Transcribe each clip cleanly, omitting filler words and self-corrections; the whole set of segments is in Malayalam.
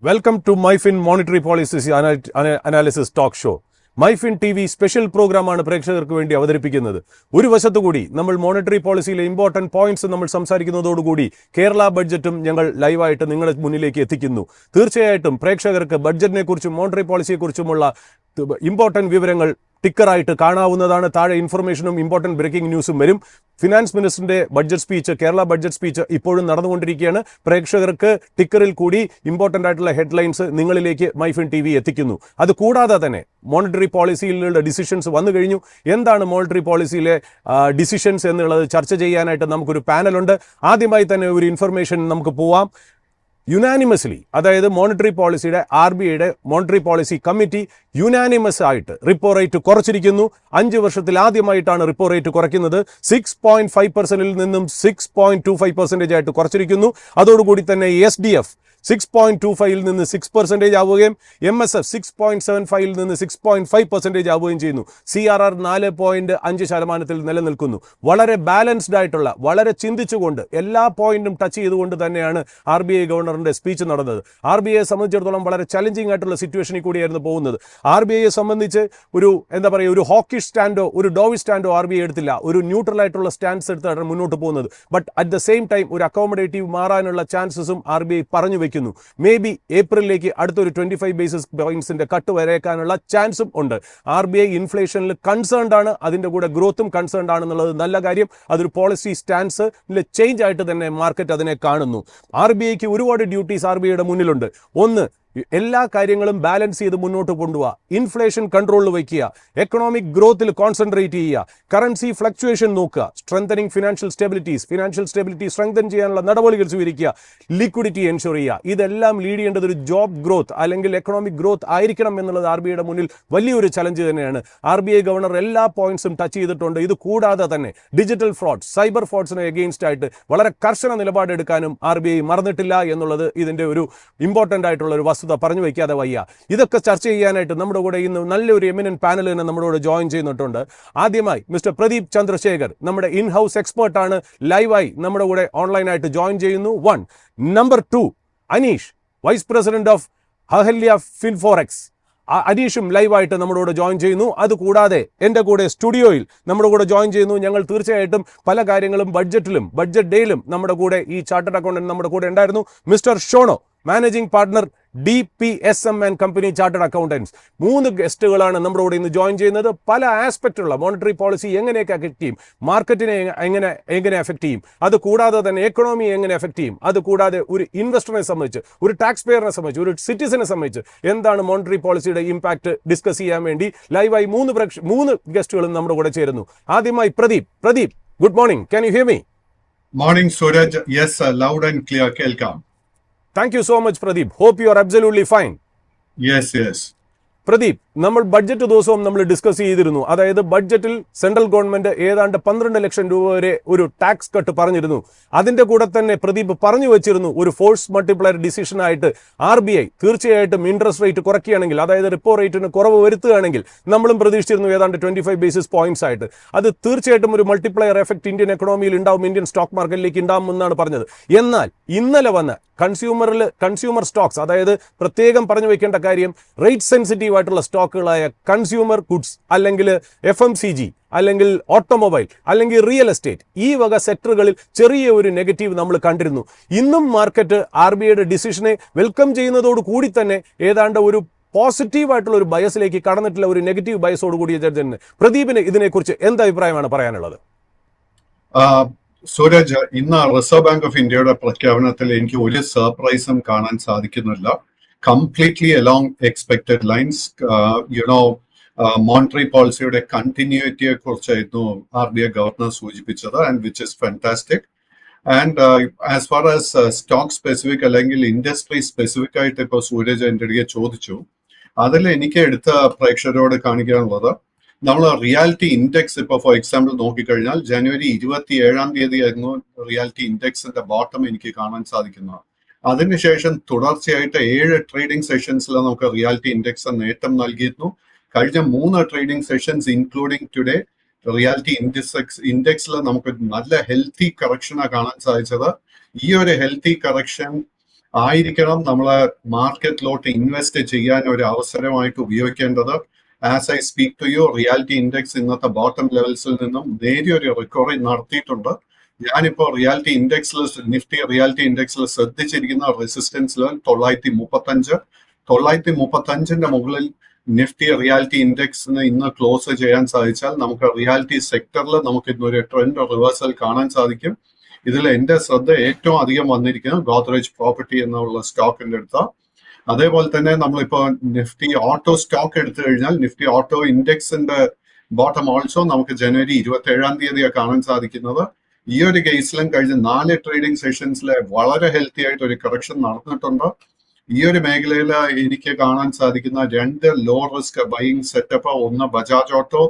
Welcome to MyFin Monetary Policy Analysis Talk Show. MyFin TV special പ്രോഗ്രാമാണ് പ്രേക്ഷകർക്ക് വേണ്ടി അവതരിപ്പിക്കുന്നത്. ഒരു വശത്തുകൂടി നമ്മൾ മോണിറ്ററി പോളിസിയിലെ ഇമ്പോർട്ടന്റ് പോയിന്റ്സ് നമ്മൾ സംസാരിക്കുന്നതോടുകൂടി കേരള ബഡ്ജറ്റും ഞങ്ങൾ ലൈവായിട്ട് നിങ്ങളുടെ മുന്നിലേക്ക് എത്തിക്കുന്നു. തീർച്ചയായിട്ടും പ്രേക്ഷകർക്ക് ബഡ്ജറ്റിനെ കുറിച്ചും മോണിറ്ററി പോളിസിയെക്കുറിച്ചുമുള്ള ഇമ്പോർട്ടന്റ് വിവരങ്ങൾ ടിക്കറായിട്ട് കാണാവുന്നതാണ്. താഴെ ഇൻഫർമേഷനും ഇമ്പോർട്ടന്റ് ബ്രേക്കിംഗ് ന്യൂസും വരും. ഫിനാൻസ് മിനിസ്റ്ററിന്റെ budget speech, Kerala budget speech ഇപ്പോഴും നടന്നുകൊണ്ടിരിക്കുകയാണ്. പ്രേക്ഷകർക്ക് ടിക്കറിൽ കൂടി ഇമ്പോർട്ടന്റ് ആയിട്ടുള്ള ഹെഡ്ലൈൻസ് നിങ്ങളിലേക്ക് മൈഫിൻ TV എത്തിക്കുന്നു. അത് കൂടാതെ തന്നെ മോണിറ്ററി പോളിസിയിലുള്ള ഡിസിഷൻസ് വന്നു കഴിഞ്ഞു. എന്താണ് മോണിറ്ററി പോളിസിയിലെ ഡിസിഷൻസ് എന്നുള്ളത് ചർച്ച ചെയ്യാനായിട്ട് നമുക്കൊരു പാനലുണ്ട്. ആദ്യമായി തന്നെ ഒരു ഇൻഫർമേഷൻ നമുക്ക് പോവാം. യുനാനിമസ്ലി, അതായത് മോണിറ്ററി പോളിസിയുടെ RBIയുടെ മോണിറ്ററി പോളിസി കമ്മിറ്റി യുനാനിമസ് ആയിട്ട് റിപ്പോ റേറ്റ് കുറച്ചിരിക്കുന്നു. 5 വർഷത്തിൽ ആദ്യമായിട്ടാണ് റിപ്പോ റേറ്റ് കുറയ്ക്കുന്നത്. 6.5% നിന്നും 6.25% ആയിട്ട് കുറച്ചിരിക്കുന്നു. അതോടുകൂടി തന്നെ SDF 6.25 നിന്ന് 6% ആവുകയും MSF 6.75 നിന്ന് 6.5% ആവുകയും ചെയ്യുന്നു. CRR 4.5% നിലനിൽക്കുന്നു. വളരെ ബാലൻസ്ഡ് ആയിട്ടുള്ള, വളരെ ചിന്തിച്ചുകൊണ്ട് എല്ലാ പോയിന്റും ടച്ച് ചെയ്തുകൊണ്ട് തന്നെയാണ് RBI ഗവർണറിന്റെ സ്പീച്ച് നടന്നത്. RBIയെ സംബന്ധിച്ചിടത്തോളം വളരെ ചലഞ്ചിങ് ആയിട്ടുള്ള സിറ്റുവേഷനിൽ കൂടിയായിരുന്നു പോകുന്നത്. RBIയെ സംബന്ധിച്ച് ഒരു ഹോക്കിഷ് സ്റ്റാൻഡോ ഒരു ഡോവി സ്റ്റാൻഡോ RBI എടുത്തില്ല. ഒരു ന്യൂട്രൽ ആയിട്ടുള്ള സ്റ്റാൻസ് എടുത്താണ് മുന്നോട്ട് പോകുന്നത്. But at the same time ഒരു അക്കോമഡേറ്റീവ് മാറാനുള്ള ചാൻസസും RBI പറഞ്ഞു വെക്കുന്നു. മേ ബി ഏപ്രിലിലേക്ക് അടുത്തൊരു 25 ബേസിസ് പോയിന്റ്സിന്റെ കട്ട് വരേക്കാനുള്ള ചാൻസും ഉണ്ട്. RBI ഇൻഫ്ലേഷനിൽ കൺസേൺഡ് ആണ്, അതിന്റെ കൂടെ ഗ്രോത്തും കൺസേൺഡ് ആണെന്നുള്ളത് നല്ല കാര്യം. അതൊരു പോളിസി സ്റ്റാൻസ് ചേഞ്ച് ആയിട്ട് തന്നെ മാർക്കറ്റ് അതിനെ കാണുന്നു. RBIക്ക് ഒരുപാട് ഡ്യൂട്ടീസ് RBIയുടെ മുന്നിലുണ്ട്. ഒന്ന്, എല്ലാ കാര്യങ്ങളും ബാലൻസ് ചെയ്ത് മുന്നോട്ട് കൊണ്ടുപോവുക, ഇൻഫ്ലേഷൻ കൺട്രോളിൽ വയ്ക്കുക, എക്കണോമിക് ഗ്രോത്തിൽ കോൺസെൻട്രേറ്റ് ചെയ്യുക, കറൻസി ഫ്ലക്ച്വേഷൻ നോക്കുക, സ്ട്രെങ്തനിങ് ഫിനാൻഷ്യൽ സ്റ്റെബിലിറ്റി സ്ട്രെങ്തൻ ചെയ്യാനുള്ള നടപടികൾ സ്വീകരിക്കുക, ലിക്വിഡിറ്റി എൻഷുർ ചെയ്യുക. ഇതെല്ലാം ലീഡ് ചെയ്യേണ്ടത് ഒരു ജോബ് ഗ്രോത്ത് അല്ലെങ്കിൽ എക്കണോമിക് ഗ്രോത്ത് ആയിരിക്കണം എന്നുള്ളത് RBIയുടെ മുന്നിൽ വലിയൊരു ചലഞ്ച് തന്നെയാണ്. RBI ഗവർണർ എല്ലാ പോയിന്റ്സും ടച്ച് ചെയ്തിട്ടുണ്ട്. ഇത് കൂടാതെ തന്നെ ഡിജിറ്റൽ ഫ്രോഡ്സ്, സൈബർ ഫ്രോഡ്സിന് എഗെയിൻസ്റ്റ് ആയിട്ട് വളരെ കർശന നിലപാടെടുക്കാനും RBI മറന്നിട്ടില്ല എന്നുള്ളത് ഇതിന്റെ ഒരു ഇമ്പോർട്ടന്റ് ആയിട്ടുള്ള ഒരു വസ്തുത പറഞ്ഞു വയ്ക്കാതെ വയ്യ. ഇതൊക്കെ ചർച്ച ചെയ്യാനായിട്ട് നമ്മുടെ കൂടെ ഇന്ന് നല്ലൊരു എമിനന്റ് പാനൽ തന്നെ നമ്മുടെ കൂടെ ജോയിൻ ചെയ്യുന്നിട്ടുണ്ട്. ആദ്യമായി മിസ്റ്റർ പ്രദീപ് ചന്ദ്രശേഖർ, നമ്മുടെ ഇൻ ഹൗസ് എക്സ്പേർട്ടാണ്, ലൈവായി നമ്മുടെ കൂടെ ഓൺലൈനായിട്ട് ജോയിൻ ചെയ്യുന്നു. 1. Number 2, Aneesh, vice president of Ahalya Finforex. അനീഷും ലൈവായിട്ട് നമ്മുടെ കൂടെ ജോയിൻ ചെയ്യുന്നു. അതുകൂടാതെ എൻ്റെ കൂടെ സ്റ്റുഡിയോയിൽ നമ്മുടെ കൂടെ ജോയിൻ ചെയ്യുന്നു. ഞങ്ങൾ തീർച്ചയായിട്ടും പല കാര്യങ്ങളും ബഡ്ജറ്റ് ഡേയിലും നമ്മുടെ കൂടെ ഈ ചാർട്ടേഡ് അക്കൗണ്ടന്റ് നമ്മുടെ കൂടെ ഉണ്ടായിരുന്നു. Mister Shono, managing partner DPSM and company chartered accountants. 3 ഗസ്റ്റുകളാണ് നമ്മുടെ കൂടെ ഇന്ന് ജോയിൻ ചെയ്യുന്നത്. പല ആസ്പെക്റ്റുള്ള മോണിറ്ററി പോളിസി എങ്ങനെയൊക്കെ അഫക്ട് ചെയ്യും, മാർക്കറ്റിനെ എങ്ങനെ അഫക്ട് ചെയ്യും, അത് കൂടാതെ തന്നെ എക്കണോമിയെ എങ്ങനെ അഫക്ട് ചെയ്യും, അത് കൂടാതെ ഒരു ഇൻവെസ്റ്ററിനെ സംബന്ധിച്ച്, ഒരു ടാക്സ് പേയറിനെ സംബന്ധിച്ച്, ഒരു സിറ്റിസനെ സംബന്ധിച്ച് എന്താണ് മോണിറ്ററി പോളിസിയുടെ ഇമ്പാക്ട് ഡിസ്കസ് ചെയ്യാൻ വേണ്ടി ലൈവായി 3 ഗസ്റ്റുകളും നമ്മുടെ കൂടെ ചേരുന്നു. ആദ്യമായി Pradeep, good morning. Can you here me? Morning, Suraj. Yes, loud and clear. Welcome. Thank you so much, Pradeep. Hope you are absolutely fine. Yes. Pradeep, നമ്മൾ ബഡ്ജറ്റ് ദിവസവും നമ്മൾ ഡിസ്കസ് ചെയ്തിരുന്നു. അതായത് ബഡ്ജറ്റിൽ സെൻട്രൽ ഗവൺമെന്റ് ഏതാണ്ട് 12 ലക്ഷം രൂപ വരെ ഒരു ടാക്സ് കട്ട് പറഞ്ഞിരുന്നു. അതിന്റെ കൂടെ തന്നെ പ്രദീപ് പറഞ്ഞു വെച്ചിരുന്നു ഒരു ഫോഴ്സ് മൾട്ടിപ്ലയർ ഡിസിഷൻ ആയിട്ട് RBI തീർച്ചയായിട്ടും ഇൻട്രസ്റ്റ് റേറ്റ് കുറയ്ക്കുകയാണെങ്കിൽ, അതായത് റിപ്പോ റേറ്റിന് കുറവ് വരുത്തുകയാണെങ്കിൽ നമ്മളും പ്രതീക്ഷിച്ചിരുന്നു ഏതാണ്ട് 25 ബേസിസ് പോയിന്റ്സ് ആയിട്ട്. അത് തീർച്ചയായിട്ടും ഒരു മൾട്ടിപ്ലയർ എഫക്ട് ഇന്ത്യൻ എക്കണോമിയിൽ ഉണ്ടാവും, ഇന്ത്യൻ സ്റ്റോക്ക് മാർക്കറ്റിലേക്ക് ഉണ്ടാവും എന്നാണ് പറഞ്ഞത്. എന്നാൽ ഇന്നലെ വന്ന കൺസ്യൂമർ സ്റ്റോക്സ്, അതായത് പ്രത്യേകം പറഞ്ഞു വെക്കേണ്ട കാര്യം, റേറ്റ് സെൻസിറ്റീവ് ആയിട്ടുള്ള സ്റ്റോക്കുകളായ കൺസ്യൂമർ ഗുഡ്സ് അല്ലെങ്കിൽ FMCG അല്ലെങ്കിൽ ഓട്ടോമൊബൈൽ അല്ലെങ്കിൽ റിയൽ എസ്റ്റേറ്റ്, ഈ വക സെക്ടറുകളിൽ ചെറിയ ഒരു നെഗറ്റീവ് നമ്മൾ കണ്ടിരുന്നു. ഇന്നും മാർക്കറ്റ് RBIയുടെ ഡിസിഷനെ വെൽക്കം ചെയ്യുന്നതോട് കൂടി തന്നെ ഏതാണ്ട് ഒരു പോസിറ്റീവ് ആയിട്ടുള്ള ഒരു ബയസിലേക്ക് കടന്നിട്ടുള്ള ഒരു നെഗറ്റീവ് ബയസോട് കൂടിയ തന്നെ. പ്രദീപിന് ഇതിനെക്കുറിച്ച് എന്ത് അഭിപ്രായമാണ് പറയാനുള്ളത്? സൂരജ്, ഇന്ന് റിസർവ് ബാങ്ക് ഓഫ് ഇന്ത്യയുടെ പ്രഖ്യാപനത്തിൽ എനിക്ക് ഒരു സർപ്രൈസും കാണാൻ സാധിക്കുന്നില്ല. Completely along expected lines. Monetary പോളിസിയുടെ കണ്ടിന്യൂറ്റിയെ കുറിച്ചായിരുന്നു RBI ഗവർണർ സൂചിപ്പിച്ചത്, and which is fantastic. And as far as stock specific അല്ലെങ്കിൽ ഇൻഡസ്ട്രി സ്പെസിഫിക് ആയിട്ട് ഇപ്പോൾ സൂരജ് എൻ്റെ അടുക്കെ ചോദിച്ചു. അതിൽ എനിക്ക് എടുത്ത പ്രേക്ഷകരോട് കാണിക്കാനുള്ളത്, നമ്മൾ റിയാലിറ്റി ഇൻഡെക്സ് ഇപ്പോൾ ഫോർ എക്സാമ്പിൾ നോക്കിക്കഴിഞ്ഞാൽ ജനുവരി 27 ആയിരുന്നു റിയാലിറ്റി ഇൻഡെക്സിന്റെ ബോട്ടം എനിക്ക് കാണാൻ സാധിക്കുന്നത്. അതിനുശേഷം തുടർച്ചയായിട്ട് 7 ട്രേഡിംഗ് സെഷൻസിൽ നമുക്ക് റിയാലിറ്റി ഇൻഡെക്സ് നേട്ടം നൽകിയിരുന്നു. കഴിഞ്ഞ 3 trading sessions including today reality ഇൻഡെക്സിൽ നമുക്ക് നല്ല ഹെൽത്തി കറക്ഷനാണ് കാണാൻ സാധിച്ചത്. ഈ ഒരു ഹെൽത്തി കറക്ഷൻ ആയിരിക്കണം നമ്മളെ മാർക്കറ്റിലോട്ട് ഇൻവെസ്റ്റ് ചെയ്യാൻ ഒരു അവസരമായിട്ട് ഉപയോഗിക്കേണ്ടത്. As I speak to you, reality index ഇന്നത്തെ ബോട്ടം ലെവൽസിൽ നിന്നും നേരിയൊരു റിക്കവറി നടത്തിയിട്ടുണ്ട്. ഞാനിപ്പോ റിയാലിറ്റി ഇൻഡെക്സിൽ, നിഫ്റ്റി റിയാലിറ്റി ഇൻഡെക്സിൽ ശ്രദ്ധിച്ചിരിക്കുന്ന റെസിസ്റ്റൻസ് ലെവൽ 935 മുകളിൽ നിഫ്റ്റി റിയാലിറ്റി ഇൻഡെക്സിന് ഇന്ന് ക്ലോസ് ചെയ്യാൻ സാധിച്ചാൽ നമുക്ക് റിയാലിറ്റി സെക്ടറിൽ നമുക്ക് ഇന്നൊരു ട്രെൻഡ് റിവേഴ്സൽ കാണാൻ സാധിക്കും. ഇതിൽ എന്റെ ശ്രദ്ധ ഏറ്റവും അധികം വന്നിരിക്കുന്നത് ഗോദ്രേജ് പ്രോപ്പർട്ടി എന്നുള്ള സ്റ്റോക്കിന്റെ അടുത്ത. അതേപോലെ തന്നെ നമ്മളിപ്പോ നിഫ്റ്റി ഓട്ടോ സ്റ്റോക്ക് എടുത്തു കഴിഞ്ഞാൽ നിഫ്റ്റി ഓട്ടോ ഇൻഡെക്സിന്റെ ബോട്ടം ഓൾസോ നമുക്ക് ജനുവരി 27 കാണാൻ സാധിക്കുന്നത്. ഈ ഒരു കേസിലും കഴിഞ്ഞ 4 ട്രേഡിംഗ് സെഷൻസിലെ വളരെ ഹെൽത്തി ആയിട്ട് ഒരു കറക്ഷൻ നടന്നിട്ടുണ്ട്. ഈ ഒരു മേഖലയിൽ എനിക്ക് കാണാൻ സാധിക്കുന്ന 2 ലോ റിസ്ക് ബൈയിങ് സെറ്റപ്പ്, ഒന്ന് Bajaj auto,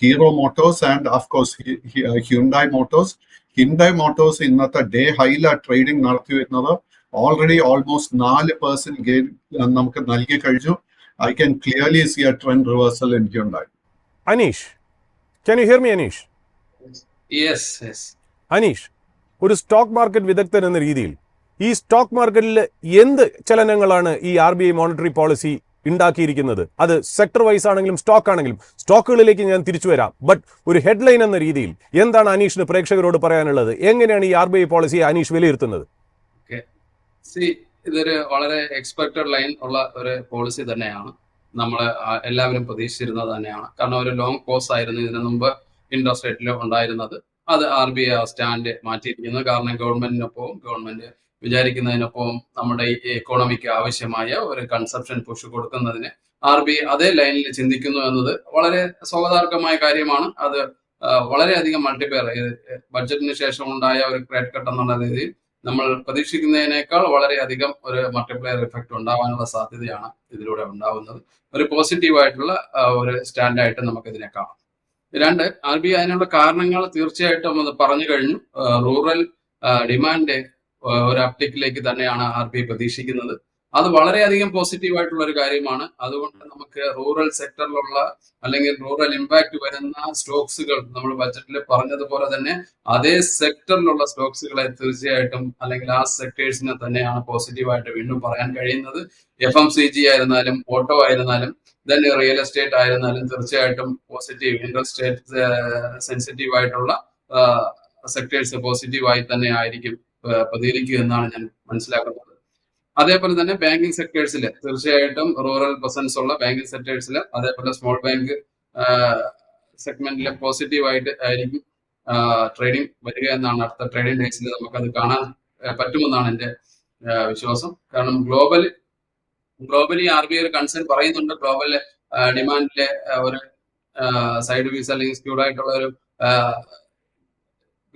Hero motors and of course Hyundai motors. Hyundai motors ഇന്നത്തെ ഡേ ഹൈല ട്രേഡിംഗ് നടത്തി വരുന്നത് ഓൾറെഡി ഓൾമോസ്റ്റ് 4% ഗെയിൻ നമുക്ക് നൽകി കഴിഞ്ഞു. I can clearly see a trend reversal in Hyundai. Aneesh, can you hear me, Aneesh? Yes. Aneesh, ഒരു സ്റ്റോക്ക് മാർക്കറ്റ് വിദഗ്ധൻ എന്ന രീതിയിൽ ഈ സ്റ്റോക്ക് മാർക്കറ്റിൽ എന്ത് ചലനങ്ങളാണ് ഈ RBI മോണിറ്ററി പോളിസി ഉണ്ടാക്കിയിരിക്കുന്നത്? അത് സെക്ടർ വൈസ് ആണെങ്കിലും സ്റ്റോക്ക് ആണെങ്കിലും. സ്റ്റോക്കുകളിലേക്ക് ഞാൻ തിരിച്ചു വരാം. ബട്ട് ഒരു ഹെഡ്ലൈൻ എന്ന രീതിയിൽ എന്താണ് അനീഷിന് പ്രേക്ഷകരോട് പറയാനുള്ളത്? എങ്ങനെയാണ് ഈ RBI പോളിസിയെ അനീഷ് വിലയിരുത്തുന്നത്? ഇതൊരു വളരെ എക്സ്പെക്റ്റഡ് ലൈൻ ഉള്ള ഒരു പോളിസി തന്നെയാണ്. നമ്മൾ എല്ലാവരും പ്രതീക്ഷിച്ചിരുന്നത് തന്നെയാണ്. കാരണം ഒരു ലോങ് പോസ് ആയിരുന്നു ഇതിനു മുമ്പ് ഇൻട്രസ്റ്റ് റേറ്റിൽ ഉണ്ടായിരുന്നത്. അത് RBI സ്റ്റാൻഡ് മാറ്റിയിരിക്കുന്നു. കാരണം ഗവൺമെന്റ് വിചാരിക്കുന്നതിനൊപ്പം നമ്മുടെ ഈ എക്കോണമിക്ക് ആവശ്യമായ ഒരു കൺസപ്ഷൻ പുഷ് കൊടുക്കുന്നതിന് RBI അതേ ലൈനിൽ ചിന്തിക്കുന്നു എന്നത് വളരെ സ്വാഗതാർഹമായ കാര്യമാണ്. അത് വളരെയധികം മൾട്ടിപ്ലയർ ബഡ്ജറ്റിന് ശേഷം ഉണ്ടായ ഒരു ക്രെഡിറ്റ് കട്ട് എന്നുള്ള രീതിയിൽ നമ്മൾ പ്രതീക്ഷിക്കുന്നതിനേക്കാൾ വളരെയധികം ഒരു മൾട്ടിപ്ലയർ എഫക്റ്റ് ഉണ്ടാവാനുള്ള സാധ്യതയാണ് ഇതിലൂടെ ഉണ്ടാവുന്നത്. ഒരു പോസിറ്റീവായിട്ടുള്ള ഒരു സ്റ്റാൻഡായിട്ട് നമുക്കിതിനെ കാണാം. 2, RBI അതിനുള്ള കാരണങ്ങൾ തീർച്ചയായിട്ടും അത് പറഞ്ഞു കഴിഞ്ഞു. റൂറൽ ഡിമാൻഡ് ഒരു അപ്റ്റിക്കിലേക്ക് തന്നെയാണ് RBI പ്രതീക്ഷിക്കുന്നത്. അത് വളരെയധികം പോസിറ്റീവായിട്ടുള്ള ഒരു കാര്യമാണ്. അതുകൊണ്ട് നമുക്ക് റൂറൽ സെക്ടറിലുള്ള അല്ലെങ്കിൽ റൂറൽ ഇമ്പാക്ട് വരുന്ന സ്റ്റോക്സുകൾ നമ്മൾ ബജറ്റിൽ പറഞ്ഞതുപോലെ തന്നെ അതേ സെക്ടറിലുള്ള സ്റ്റോക്സുകളെ തീർച്ചയായിട്ടും അല്ലെങ്കിൽ ആ സെക്ടേഴ്സിനെ തന്നെയാണ് പോസിറ്റീവായിട്ട് വീണ്ടും പറയാൻ കഴിയുന്നത്. FMCG ആയിരുന്നാലും ഓട്ടോ ആയിരുന്നാലും then റിയൽ എസ്റ്റേറ്റ് ആയിരുന്നാലും തീർച്ചയായിട്ടും പോസിറ്റീവ് ഇൻട്രസ്റ്റ് റേറ്റ് സെൻസിറ്റീവ് ആയിട്ടുള്ള സെക്ടേഴ്സ് പോസിറ്റീവായി തന്നെ ആയിരിക്കും പ്രതികരിക്കുക എന്നാണ് ഞാൻ മനസ്സിലാക്കുന്നത്. അതേപോലെ തന്നെ ബാങ്കിങ് സെക്ടേഴ്സിൽ തീർച്ചയായിട്ടും റൂറൽ പ്രസൻസ് ഉള്ള ബാങ്കിങ് സെക്ടേഴ്സിൽ അതേപോലെ സ്മോൾ ബാങ്ക് സെഗ്മെന്റിൽ പോസിറ്റീവായിട്ട് ആയിരിക്കും ട്രേഡിംഗ് വരിക എന്നാണ് അടുത്ത ട്രേഡിംഗ് ഡേയ്സിൽ നമുക്കത് കാണാൻ പറ്റുമെന്നാണ് എൻ്റെ വിശ്വാസം. കാരണം ഗ്ലോബലി RBI ഒരു കൺസേൺ പറയുന്നുണ്ട്. ഗ്ലോബൽ ഡിമാൻഡിലെ ഒരു സൈഡ് വീസ് അല്ലെങ്കിൽ സ്ക്യൂഡ് ആയിട്ടുള്ള ഒരു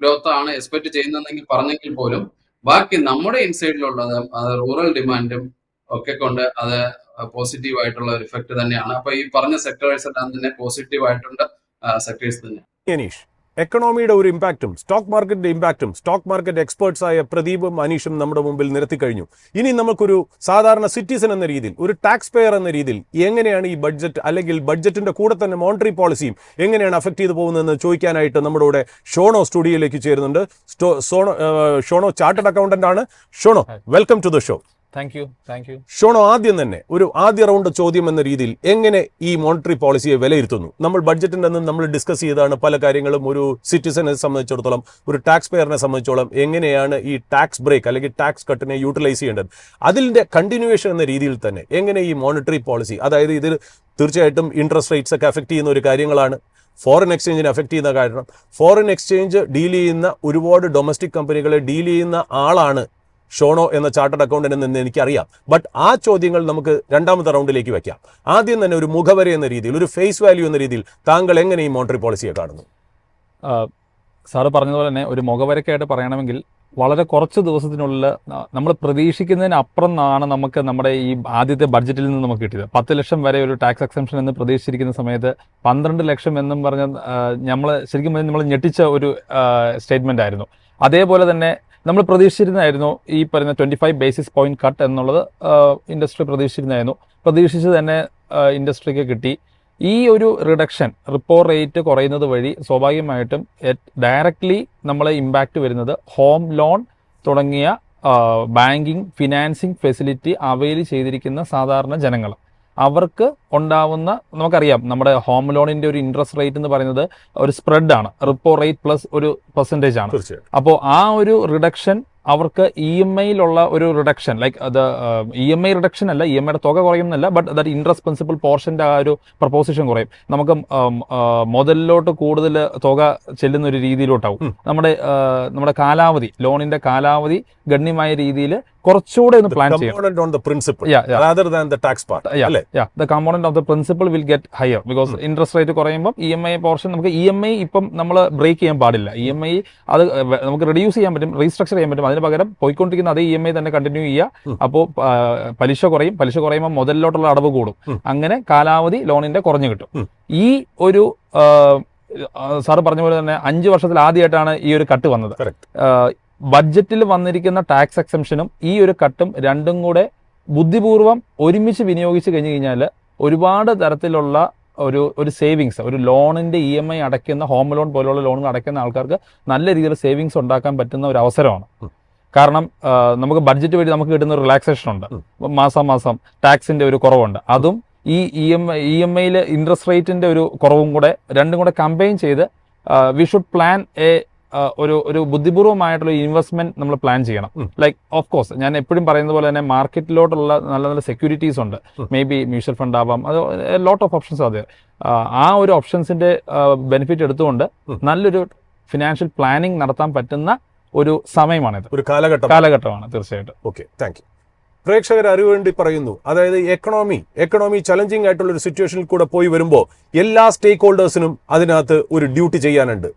ഗ്രോത്ത് ആണ് എക്സ്പെക്ട് ചെയ്യുന്നതെങ്കിൽ പറഞ്ഞെങ്കിൽ പോലും ബാക്കി നമ്മുടെ ഇൻസൈഡിലുള്ളത് റൂറൽ ഡിമാൻഡും ഒക്കെ കൊണ്ട് അത് പോസിറ്റീവ് ആയിട്ടുള്ള ഒരു ഇഫക്റ്റ് തന്നെയാണ്. അപ്പൊ ഈ പറഞ്ഞ സെക്ടേഴ്സ് എല്ലാം തന്നെ പോസിറ്റീവ് ആയിട്ടുണ്ട് സെക്ടേഴ്സ് തന്നെ. അനീഷ്, എക്കണോമിയുടെ ഒരു ഇമ്പാക്റ്റും സ്റ്റോക്ക് മാർക്കറ്റിന്റെ ഇമ്പാക്റ്റും സ്റ്റോക്ക് മാർക്കറ്റ് എക്സ്പേർട്സ് ആയ പ്രദീപും അനീഷും നമ്മുടെ മുമ്പിൽ നിരത്തി കഴിഞ്ഞു. ഇനി നമുക്കൊരു സാധാരണ സിറ്റിസൺ എന്ന രീതിയിൽ, ഒരു ടാക്സ് പെയർ എന്ന രീതിയിൽ എങ്ങനെയാണ് ഈ ബഡ്ജറ്റ് അല്ലെങ്കിൽ ബഡ്ജറ്റിന്റെ കൂടെ തന്നെ മോണിറ്ററി പോളിസിയും എങ്ങനെയാണ് അഫക്ട് ചെയ്തു പോകുന്നതെന്ന് ചോദിക്കാനായിട്ട് നമ്മുടെ കൂടെ ഷോണോ സ്റ്റുഡിയോയിലേക്ക് ചേരുന്നുണ്ട്. ഷോണോ ചാർട്ടേഡ് അക്കൗണ്ടന്റ് ആണ്. Shono, welcome to the show. Thank you. Shono, ആദ്യം തന്നെ ഒരു ആദ്യ റൗണ്ട് ചോദ്യം എന്ന രീതിയിൽ എങ്ങനെ ഈ മോണിറ്ററി പോളിസിയെ വിലയിരുത്തുന്നു? നമ്മൾ ബഡ്ജറ്റിന്റെ അന്ന് നമ്മൾ ഡിസ്കസ് ചെയ്താണ് പല കാര്യങ്ങളും. ഒരു സിറ്റിസനെ സംബന്ധിച്ചിടത്തോളം, ഒരു ടാക്സ് പെയറിനെ സംബന്ധിച്ചോളം എങ്ങനെയാണ് ഈ ടാക്സ് ബ്രേക്ക് അല്ലെങ്കിൽ ടാക്സ് കട്ടിനെ യൂട്ടിലൈസ് ചെയ്യേണ്ടത്, അതിന്റെ കണ്ടിന്യൂവേഷൻ എന്ന രീതിയിൽ തന്നെ എങ്ങനെ ഈ മോണിറ്ററി പോളിസി, അതായത് ഇതിൽ തീർച്ചയായിട്ടും ഇൻട്രസ്റ്റ് റേറ്റ്സ് ഒക്കെ അഫക്ട് ചെയ്യുന്ന ഒരു കാര്യങ്ങളാണ്. ഫോറിൻ എക്സ്ചേഞ്ചിനെ അഫക്ട് ചെയ്യുന്ന കാരണം ഫോറിൻ എക്സ്ചേഞ്ച് ഡീൽ ചെയ്യുന്ന ഒരുപാട് ഡൊമസ്റ്റിക് കമ്പനികളെ ഡീൽ ചെയ്യുന്ന ആളാണ് ഷോണോ എന്ന ചാർട്ടേഡ് അക്കൗണ്ടന്റ് എന്ന് എനിക്കറിയാം. ബട്ട് ആ ചോദ്യങ്ങൾ നമുക്ക് രണ്ടാമത്തെ റൗണ്ടിലേക്ക് വെക്കാം. ആദ്യം തന്നെ ഒരു മുഖവര എന്ന രീതിയിൽ, ഒരു ഫേസ് വാല്യൂ എന്ന രീതിയിൽ താങ്കൾ എങ്ങനെ ഈ മോണിറ്ററി പോളിസിയെ കാണുന്നു? സാറ് പറഞ്ഞതുപോലെ തന്നെ ഒരു മുഖവരക്കായിട്ട് പറയണമെങ്കിൽ വളരെ കുറച്ച് ദിവസത്തിനുള്ളിൽ നമ്മൾ പ്രതീക്ഷിക്കുന്നതിനപ്പുറം ആണ് നമുക്ക് നമ്മുടെ ഈ ആദ്യത്തെ ബഡ്ജറ്റിൽ നിന്ന് നമുക്ക് കിട്ടിയത്. 10 ലക്ഷം വരെ ഒരു ടാക്സ് എക്സംഷൻ എന്ന് പ്രതീക്ഷിച്ചിരിക്കുന്ന സമയത്ത് 12 ലക്ഷം എന്നും പറഞ്ഞ നമ്മൾ ശരിക്കും പറഞ്ഞാൽ നമ്മൾ ഞെട്ടിച്ച ഒരു സ്റ്റേറ്റ്മെന്റ് ആയിരുന്നു. അതേപോലെ തന്നെ നമ്മൾ പ്രതീക്ഷിച്ചിരുന്നായിരുന്നു ഈ പറയുന്ന 25 ബേസിസ് പോയിന്റ് കട്ട് എന്നുള്ളത് ഇൻഡസ്ട്രി പ്രതീക്ഷിച്ച് തന്നെ ഇൻഡസ്ട്രിക്ക് കിട്ടി. ഈ ഒരു റിഡക്ഷൻ റിപ്പോ റേറ്റ് കുറയുന്നത് വഴി സ്വാഭാവികമായിട്ടും ഡയറക്റ്റ്ലി നമ്മളെ ഇമ്പാക്റ്റ് വരുന്നത് ഹോം ലോൺ തുടങ്ങിയ ബാങ്കിങ് ഫിനാൻസിങ് ഫെസിലിറ്റി അവൈൽ ചെയ്തിരിക്കുന്ന സാധാരണ ജനങ്ങൾ, അവർക്ക് ഉണ്ടാവുന്ന, നമുക്കറിയാം നമ്മുടെ ഹോം ലോണിന്റെ ഒരു ഇൻട്രസ്റ്റ് റേറ്റ് എന്ന് പറയുന്നത് ഒരു സ്പ്രെഡാണ്, റിപ്പോ റേറ്റ് പ്ലസ് ഒരു പെർസെൻറ്റേജ് ആണ്. തീർച്ചയായും. അപ്പോൾ ആ ഒരു റിഡക്ഷൻ അവർക്ക് ഇ എം ഐയിലുള്ള ഒരു റിഡക്ഷൻ, ലൈക്ക് അത് ഇ എം ഐ റിഡക്ഷൻ അല്ല, ഇ എം ഐയുടെ തുക കുറയുന്നല്ല, ബട്ട് ദാറ്റ് ഇൻട്രസ്റ്റ് പ്രിൻസിപ്പൽ പോർഷൻ്റെ ആ ഒരു പ്രപ്പോസിഷൻ കുറയും. നമുക്ക് മുതലിലോട്ട് കൂടുതൽ തുക ചെല്ലുന്ന ഒരു രീതിയിലോട്ടാവും. നമ്മുടെ കാലാവധി, ലോണിന്റെ കാലാവധി ഗണ്യമായ രീതിയിൽ കുറച്ചുകൂടെ ഒന്ന് പ്ലാൻ ചെയ്യണം. Component on the principal rather than the tax part. അല്ലേ? The component of the principal will get higher because interest rate കുറയുമ്പോൾ ഇ എം ഐ പോർഷൻ, നമുക്ക് ഇ എം ഐ ഇപ്പം നമ്മൾ ബ്രേക്ക് ചെയ്യാൻ പാടില്ല. ഇ എം ഐ അത് നമുക്ക് റെഡ്യൂസ് ചെയ്യാൻ പറ്റും, റീസ്ട്രക്ചർ ചെയ്യാൻ പറ്റും. അതിന് പകരം പോയിക്കൊണ്ടിരിക്കുന്ന അതേ ഇ എം ഐ തന്നെ കണ്ടിന്യൂ ചെയ്യുക. അപ്പോൾ പലിശ കുറയുമ്പോൾ മുതലിലോട്ടുള്ള അടവ് കൂടും. അങ്ങനെ കാലാവധി ലോണിന്റെ കുറഞ്ഞു കിട്ടും. ഈ ഒരു സാറ് പറഞ്ഞ പോലെ തന്നെ 5 വർഷത്തിൽ ആദ്യമായിട്ടാണ് ഈ ഒരു കട്ട് വന്നത്. ബഡ്ജറ്റിൽ വന്നിരിക്കുന്ന ടാക്സ് എക്സംഷനും ഈ ഒരു കട്ടും രണ്ടും കൂടെ ബുദ്ധിപൂർവ്വം ഒരുമിച്ച് വിനിയോഗിച്ച് കഴിഞ്ഞു കഴിഞ്ഞാൽ ഒരുപാട് തരത്തിലുള്ള ഒരു സേവിങ്സ്, ഒരു ലോണിന്റെ ഇ എം ഐ അടയ്ക്കുന്ന, ഹോം ലോൺ പോലുള്ള ലോണുകൾ അടയ്ക്കുന്ന ആൾക്കാർക്ക് നല്ല രീതിയിൽ സേവിങ്സ് ഉണ്ടാക്കാൻ പറ്റുന്ന ഒരു അവസരമാണ്. കാരണം നമുക്ക് ബഡ്ജറ്റ് വഴി നമുക്ക് കിട്ടുന്ന ഒരു റിലാക്സേഷൻ ഉണ്ട്, മാസം ടാക്സിന്റെ ഒരു കുറവുണ്ട്. അതും ഈ ഇ എം ഐയിൽ ഇൻട്രസ്റ്റ് റേറ്റിന്റെ ഒരു കുറവും കൂടെ രണ്ടും കൂടെ കമ്പൈൻ ചെയ്ത് വി ഷുഡ് പ്ലാൻ ഒരു ബുദ്ധിപൂർവമായിട്ടുള്ള ഇൻവെസ്റ്റ്മെന്റ് നമ്മൾ പ്ലാൻ ചെയ്യണം. ലൈക്ക് ഓഫ് കോഴ്സ് ഞാൻ എപ്പോഴും പറയുന്നത് പോലെ തന്നെ മാർക്കറ്റിലോട്ടുള്ള നല്ല നല്ല സെക്യൂരിറ്റീസ് ഉണ്ട്. മേ ബി മ്യൂച്വൽ ഫണ്ട് ആവാം, അത് ലോട്ട് ഓഫ് ഓപ്ഷൻസ് അതെ. ആ ഒരു ഓപ്ഷൻസിന്റെ ബെനിഫിറ്റ് എടുത്തുകൊണ്ട് നല്ലൊരു ഫിനാൻഷ്യൽ പ്ലാനിങ് നടത്താൻ പറ്റുന്ന ഒരു സമയമാണിത്, ഒരു കാലഘട്ടമാണ്. തീർച്ചയായിട്ടും. Okay, thank you. പ്രേക്ഷകർ അറിവ് വേണ്ടി പറയുന്നു, അതായത് എക്കണോമി ചലഞ്ചിങ് ആയിട്ടുള്ള ഒരു സിറ്റുവേഷനിൽ കൂടെ പോയി വരുമ്പോൾ എല്ലാ സ്റ്റേക്ക് ഹോൾഡേഴ്സിനും അതിനകത്ത് ഒരു ഡ്യൂട്ടി ചെയ്യാനുണ്ട്.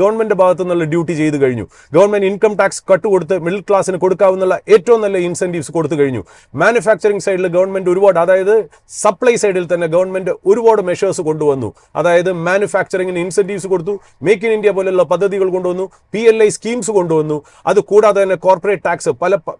ഗവൺമെന്റ് ഭാഗത്തു നിന്നുള്ള ഡ്യൂട്ടി ചെയ്തു കഴിഞ്ഞു. ഗവൺമെന്റ് ഇൻകം ടാക്സ് കട്ട് കൊടുത്ത് മിഡിൽ ക്ലാസ്സിന് കൊടുക്കാവുന്ന ഏറ്റവും നല്ല ഇൻസെന്റീവ്സ് കൊടുത്തു കഴിഞ്ഞു. മാനുഫാക്ചറിംഗ് സൈഡിൽ ഗവൺമെന്റ് ഒരുപാട്, അതായത് സപ്ലൈ സൈഡിൽ തന്നെ ഗവൺമെന്റ് ഒരുപാട് മെഷേഴ്സ് കൊണ്ടുവന്നു. അതായത് മാനുഫാക്ചറിംഗിന് ഇൻസെന്റീവ്സ് കൊടുത്തു, മേക്ക് ഇൻ ഇന്ത്യ പോലുള്ള പദ്ധതികൾ കൊണ്ടുവന്നു, PLI സ്കീംസ് കൊണ്ടുവന്നു. അത് കൂടാതെ തന്നെ കോർപ്പറേറ്റ് ടാക്സ്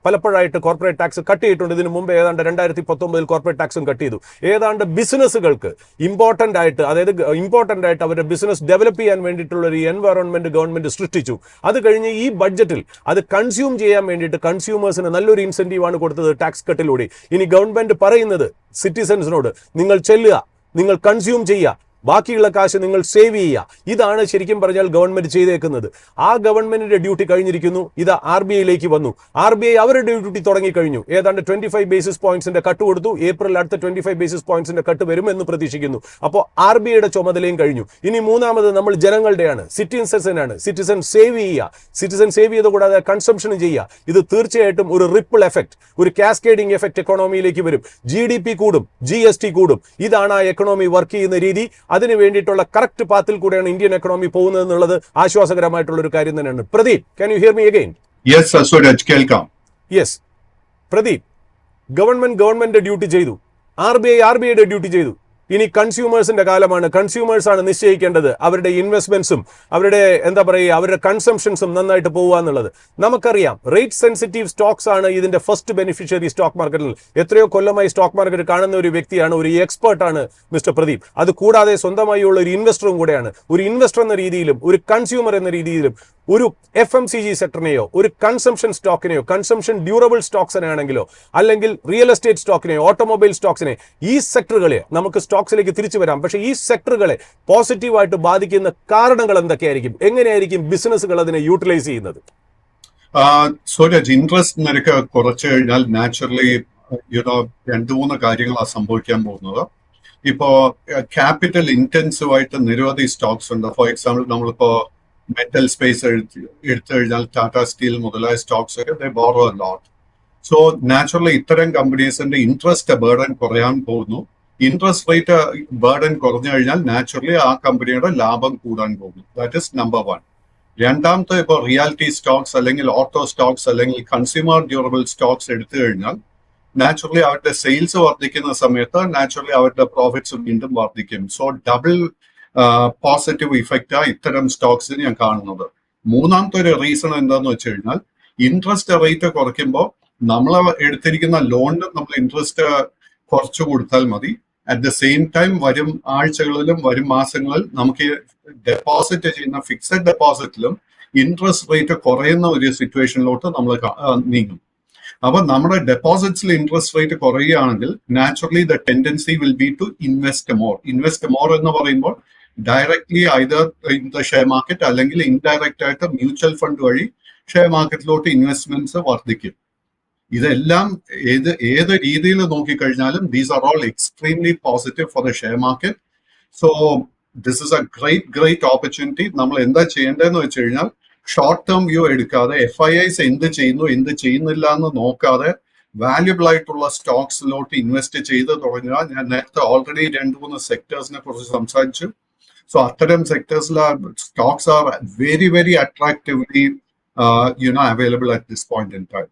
പലപ്പോഴായിട്ട് കോർപ്പറേറ്റ് ടാക്സ് കട്ട് ചെയ്തിട്ടുണ്ട്. ഇതിനു മുമ്പ് ഏതാണ്ട് 2019 കോർപ്പറേറ്റ് ടാക്സും കട്ട് ചെയ്തു. ഏതാണ്ട് ബിസിനസ്സുകൾക്ക് ഇമ്പോർട്ടന്റ് ആയിട്ട് അവരുടെ ബിസിനസ് ഡെവലപ്പ് ചെയ്യാൻ വേണ്ടിയിട്ടുള്ള ഒരു എൻവയോൺമെന്റ് ഗവൺമെന്റ് സൃഷ്ടിച്ചു. അത് കഴിഞ്ഞ് ഈ ബഡ്ജറ്റിൽ അത് കൺസ്യൂം ചെയ്യാൻ വേണ്ടിയിട്ട് കൺസ്യൂമേഴ്സിന് നല്ലൊരു ഇൻസെന്റീവ് ആണ് കൊടുത്തത് ടാക്സ് കട്ടിലൂടെ. ഇനി ഗവൺമെന്റ് പറയുന്നത് സിറ്റിസൺസിനോട്, നിങ്ങൾ ചെല്ലുക, നിങ്ങൾ കൺസ്യൂം ചെയ്യുക, ബാക്കിയുള്ള കാശ് നിങ്ങൾ സേവ് ചെയ്യുക. ഇതാണ് ശരിക്കും പറഞ്ഞാൽ ഗവൺമെന്റ് ചെയ്തേക്കുന്നത്. ആ ഗവൺമെന്റിന്റെ ഡ്യൂട്ടി കഴിഞ്ഞിരിക്കുന്നു. ഇത് RBIയിലേക്ക് വന്നു. RBI അവരുടെ ഡ്യൂട്ടി തുടങ്ങിക്കഴിഞ്ഞു. ഏതാണ്ട് 25 ബേസിസ് പോയിന്റ്സിന്റെ കട്ട് കൊടുത്തു. ഏപ്രിൽ അടുത്ത 25 ബേസിസ് പോയിന്റ്സിന്റെ കട്ട് വരുമെന്ന് പ്രതീക്ഷിക്കുന്നു. അപ്പോൾ RBIയുടെ ചുമതലയും കഴിഞ്ഞു. ഇനി മൂന്നാമത് നമ്മൾ ജനങ്ങളുടെയാണ്, സിറ്റിസൺ സേവ് ചെയ്യുക. സിറ്റിസൺ സേവ് ചെയ്ത് കൂടാതെ കൺസംഷനും ചെയ്യുക. ഇത് തീർച്ചയായിട്ടും ഒരു റിപ്പിൾ എഫക്ട്, ഒരു കാസ്കേഡിംഗ് എഫക്ട് എക്കണോമിയിലേക്ക് വരും. GDP കൂടും, GST കൂടും. ഇതാണ് ആ എക്കണോമി വർക്ക് ചെയ്യുന്ന രീതി. അതിന് വേണ്ടിയിട്ടുള്ള കറക്റ്റ് പാത്തിൽ കൂടെയാണ് ഇന്ത്യൻ എക്കണോമി പോകുന്നത് എന്നുള്ളത് ആശ്വാസകരമായിട്ടുള്ള ഒരു കാര്യം തന്നെയാണ്. Pradeep, can you hear me again? Yes, Suraj, കേൾക്കാം. Yes, പ്രദീപ്, ഗവൺമെന്റ് ഡ്യൂട്ടി ചെയ്തു, RBIയുടെ ഡ്യൂട്ടി ചെയ്തു. ഇനി കൺസ്യൂമേഴ്സിന്റെ കാലമാണ്. കൺസ്യൂമേഴ്സ് ആണ് നിശ്ചയിക്കേണ്ടത് അവരുടെ ഇൻവെസ്റ്റ്മെന്റ്സും അവരുടെ അവരുടെ കൺസംഷൻസും നന്നായിട്ട് പോകുക എന്നുള്ളത്. നമുക്കറിയാം റേറ്റ് സെൻസിറ്റീവ് സ്റ്റോക്സ് ആണ് ഇതിന്റെ ഫസ്റ്റ് ബെനിഫിഷ്യറി സ്റ്റോക്ക് മാർക്കറ്റിൽ. എത്രയോ കൊല്ലമായി സ്റ്റോക്ക് മാർക്കറ്റ് കാണുന്ന ഒരു വ്യക്തിയാണ്, ഒരു എക്സ്പേർട്ടാണ് മിസ്റ്റർ പ്രദീപ്. അത് കൂടാതെ സ്വന്തമായി ഉള്ള ഒരു ഇൻവെസ്റ്ററും കൂടെയാണ്. ഒരു ഇൻവെസ്റ്റർ എന്ന രീതിയിലും ഒരു കൺസ്യൂമർ എന്ന രീതിയിലും ഒരു FMCG സെക്ടറിനെയോ ഒരു കൺസംഷൻ സ്റ്റോക്കിനെയോ, കൺസംഷൻ ഡ്യൂറബിൾ സ്റ്റോക്സിനാണെങ്കിലോ അല്ലെങ്കിൽ റിയൽ എസ്റ്റേറ്റ് സ്റ്റോക്കിനെയോ ഓട്ടോമൊബൈൽ സ്റ്റോക്സിനെ, ഈ സെക്ടറുകളെ നമുക്ക് സ്റ്റോക്സിലേക്ക് തിരിച്ചു വരാം. പക്ഷേ ഈ സെക്ടറുകളെ പോസിറ്റീവായിട്ട് ബാധിക്കുന്ന കാരണങ്ങൾ എന്തൊക്കെയായിരിക്കും? എങ്ങനെയായിരിക്കും ബിസിനസ്സുകൾ അതിനെ യൂട്ടിലൈസ് ചെയ്യുന്നത്? സൂരജ്, ഇൻട്രസ്റ്റ് നിരക്ക് കുറച്ചു കഴിഞ്ഞാൽ നാച്ചുറലി 2-3 കാര്യങ്ങളാണ് സംഭവിക്കാൻ പോകുന്നത്. ഇപ്പോ ക്യാപിറ്റൽ ഇന്റൻസീവ് ആയിട്ട് നിരവധി സ്റ്റോക്സ് ഉണ്ട്. ഫോർ എക്സാമ്പിൾ നമ്മളിപ്പോ മെറ്റൽ സ്പേസ് എടുത്തു കഴിഞ്ഞാൽ ടാറ്റ സ്റ്റീൽ മുതലായ സ്റ്റോക്സ് ഒക്കെ they borrow a lot. So naturally ഇത്തരം കമ്പനീസിന്റെ ഇൻട്രസ്റ്റ് ബേർഡൻ കുറയാൻ പോകുന്നു. ഇൻട്രസ്റ്റ് റേറ്റ് ബേർഡൻ കുറഞ്ഞു കഴിഞ്ഞാൽ നാച്ചുറലി ആ കമ്പനിയുടെ ലാഭം കൂടാൻ പോകുന്നു. That is number 1. രണ്ടാമത്തെ, ഇപ്പോൾ റിയാലിറ്റി സ്റ്റോക്സ് അല്ലെങ്കിൽ ഓട്ടോ സ്റ്റോക്സ് അല്ലെങ്കിൽ കൺസ്യൂമർ ഡ്യൂറബിൾ സ്റ്റോക്സ് എടുത്തു കഴിഞ്ഞാൽ നാച്ചുറലി അവരുടെ സെയിൽസ് വർദ്ധിക്കുന്ന സമയത്ത് നാച്ചുറലി അവരുടെ പ്രോഫിറ്റ്സ് വീണ്ടും വർദ്ധിക്കും. സോ ഡബിൾ പോസിറ്റീവ് ഇഫക്റ്റാ ഇത്തരം സ്റ്റോക്സിന് ഞാൻ കാണുന്നത്. മൂന്നാമത്തെ ഒരു റീസൺ എന്താന്ന് വെച്ച് കഴിഞ്ഞാൽ ഇൻട്രസ്റ്റ് റേറ്റ് കുറയ്ക്കുമ്പോൾ നമ്മൾ എടുത്തിരിക്കുന്ന ലോണിന് നമ്മൾ ഇൻട്രസ്റ്റ് കുറച്ചു കൊടുത്താൽ മതി. അറ്റ് ദ സെയിം ടൈം വരും ആഴ്ചകളിലും വരും മാസങ്ങളിൽ നമുക്ക് ഡെപ്പോസിറ്റ് ചെയ്യുന്ന ഫിക്സഡ് ഡെപ്പോസിറ്റിലും ഇൻട്രസ്റ്റ് റേറ്റ് കുറയുന്ന ഒരു സിറ്റുവേഷനിലോട്ട് നമ്മൾ നീങ്ങും. അപ്പൊ നമ്മുടെ ഡെപ്പോസിറ്റ്സിൽ ഇൻട്രസ്റ്റ് റേറ്റ് കുറയുകയാണെങ്കിൽ naturally the tendency will be to invest more എന്ന് പറയുമ്പോൾ directly either in the share market അല്ലെങ്കിൽ ഇൻഡയറക്റ്റ് ആയിട്ട് മ്യൂച്വൽ ഫണ്ട് വഴി ഷെയർ മാർക്കറ്റിലോട്ട് ഇൻവെസ്റ്റ്മെന്റ്സ് വർദ്ധിക്കും. ഇതെല്ലാം ഏത് രീതിയിൽ നോക്കിക്കഴിഞ്ഞാലും these are all extremely positive for the share market. So this is a great opportunity. നമ്മൾ എന്താ ചെയ്യേണ്ടതെന്ന് വെച്ച് കഴിഞ്ഞാൽ ഷോർട്ട് ടേം വ്യൂ എടുക്കാതെ FIIs എന്ത് ചെയ്യുന്നില്ല എന്ന് നോക്കാതെ വാല്യുബിൾ ആയിട്ടുള്ള സ്റ്റോക്സിലോട്ട് ഇൻവെസ്റ്റ് ചെയ്ത് തുടങ്ങുക. ഞാൻ നേരത്തെ ഓൾറെഡി 2-3 സെക്ടേഴ്സിനെ കുറിച്ച് സംസാരിച്ചു. സോ അത്തരം സെക്ടേഴ്സിൽ stocks are very attractively available at this point in time.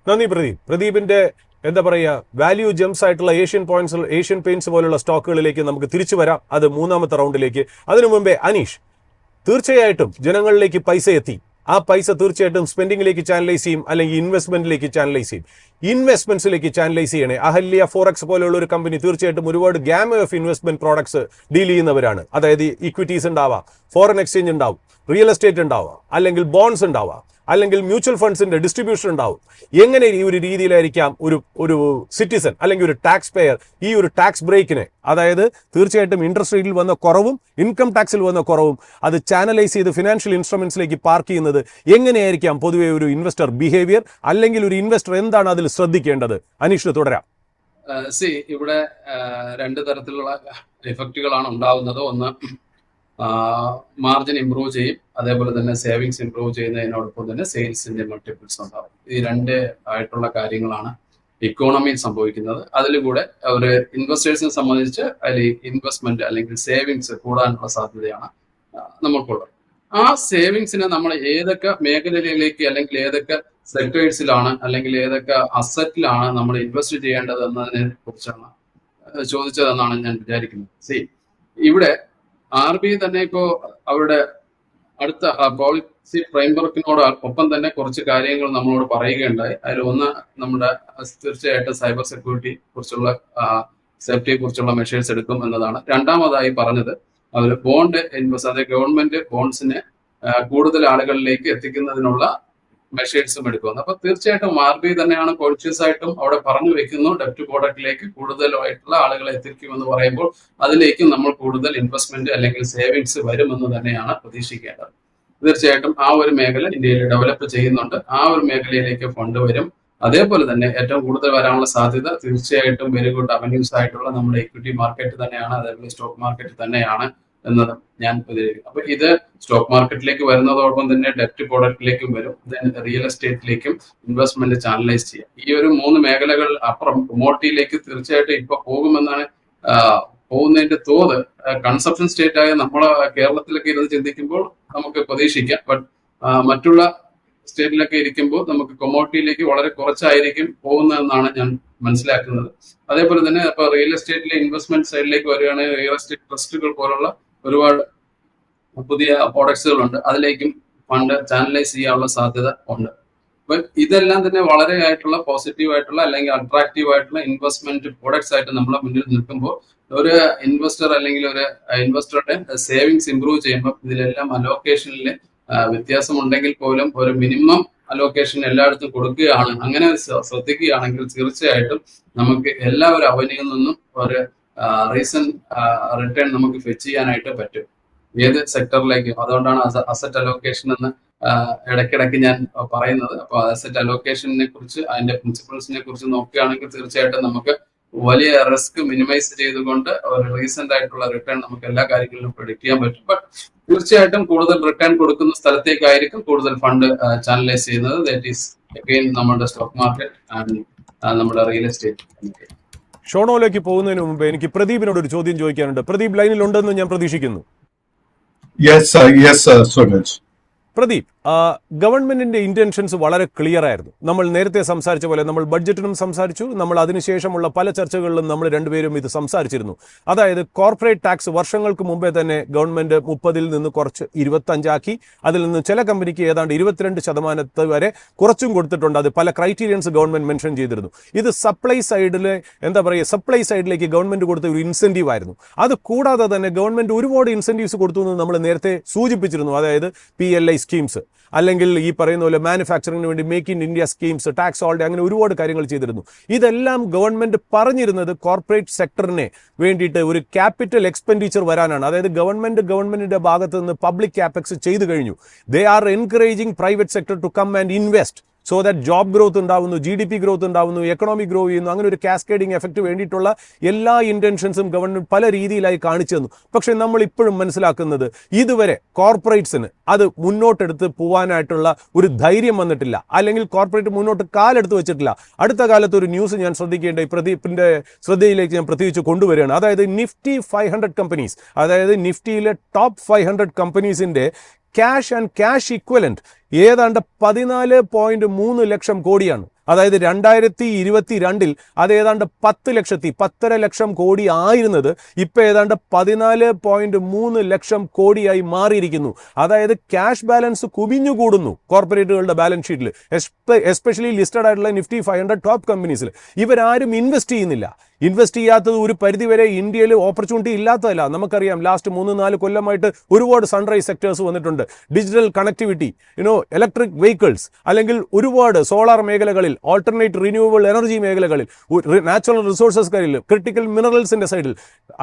നന്ദി പ്രദീപ്. പ്രദീപിന്റെ എന്താ പറയുക വാല്യൂ ജംസ് ആയിട്ടുള്ള ഏഷ്യൻ പെയിന്റ്സ് പോലുള്ള സ്റ്റോക്കുകളിലേക്ക് നമുക്ക് തിരിച്ചു വരാം. അത് മൂന്നാമത്തെ റൗണ്ടിലേക്ക്. അതിനു മുമ്പേ അനീഷ്, തീർച്ചയായിട്ടും ജനങ്ങളിലേക്ക് പൈസ എത്തി. ആ പൈസ തീർച്ചയായിട്ടും സ്പെൻഡിങ്ങിലേക്ക് ചാനലൈസ് ചെയ്യും, അല്ലെങ്കിൽ ഇൻവെസ്റ്റ്മെന്റിലേക്ക് ചാനലൈസ് ചെയ്യും. ഇൻവെസ്റ്റ്മെന്റ്സിലേക്ക് ചാനലൈസ് ചെയ്യണേ. അഹല്യ ഫോറക്സ് പോലെയുള്ള ഒരു കമ്പനി തീർച്ചയായിട്ടും ഒരുപാട് gamma of investment products deal ചെയ്യുന്നവരാണ്. അതായത് ഇക്വിറ്റീസ് ഉണ്ടാവാം, ഫോറിൻ എക്സ്ചേഞ്ച് ഉണ്ടാവും, റിയൽ എസ്റ്റേറ്റ് ഉണ്ടാവാം, അല്ലെങ്കിൽ ബോൺഡ്സ് ഉണ്ടാവാം, അല്ലെങ്കിൽ മ്യൂച്വൽ ഫണ്ട്സിന്റെ ഡിസ്ട്രിബ്യൂഷൻ ഉണ്ടാവും. എങ്ങനെ ഈ ഒരു രീതിയിലായിരിക്കാം ഒരു സിറ്റിസൺ അല്ലെങ്കിൽ ഒരു ടാക്സ് പെയർ ഈ ഒരു ടാക്സ് ബ്രേക്കിനെ, അതായത് തീർച്ചയായിട്ടും ഇൻട്രസ്റ്റ് റേറ്റിൽ വന്ന കുറവും ഇൻകം ടാക്സിൽ വന്ന കുറവും അത് ചാനലൈസ് ചെയ്ത് ഫിനാൻഷ്യൽ ഇൻസ്ട്രുമെന്റ്സിലേക്ക് പാർക്ക് ചെയ്യുന്നത് എങ്ങനെയായിരിക്കാം പൊതുവെ ഒരു ഇൻവെസ്റ്റർ ബിഹേവിയർ, അല്ലെങ്കിൽ ഒരു ഇൻവെസ്റ്റർ എന്താണ് അതിൽ ശ്രദ്ധിക്കേണ്ടത്? അനീഷിന് തുടരാം. ഇവിടെ രണ്ട് തരത്തിലുള്ള എഫക്റ്റുകളാണ് ഉണ്ടാവുന്നത്. ഒന്ന്, മാർജിൻ ഇംപ്രൂവ് ചെയ്യും, അതേപോലെ തന്നെ സേവിങ്സ് ഇംപ്രൂവ് ചെയ്യുന്നതിനോടൊപ്പം തന്നെ സെയിൽസിന്റെ മൾട്ടിപ്പിൾസ് ഉണ്ടാവും. ഈ രണ്ട് ആയിട്ടുള്ള കാര്യങ്ങളാണ് ഇക്കോണമിയിൽ സംഭവിക്കുന്നത്. അതിലൂടെ ഒരു ഇൻവെസ്റ്റേഴ്സിനെ സംബന്ധിച്ച് അതിൽ ഇൻവെസ്റ്റ്മെന്റ് അല്ലെങ്കിൽ സേവിങ്സ് കൂടാനുള്ള സാധ്യതയാണ് നമുക്കുള്ളത്. ആ സേവിങ്സിനെ നമ്മൾ ഏതൊക്കെ മേഖലയിലേക്ക് അല്ലെങ്കിൽ ഏതൊക്കെ സെക്ടേഴ്സിലാണ് അല്ലെങ്കിൽ ഏതൊക്കെ അസറ്റിലാണ് നമ്മൾ ഇൻവെസ്റ്റ് ചെയ്യേണ്ടത് എന്നതിനെ കുറിച്ചാണ് ചോദിച്ചതെന്നാണ് ഞാൻ വിചാരിക്കുന്നത്. ഇവിടെ RBI തന്നെ ഇപ്പോ അവരുടെ അടുത്ത പോളിസി ഫ്രെയിംവർക്കിനോട് ഒപ്പം തന്നെ കുറച്ച് കാര്യങ്ങൾ നമ്മളോട് പറയുകയുണ്ടായി. അതിൽ ഒന്ന്, നമ്മുടെ തീർച്ചയായിട്ടും സൈബർ സെക്യൂരിറ്റി കുറിച്ചുള്ള സേഫ്റ്റിയെ കുറിച്ചുള്ള മെഷേഴ്സ് എടുക്കും എന്നതാണ്. രണ്ടാമതായി പറഞ്ഞത് അവർ ബോണ്ട് ഇൻവെസ്റ്റ്, അതായത് ഗവൺമെന്റ് ബോണ്ട്സിനെ കൂടുതൽ ആളുകളിലേക്ക് എത്തിക്കുന്നതിനുള്ള മെഷേഴ്സും എടുക്കുന്നു. അപ്പൊ തീർച്ചയായിട്ടും RBI തന്നെയാണ് കോൺഷ്യസ് ആയിട്ടും അവിടെ പറഞ്ഞു വെക്കുന്നു, ഡെപ്റ്റ് പ്രോഡക്റ്റിലേക്ക് കൂടുതലായിട്ടുള്ള ആളുകളെ എത്തിക്കുമെന്ന് പറയുമ്പോൾ അതിലേക്കും നമ്മൾ കൂടുതൽ ഇൻവെസ്റ്റ്മെന്റ് അല്ലെങ്കിൽ സേവിങ്സ് വരുമെന്ന് തന്നെയാണ് പ്രതീക്ഷിക്കേണ്ടത്. തീർച്ചയായിട്ടും ആ ഒരു മേഖല ഇന്ത്യയിൽ ഡെവലപ്പ് ചെയ്യുന്നുണ്ട്. ആ ഒരു മേഖലയിലേക്ക് ഫണ്ട് വരും. അതേപോലെ തന്നെ ഏറ്റവും കൂടുതൽ വരാനുള്ള സാധ്യത തീർച്ചയായിട്ടും വെരി ഗുഡ് അവന്യൂസ് ആയിട്ടുള്ള നമ്മുടെ ഇക്വിറ്റി മാർക്കറ്റ് തന്നെയാണ്, അതേപോലെ സ്റ്റോക്ക് മാർക്കറ്റ് തന്നെയാണ് എന്നത് ഞാൻ പ്രതികരിക്കും. അപ്പൊ ഇത് സ്റ്റോക്ക് മാർക്കറ്റിലേക്ക് വരുന്നതോടൊപ്പം തന്നെ ഡെപ്റ്റ് പ്രോഡക്റ്റിലേക്കും വരും, റിയൽ എസ്റ്റേറ്റിലേക്കും ഇൻവെസ്റ്റ്മെന്റ് ചാനലൈസ് ചെയ്യാം. ഈ ഒരു 3 മേഖലകൾ അപ്പുറം കൊമോഡിറ്റിയിലേക്ക് തീർച്ചയായിട്ടും ഇപ്പൊ പോകുമെന്നാണ് പോകുന്നതിന്റെ തോത്. കൺസപ്ഷൻ സ്റ്റേറ്റ് ആയ നമ്മളെ കേരളത്തിലൊക്കെ ഇരുന്ന് ചിന്തിക്കുമ്പോൾ നമുക്ക് പ്രതീക്ഷിക്കാം. ബട്ട് മറ്റുള്ള സ്റ്റേറ്റിലൊക്കെ ഇരിക്കുമ്പോൾ നമുക്ക് കൊമോഡിറ്റിയിലേക്ക് വളരെ കുറച്ചായിരിക്കും പോകുന്നതെന്നാണ് ഞാൻ മനസ്സിലാക്കുന്നത്. അതേപോലെ തന്നെ ഇപ്പൊ റിയൽ എസ്റ്റേറ്റിലെ ഇൻവെസ്റ്റ്മെന്റ് സൈഡിലേക്ക് വരികയാണെങ്കിൽ റിയൽ എസ്റ്റേറ്റ് ട്രസ്റ്റുകൾ പോലുള്ള ഒരുപാട് പുതിയ പ്രോഡക്ട്സുകളുണ്ട്, അതിലേക്കും ഫണ്ട് ചാനലൈസ് ചെയ്യാനുള്ള സാധ്യത ഉണ്ട്. അപ്പൊ ഇതെല്ലാം തന്നെ വളരെ ആയിട്ടുള്ള പോസിറ്റീവ് ആയിട്ടുള്ള അല്ലെങ്കിൽ അട്രാക്റ്റീവ് ആയിട്ടുള്ള ഇൻവെസ്റ്റ്മെന്റ് പ്രോഡക്ട്സ് ആയിട്ട് നമ്മളെ മുന്നിൽ നിൽക്കുമ്പോൾ ഒരു ഇൻവെസ്റ്റർ അല്ലെങ്കിൽ ഒരു ഇൻവെസ്റ്ററുടെ സേവിങ്സ് ഇംപ്രൂവ് ചെയ്യുമ്പോൾ ഇതിലെല്ലാം അലോക്കേഷനിൽ വ്യത്യാസമുണ്ടെങ്കിൽ പോലും ഒരു മിനിമം അലോക്കേഷൻ എല്ലായിടത്തും കൊടുക്കുകയാണ്. അങ്ങനെ ശ്രദ്ധിക്കുകയാണെങ്കിൽ തീർച്ചയായിട്ടും നമുക്ക് എല്ലാ ഒരു അവനിയിൽ നിന്നും ഒരു റീസെന്റ് റിട്ടേൺ നമുക്ക് ഫെച്ച് ചെയ്യാനായിട്ട് പറ്റും ഏത് സെക്ടറിലേക്കും. അതുകൊണ്ടാണ് അസറ്റ് അലോക്കേഷൻ എന്ന് ഇടയ്ക്കിടയ്ക്ക് ഞാൻ പറയുന്നത്. അപ്പൊ അസറ്റ് അലോക്കേഷനെ കുറിച്ച് അതിന്റെ പ്രിൻസിപ്പിൾസിനെ കുറിച്ച് നോക്കുകയാണെങ്കിൽ തീർച്ചയായിട്ടും നമുക്ക് വലിയ റിസ്ക് മിനിമൈസ് ചെയ്തുകൊണ്ട് ഒരു റീസെന്റ് ആയിട്ടുള്ള റിട്ടേൺ നമുക്ക് എല്ലാ കാര്യങ്ങളിലും പ്രൊഡിക്ട് ചെയ്യാൻ പറ്റും. ബട്ട് തീർച്ചയായിട്ടും കൂടുതൽ റിട്ടേൺ കൊടുക്കുന്ന സ്ഥലത്തേക്കായിരിക്കും കൂടുതൽ ഫണ്ട് ചാനലൈസ് ചെയ്യുന്നത്. ദാറ്റ് ഈസ് അഗെയിൻ നമ്മുടെ സ്റ്റോക്ക് മാർക്കറ്റ് ആൻഡ് നമ്മുടെ റിയൽ എസ്റ്റേറ്റ്. ഷോണോയിലേക്ക് പോകുന്നതിന് മുമ്പ് എനിക്ക് പ്രദീപിനോട് ഒരു ചോദ്യം ചോദിക്കാനുണ്ട്. പ്രദീപ് ലൈനിൽ ഉണ്ടെന്ന് ഞാൻ പ്രതീക്ഷിക്കുന്നു. സുരജ്. പ്രദീപ്, ഗവൺമെന്റിന്റെ ഇന്റൻഷൻസ് വളരെ ക്ലിയർ ആയിരുന്നു. നമ്മൾ നേരത്തെ സംസാരിച്ച പോലെ നമ്മൾ ബഡ്ജറ്റിനും സംസാരിച്ചു, നമ്മൾ അതിനുശേഷമുള്ള പല ചർച്ചകളിലും നമ്മൾ രണ്ടുപേരും ഇത് സംസാരിച്ചിരുന്നു. അതായത് കോർപ്പറേറ്റ് ടാക്സ് വർഷങ്ങൾക്ക് മുമ്പേ തന്നെ ഗവൺമെന്റ് 30-ൽ നിന്ന് കുറച്ച് 25 ആക്കി. അതിൽ നിന്ന് ചില കമ്പനിക്ക് ഏതാണ്ട് 22% വരെ കുറച്ചും കൊടുത്തിട്ടുണ്ട്. അത് പല ക്രൈറ്റീരിയൻസ് ഗവൺമെന്റ് മെൻഷൻ ചെയ്തിരുന്നു. ഇത് സപ്ലൈ സൈഡിലേക്ക് ഗവൺമെന്റ് കൊടുത്ത ഒരു ഇൻസെന്റീവ് ആയിരുന്നു. അത് കൂടാതെ തന്നെ ഗവൺമെന്റ് ഒരുപാട് ഇൻസെന്റീവ്സ് കൊടുത്തു എന്ന് നമ്മൾ നേരത്തെ സൂചിപ്പിച്ചിരുന്നു. അതായത് PLI സ്കീംസ്, അല്ലെങ്കിൽ ഈ പറയുന്ന പോലെ മാനുഫാക്ചറിങ്ങിന് വേണ്ടി make in India schemes, tax holiday, അങ്ങനെ ഒരുപാട് കാര്യങ്ങൾ ചെയ്തിരുന്നു. ഇതെല്ലാം ഗവൺമെന്റ് പറഞ്ഞിരുന്നത് കോർപ്പറേറ്റ് സെക്ടറിനെ വേണ്ടിയിട്ട് ഒരു ക്യാപിറ്റൽ എക്സ്പെൻഡിച്ചർ വരാനാണ്. അതായത് ഗവൺമെന്റിന്റെ ഭാഗത്ത് നിന്ന് പബ്ലിക് ക്യാപെക്സ് ചെയ്തു കഴിഞ്ഞു. They are encouraging private sector to come and invest so that job growth ഉണ്ടാവുന്നു, GDP ഗ്രോത്ത് ഉണ്ടാവുന്നു, എക്കണോമി ഗ്രോ ചെയ്യുന്നു. അങ്ങനെ ഒരു കാസ്കേഡിംഗ് എഫക്റ്റ് വേണ്ടിയിട്ടുള്ള എല്ലാ ഇന്റൻഷൻസും ഗവൺമെന്റ് പല രീതിയിലായി കാണിച്ചു തന്നു. പക്ഷേ നമ്മൾ ഇപ്പോഴും മനസ്സിലാക്കുന്നത് ഇതുവരെ കോർപ്പറേറ്റ്സിന് അത് മുന്നോട്ടെടുത്ത് പോകാനായിട്ടുള്ള ഒരു ധൈര്യം വന്നിട്ടില്ല, അല്ലെങ്കിൽ കോർപ്പറേറ്റ് മുന്നോട്ട് കാലെടുത്ത് വെച്ചിട്ടില്ല. അടുത്ത കാലത്ത് ഒരു ന്യൂസ് ഞാൻ ശ്രദ്ധിക്കേണ്ട, പ്രദീപിന്റെ ശ്രദ്ധയിലേക്ക് ഞാൻ പ്രത്യേകിച്ച് കൊണ്ടുവരികയാണ്. അതായത് നിഫ്റ്റി 500 കമ്പനീസ്, അതായത് നിഫ്റ്റിയിലെ ടോപ്പ് 500 കമ്പനീസിന്റെ ക്യാഷ് ആൻഡ് ക്യാഷ് ഇക്വലന്റ് ഏതാണ്ട് 14.3 ലക്ഷം കോടിയാണ്. അതായത് 2022 അത് ഏതാണ്ട് 10 ലക്ഷം കോടി ആയിരുന്നത് ഇപ്പൊ ഏതാണ്ട് 14.3 ലക്ഷം കോടിയായി മാറിയിരിക്കുന്നു. അതായത് ക്യാഷ് ബാലൻസ് കുമിഞ്ഞുകൂടുന്നു കോർപ്പറേറ്റുകളുടെ ബാലൻസ് ഷീറ്റിൽ, എസ്പെഷ്യലി ലിസ്റ്റഡ് ആയിട്ടുള്ള നിഫ്റ്റി 500 ടോപ്പ് കമ്പനീസിൽ. ഇവരാരും ഇൻവെസ്റ്റ് ചെയ്യുന്നില്ല. ഇൻവെസ്റ്റ് ചെയ്യാത്തത് ഒരു പരിധിവരെ ഇന്ത്യയിൽ ഓപ്പർച്യൂണിറ്റി ഇല്ലാത്തതല്ല. നമുക്കറിയാം ലാസ്റ്റ് 3-4 കൊല്ലമായിട്ട് ഒരുപാട് സൺറൈസ് സെക്ടേഴ്സ് വന്നിട്ടുണ്ട്. ഡിജിറ്റൽ കണക്ടിവിറ്റി, ഇലക്ട്രിക് വെഹിക്കിൾസ്, അല്ലെങ്കിൽ ഒരുപാട് സോളാർ മേഖലകളിൽ, ഓൾട്ടർനേറ്റ് റിന്യൂവബിൾ എനർജി മേഖലകളിൽ, നാച്ചുറൽ റിസോഴ്സസ് കാര്യത്തിൽ, ക്രിട്ടിക്കൽ മിനറൽസിന്റെ സൈഡിൽ,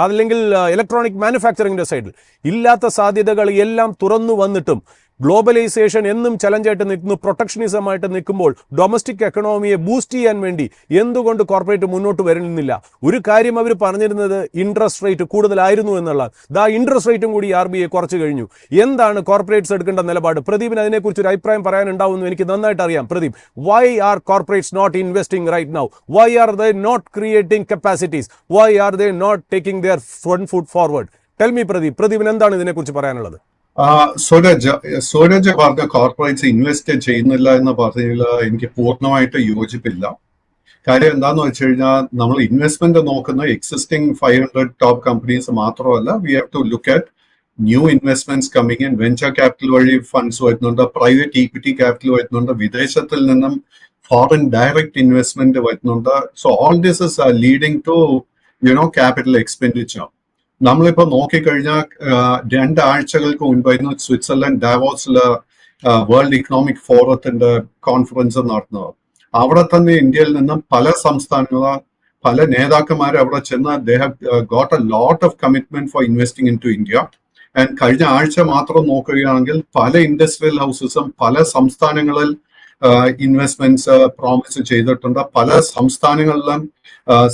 അല്ലെങ്കിൽ ഇലക്ട്രോണിക് മാനുഫാക്ചറിംഗിന്റെ സൈഡിൽ ഇല്ലാത്ത സാധ്യതകൾ എല്ലാം തുറന്നു വന്നിട്ടും ഗ്ലോബലൈസേഷൻ എന്നും ചലഞ്ചായിട്ട് നിൽക്കുന്നു, പ്രൊട്ടക്ഷനിസമായിട്ട് നിൽക്കുമ്പോൾ ഡൊമസ്റ്റിക് എക്കണോമിയെ ബൂസ്റ്റ് ചെയ്യാൻ വേണ്ടി എന്തുകൊണ്ട് കോർപ്പറേറ്റ് മുന്നോട്ട് വരുന്നില്ല? ഒരു കാര്യം അവർ പറഞ്ഞിരുന്നത് ഇൻട്രസ്റ്റ് റേറ്റ് കൂടുതലായിരുന്നു എന്നുള്ളത്. ഇൻട്രസ്റ്റ് റേറ്റും കൂടി RBI കുറച്ചു കഴിഞ്ഞു. എന്താണ് കോർപ്പറേറ്റ്സ് എടുക്കേണ്ട നിലപാട്? പ്രദീപിന് അതിനെക്കുറിച്ച് ഒരു അഭിപ്രായം പറയാനുണ്ടാവുമെന്ന് എനിക്ക് നന്നായിട്ട് അറിയാം. Pradeep, why are corporates not investing right now? Why are they not creating capacities? Why are they not taking their front foot forward? Tell me പ്രദീപിന് എന്താണ് ഇതിനെക്കുറിച്ച് പറയാനുള്ളത്? സൂരജ് പറഞ്ഞ കോർപ്പറേറ്റ്സ് ഇൻവെസ്റ്റ് ചെയ്യുന്നില്ല എന്ന് പറഞ്ഞതിൽ എനിക്ക് പൂർണ്ണമായിട്ട് യോജിപ്പില്ല. കാര്യം എന്താന്ന് വെച്ച് കഴിഞ്ഞാൽ നമ്മൾ ഇൻവെസ്റ്റ്മെന്റ് നോക്കുന്ന എക്സിസ്റ്റിംഗ് 500 ടോപ്പ് കമ്പനീസ് മാത്രമല്ല, we have to look at new investments coming in. Venture capital വഴി ഫണ്ട്സ് വരുന്നുണ്ട്, പ്രൈവറ്റ് ഇക്വിറ്റി ക്യാപിറ്റൽ വരുന്നുണ്ട്, വിദേശത്തിൽ നിന്നും ഫോറിൻ ഡയറക്റ്റ് ഇൻവെസ്റ്റ്മെന്റ് വരുന്നുണ്ട്. So all this is leading to capital expenditure. നമ്മളിപ്പോ നോക്കിക്കഴിഞ്ഞാൽ 2 ആഴ്ചകൾക്ക് മുൻപായിരുന്നു സ്വിറ്റ്സർലൻഡ് ഡാവോസില് വേൾഡ് ഇക്കണോമിക് ഫോറത്തിന്റെ കോൺഫറൻസ് നടത്തുന്നത്. അവിടെ തന്നെ ഇന്ത്യയിൽ നിന്നും പല സംസ്ഥാനങ്ങള്, പല നേതാക്കന്മാർ അവിടെ ചെന്ന് they have got a lot of commitment for investing in to India. And കഴിഞ്ഞ ആഴ്ച മാത്രം നോക്കുകയാണെങ്കിൽ പല ഇൻഡസ്ട്രിയൽ ഹൗസസും പല സംസ്ഥാനങ്ങളിൽ ഇൻവെസ്റ്റ്മെന്റ്സ് പ്രോമിസ് ചെയ്തിട്ടുണ്ട്. പല സംസ്ഥാനങ്ങളിലും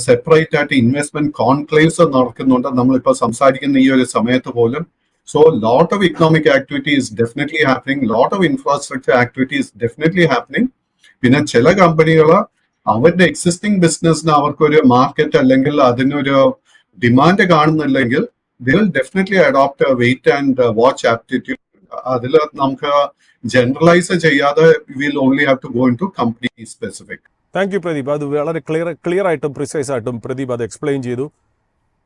സെപ്പറേറ്റ് ആയിട്ട് ഇൻവെസ്റ്റ്മെന്റ് കോൺക്ലേവ്സ് നടക്കുന്നുണ്ട് നമ്മളിപ്പോ സംസാരിക്കുന്ന ഈ ഒരു സമയത്ത് പോലും. So lot of economic activity is definitely happening, lot of infrastructure activity is definitely happening. പിന്നെ ചില കമ്പനികൾ അവരുടെ എക്സിസ്റ്റിംഗ് ബിസിനസ്സിന് അവർക്കൊരു മാർക്കറ്റ് അല്ലെങ്കിൽ അതിനൊരു demand കാണുന്നില്ലെങ്കിൽ they will definitely adopt a wait and watch aptitude. അതിൽ നമുക്ക് ജനറലൈസ് ചെയ്യാതെ will only have to go in to company specific. Thank you Pradeep. അത് വളരെ ക്ലിയർ ആയിട്ടും പ്രിസൈസ് ആയിട്ടും പ്രദീപ് അത് എക്സ്പ്ലെയിൻ ചെയ്തു.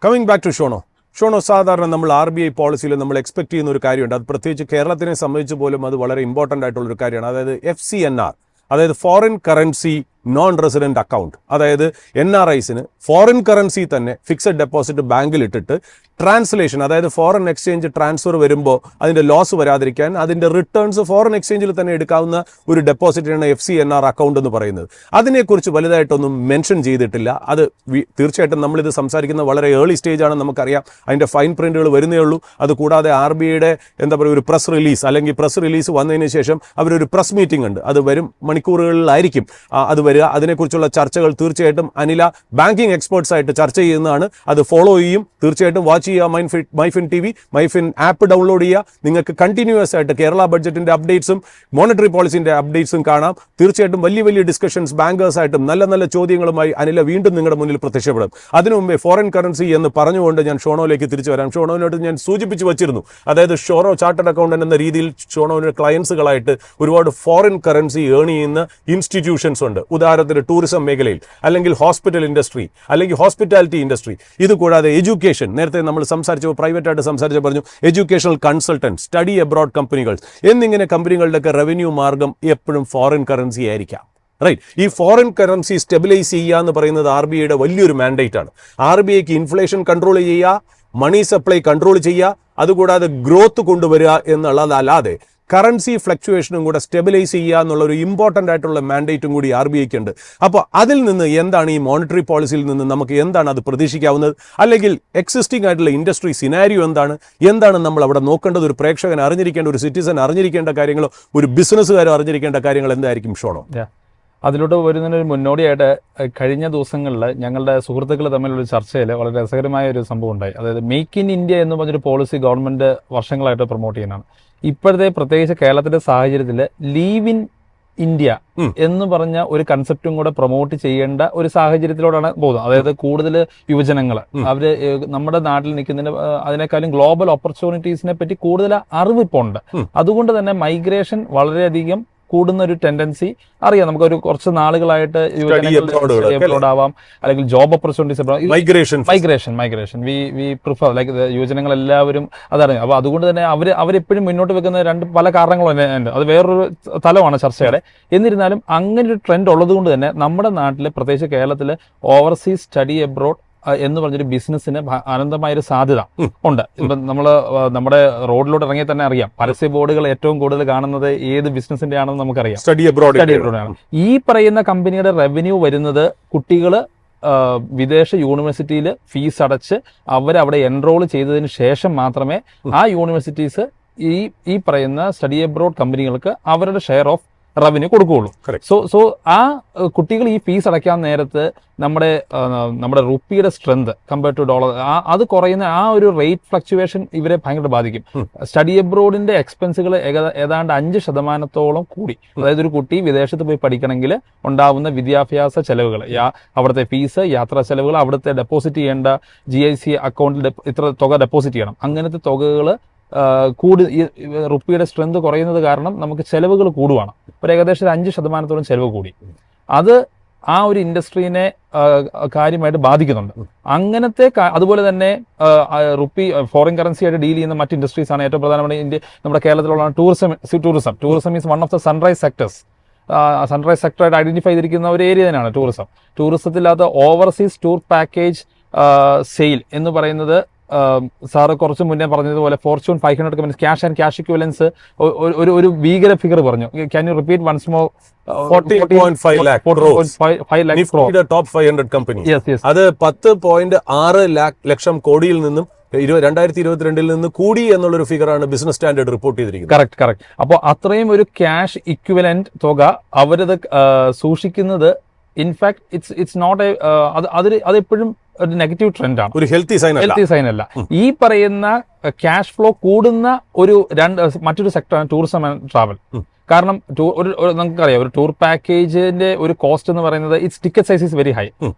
കമ്മിങ് ബാക്ക് ടു ഷോണോ, സാധാരണ നമ്മൾ RBI പോളിസിയിൽ നമ്മൾ എക്സ്പെക്ട് ചെയ്യുന്ന ഒരു കാര്യമുണ്ട്. അത് പ്രത്യേകിച്ച് കേരളത്തിനെ സംബന്ധിച്ച് പോലും അത് വളരെ ഇമ്പോർട്ടൻ്റ് ആയിട്ടുള്ളൊരു കാര്യമാണ്. അതായത് FCNR, അതായത് foreign currency non resident account. അതായത് NRIസിന് ഫോറിൻ കറൻസി തന്നെ ഫിക്സഡ് ഡെപ്പോസിറ്റ് ബാങ്കിൽ ഇട്ടിട്ട് ട്രാൻസ്ലേഷൻ, അതായത് ഫോറിൻ എക്സ്ചേഞ്ച് ട്രാൻസ്ഫർ വരുമ്പോൾ അതിന്റെ ലോസ് വരാതിരിക്കാൻ അതിന്റെ റിട്ടേൺസ് ഫോറിൻ എക്സ്ചേഞ്ചിൽ തന്നെ എടുക്കാവുന്ന ഒരു ഡെപ്പോസിറ്റാണ് FCNR അക്കൗണ്ട് എന്ന് പറയുന്നത്. അതിനെക്കുറിച്ച് വലുതായിട്ടൊന്നും മെൻഷൻ ചെയ്തിട്ടില്ല. അത് തീർച്ചയായിട്ടും നമ്മളിത് സംസാരിക്കുന്ന വളരെ ഏർലി സ്റ്റേജ് ആണ്, നമുക്കറിയാം. അതിന്റെ ഫൈൻ പ്രിന്റുകൾ വരുന്നേ ഉള്ളൂ. അതുകൂടാതെ RBIയുടെ ഒരു പ്രസ് റിലീസ്, അല്ലെങ്കിൽ പ്രസ് റിലീസ് വന്നതിന് ശേഷം അവരൊരു പ്രസ് മീറ്റിംഗ് ഉണ്ട്. അത് വരും മണിക്കൂറുകളിലായിരിക്കും അത് വരിക. അതിനെക്കുറിച്ചുള്ള ചർച്ചകൾ തീർച്ചയായിട്ടും അനില ബാങ്കിങ് എക്സ്പേർട്സ് ആയിട്ട് ചർച്ച ചെയ്യുന്നതാണ്. അത് ഫോളോ ചെയ്യും. തീർച്ചയായിട്ടും വാച്ച് ചെയ്യുക MyFin TV, MyFin app download ചെയ്യുക. നിങ്ങൾക്ക് കണ്ടിന്യൂസ് ആയിട്ട് കേരള ബഡ്ജറ്റിന്റെ അപ്ഡേറ്റ്സും മോണിറ്ററി പോളിസിന്റെ അപ്ഡേറ്റ്സും കാണാം. തീർച്ചയായിട്ടും വലിയ ഡിസ്കഷൻസ് ബാങ്കേഴ്സായിട്ടും നല്ല ചോദ്യങ്ങളുമായി അനില വീണ്ടും നിങ്ങളുടെ മുന്നിൽ പ്രത്യക്ഷപ്പെടും. അതിനു മുമ്പേ ഫോറിൻ കറൻസി എന്ന് പറഞ്ഞുകൊണ്ട് ഞാൻ ഷോണോയിലേക്ക് തിരിച്ചു വരാം. ഷോണോനോട് ഞാൻ സൂചിപ്പിച്ചു വച്ചിരുന്നു, അതായത് ഷോണോ ചാർട്ടേഡ് അക്കൗണ്ടന്റ് എന്ന രീതിയിൽ ഷോണോയുടെ ക്ലയൻസുകളായിട്ട് ഒരുപാട് ഫോറിൻ കറൻസി ഏൺ ചെയ്യുന്ന ഇൻസ്റ്റിറ്റ്യൂഷൻസ് ഉണ്ട്. ഉദാഹരണത്തിന് ടൂറിസം മേഖലയിൽ, അല്ലെങ്കിൽ ഹോസ്പിറ്റൽ ഇൻഡസ്ട്രി, അല്ലെങ്കിൽ ഹോസ്പിറ്റാലിറ്റി ഇൻഡസ്ട്രി. ഇത് കൂടാതെ എഡ്യൂക്കേഷൻ, നേരത്തെ നമ്മൾ സംസാരിച്ചപ്പോൾ പ്രൈവറ്റ് ആയിട്ട് സംസാരിച്ച് പറഞ്ഞു, എഡ്യൂക്കേഷണൽ കൺസൾട്ടന്റ്, സ്റ്റഡി അബ്രോഡ് കമ്പനികൾ എന്നിങ്ങനെ കമ്പനികളുടെയൊക്കെ റവന്യൂ മാർഗം എപ്പോഴും ഫോറിൻ കറൻസി ആയിരിക്കാം. റൈറ്റ്. ഈ ഫോറിൻ കറൻസി സ്റ്റെബിലൈസ് ചെയ്യുക എന്ന് പറയുന്നത് RBIയുടെ വലിയൊരു മാൻഡേറ്റ് ആണ്. RBIക്ക് ഇൻഫ്ലേഷൻ കൺട്രോൾ ചെയ്യുക, മണി സപ്ലൈ കൺട്രോൾ ചെയ്യുക, അതുകൂടാതെ ഗ്രോത്ത് കൊണ്ടുവരിക എന്നുള്ളതല്ലാതെ കറൻസി ഫ്ലക്ച്വേഷനും കൂടെ സ്റ്റെബിലൈസ് ചെയ്യുക എന്നുള്ള ഒരു ഇമ്പോർട്ടൻ്റ് ആയിട്ടുള്ള മാൻഡേറ്റും കൂടി RBIക്ക് ഉണ്ട്. അപ്പോൾ അതിൽ നിന്ന് എന്താണ് ഈ മോണിറ്ററി പോളിസിയിൽ നിന്ന് നമുക്ക് എന്താണ് അത് പ്രതീക്ഷിക്കാവുന്നത്, അല്ലെങ്കിൽ എക്സിസ്റ്റിംഗ് ആയിട്ടുള്ള ഇൻഡസ്ട്രി സിനാരിയോ എന്താണ് നമ്മൾ അവിടെ നോക്കേണ്ടത്, ഒരു പ്രേക്ഷകൻ അറിഞ്ഞിരിക്കേണ്ട, ഒരു സിറ്റിസൺ അറിഞ്ഞിരിക്കേണ്ട കാര്യങ്ങളോ, ഒരു ബിസിനസ്സുകാരോ അറിഞ്ഞിരിക്കേണ്ട കാര്യങ്ങൾ എന്തായിരിക്കും ഷോണോ? അതിലോട്ട് വരുന്നതിന് മുന്നോടിയായിട്ട് കഴിഞ്ഞ ദിവസങ്ങളിൽ ഞങ്ങളുടെ സുഹൃത്തുക്കൾ തമ്മിലുള്ള ചർച്ചയിൽ വളരെ രസകരമായ ഒരു സംഭവം ഉണ്ടായി. അതായത് മേക്ക് ഇൻ ഇന്ത്യ എന്ന് പറഞ്ഞൊരു പോളിസി ഗവൺമെന്റ് വർഷങ്ങളായിട്ട് പ്രൊമോട്ട് ചെയ്യുന്നതാണ്. ഇപ്പോഴത്തെ പ്രത്യേകിച്ച് കേരളത്തിന്റെ സാഹചര്യത്തിൽ ലീവ് ഇൻ ഇന്ത്യ എന്ന് പറഞ്ഞ ഒരു കൺസെപ്റ്റും കൂടെ പ്രൊമോട്ട് ചെയ്യേണ്ട ഒരു സാഹചര്യത്തിലൂടെയാണ് പോകുന്നത്. അതായത് കൂടുതൽ യുവജനങ്ങൾ അവര് നമ്മുടെ നാട്ടിൽ നിൽക്കുന്നതിന് അതിനേക്കാളും ഗ്ലോബൽ ഓപ്പർച്യൂണിറ്റീസിനെ പറ്റി കൂടുതൽ അറിവ് ഇപ്പോൾ ഉണ്ട്. അതുകൊണ്ട് തന്നെ മൈഗ്രേഷൻ വളരെയധികം കൂടുന്ന ഒരു ടെൻഡൻസി അറിയാം. നമുക്കൊരു കുറച്ച് നാളുകളായിട്ട് യുവജനങ്ങൾ ആവാം, അല്ലെങ്കിൽ job opportunities, migration V prefer like യുവജനങ്ങൾ എല്ലാവരും അതറിയാം. അപ്പൊ അതുകൊണ്ട് തന്നെ അവരെപ്പോഴും മുന്നോട്ട് വെക്കുന്ന പല കാരണങ്ങളും തന്നെ ഉണ്ട്. അത് വേറൊരു തലമാണ് ചർച്ചയുടെ. എന്നിരുന്നാലും അങ്ങനെ ഒരു ട്രെൻഡ് ഉള്ളത് കൊണ്ട് തന്നെ നമ്മുടെ നാട്ടിൽ, പ്രത്യേകിച്ച് കേരളത്തിൽ, ഓവർസീസ് സ്റ്റഡി എബ്രോഡ് എന്ന് പറഞ്ഞൊരു ബിസിനസ്സിന് അനന്തമായൊരു സാധ്യത ഉണ്ട്. ഇപ്പം നമ്മുടെ റോഡിലോട്ട് ഇറങ്ങി തന്നെ അറിയാം, പരസ്യ ബോർഡുകൾ ഏറ്റവും കൂടുതൽ കാണുന്നത് ഏത് ബിസിനസിന്റെ ആണെന്ന് നമുക്കറിയാം, സ്റ്റഡി അബ്രോഡ് ആണ്. ഈ പറയുന്ന കമ്പനിയുടെ റവന്യൂ വരുന്നത് കുട്ടികൾ വിദേശ യൂണിവേഴ്സിറ്റിയിൽ ഫീസ് അടച്ച് അവരവിടെ എൻറോൾ ചെയ്തതിന് ശേഷം മാത്രമേ ആ യൂണിവേഴ്സിറ്റീസ് ഈ പറയുന്ന സ്റ്റഡി അബ്രോഡ് കമ്പനികൾക്ക് അവരുടെ ഷെയർ ഓഫ് റവന്യൂ കൊടുക്കുകയുള്ളൂ. സോ ആ കുട്ടികൾ ഈ ഫീസ് അടയ്ക്കാൻ നേരത്ത് നമ്മുടെ റുപ്പിയുടെ സ്ട്രെങ്ത് കമ്പയർ ടു ഡോളർ അത് കുറയുന്ന ആ ഒരു റേറ്റ് ഫ്ലക്ച്വേഷൻ ഇവരെ ഭയങ്കര ബാധിക്കും. സ്റ്റഡി അബ്രോഡിന്റെ എക്സ്പെൻസുകൾ ഏതാണ്ട് 5% കൂടി. അതായത് ഒരു കുട്ടി വിദേശത്ത് പോയി പഠിക്കണമെങ്കിൽ ഉണ്ടാവുന്ന വിദ്യാഭ്യാസ ചെലവുകൾ, അവിടുത്തെ ഫീസ്, യാത്രാ ചെലവുകൾ, അവിടുത്തെ ഡെപ്പോസിറ്റ് ചെയ്യേണ്ട GIC അക്കൗണ്ടിൽ ഇത്ര തുക ഡെപ്പോസിറ്റ് ചെയ്യണം. അങ്ങനത്തെ തുകകൾ റുപ്പിയുടെ സ്ട്രെങ്ത് കുറയുന്നത് കാരണം നമുക്ക് ചെലവുകൾ കൂടുവാണ്. ഒരു ഏകദേശം 5% ചെലവ് കൂടി. അത് ആ ഒരു ഇൻഡസ്ട്രീനെ കാര്യമായിട്ട് ബാധിക്കുന്നുണ്ട്. അങ്ങനത്തെ അതുപോലെ തന്നെ റുപ്പി ഫോറിൻ കറൻസി ആയിട്ട് ഡീൽ ചെയ്യുന്ന മറ്റ് ഇൻഡസ്ട്രീസ് ആണ് ഏറ്റവും പ്രധാനപ്പെട്ട നമ്മുടെ കേരളത്തിലുള്ള tourism is one of the sunrise sectors. Sunrise സെക്ടറായിട്ട് ഐഡന്റിഫൈ ചെയ്തിരിക്കുന്ന ഒരു ഏരിയ തന്നെയാണ് ടൂറിസത്തിനകത്ത് ഓവർസീസ് ടൂർ പാക്കേജ് സെയിൽ എന്ന് പറയുന്നത്. സാറ് കുറച്ച് മുന്നേ പറഞ്ഞതുപോലെ fortune 500 companies cash and cash equivalence ഒരു ഭീകര ഫിഗർ പറഞ്ഞു. Can you repeat once more? 14.5 lakh top 500 company. അത് 10.6 ലക്ഷം കോടിയിൽ നിന്നും 2022 നിന്ന് കൂടി എന്നുള്ളൊരു ഫിഗറാണ് ബിസിനസ് സ്റ്റാൻഡേർഡ് റിപ്പോർട്ട് ചെയ്തിരിക്കുന്നത്. കറക്റ്റ്. അപ്പോൾ അത്രയും ഒരു ക്യാഷ് ഇക്വലന്റ് തുക അവരത് സൂക്ഷിക്കുന്നത് ഇൻഫാക്ട് ഇറ്റ്സ് നോട്ട് അതെപ്പോഴും ഒരു നെഗറ്റീവ് ട്രെൻഡാണ്, ഒരു ഹെൽത്തി സൈൻ അല്ല. ഈ പറയുന്ന ക്യാഷ് ഫ്ലോ കൂടുന്ന മറ്റൊരു സെക്ടറാണ് ടൂറിസം ആൻഡ് ട്രാവൽ. കാരണം നമുക്കറിയാം, ഒരു ടൂർ പാക്കേജിന്റെ ഒരു കോസ്റ്റ് എന്ന് പറയുന്നത് it's ticket size is very high.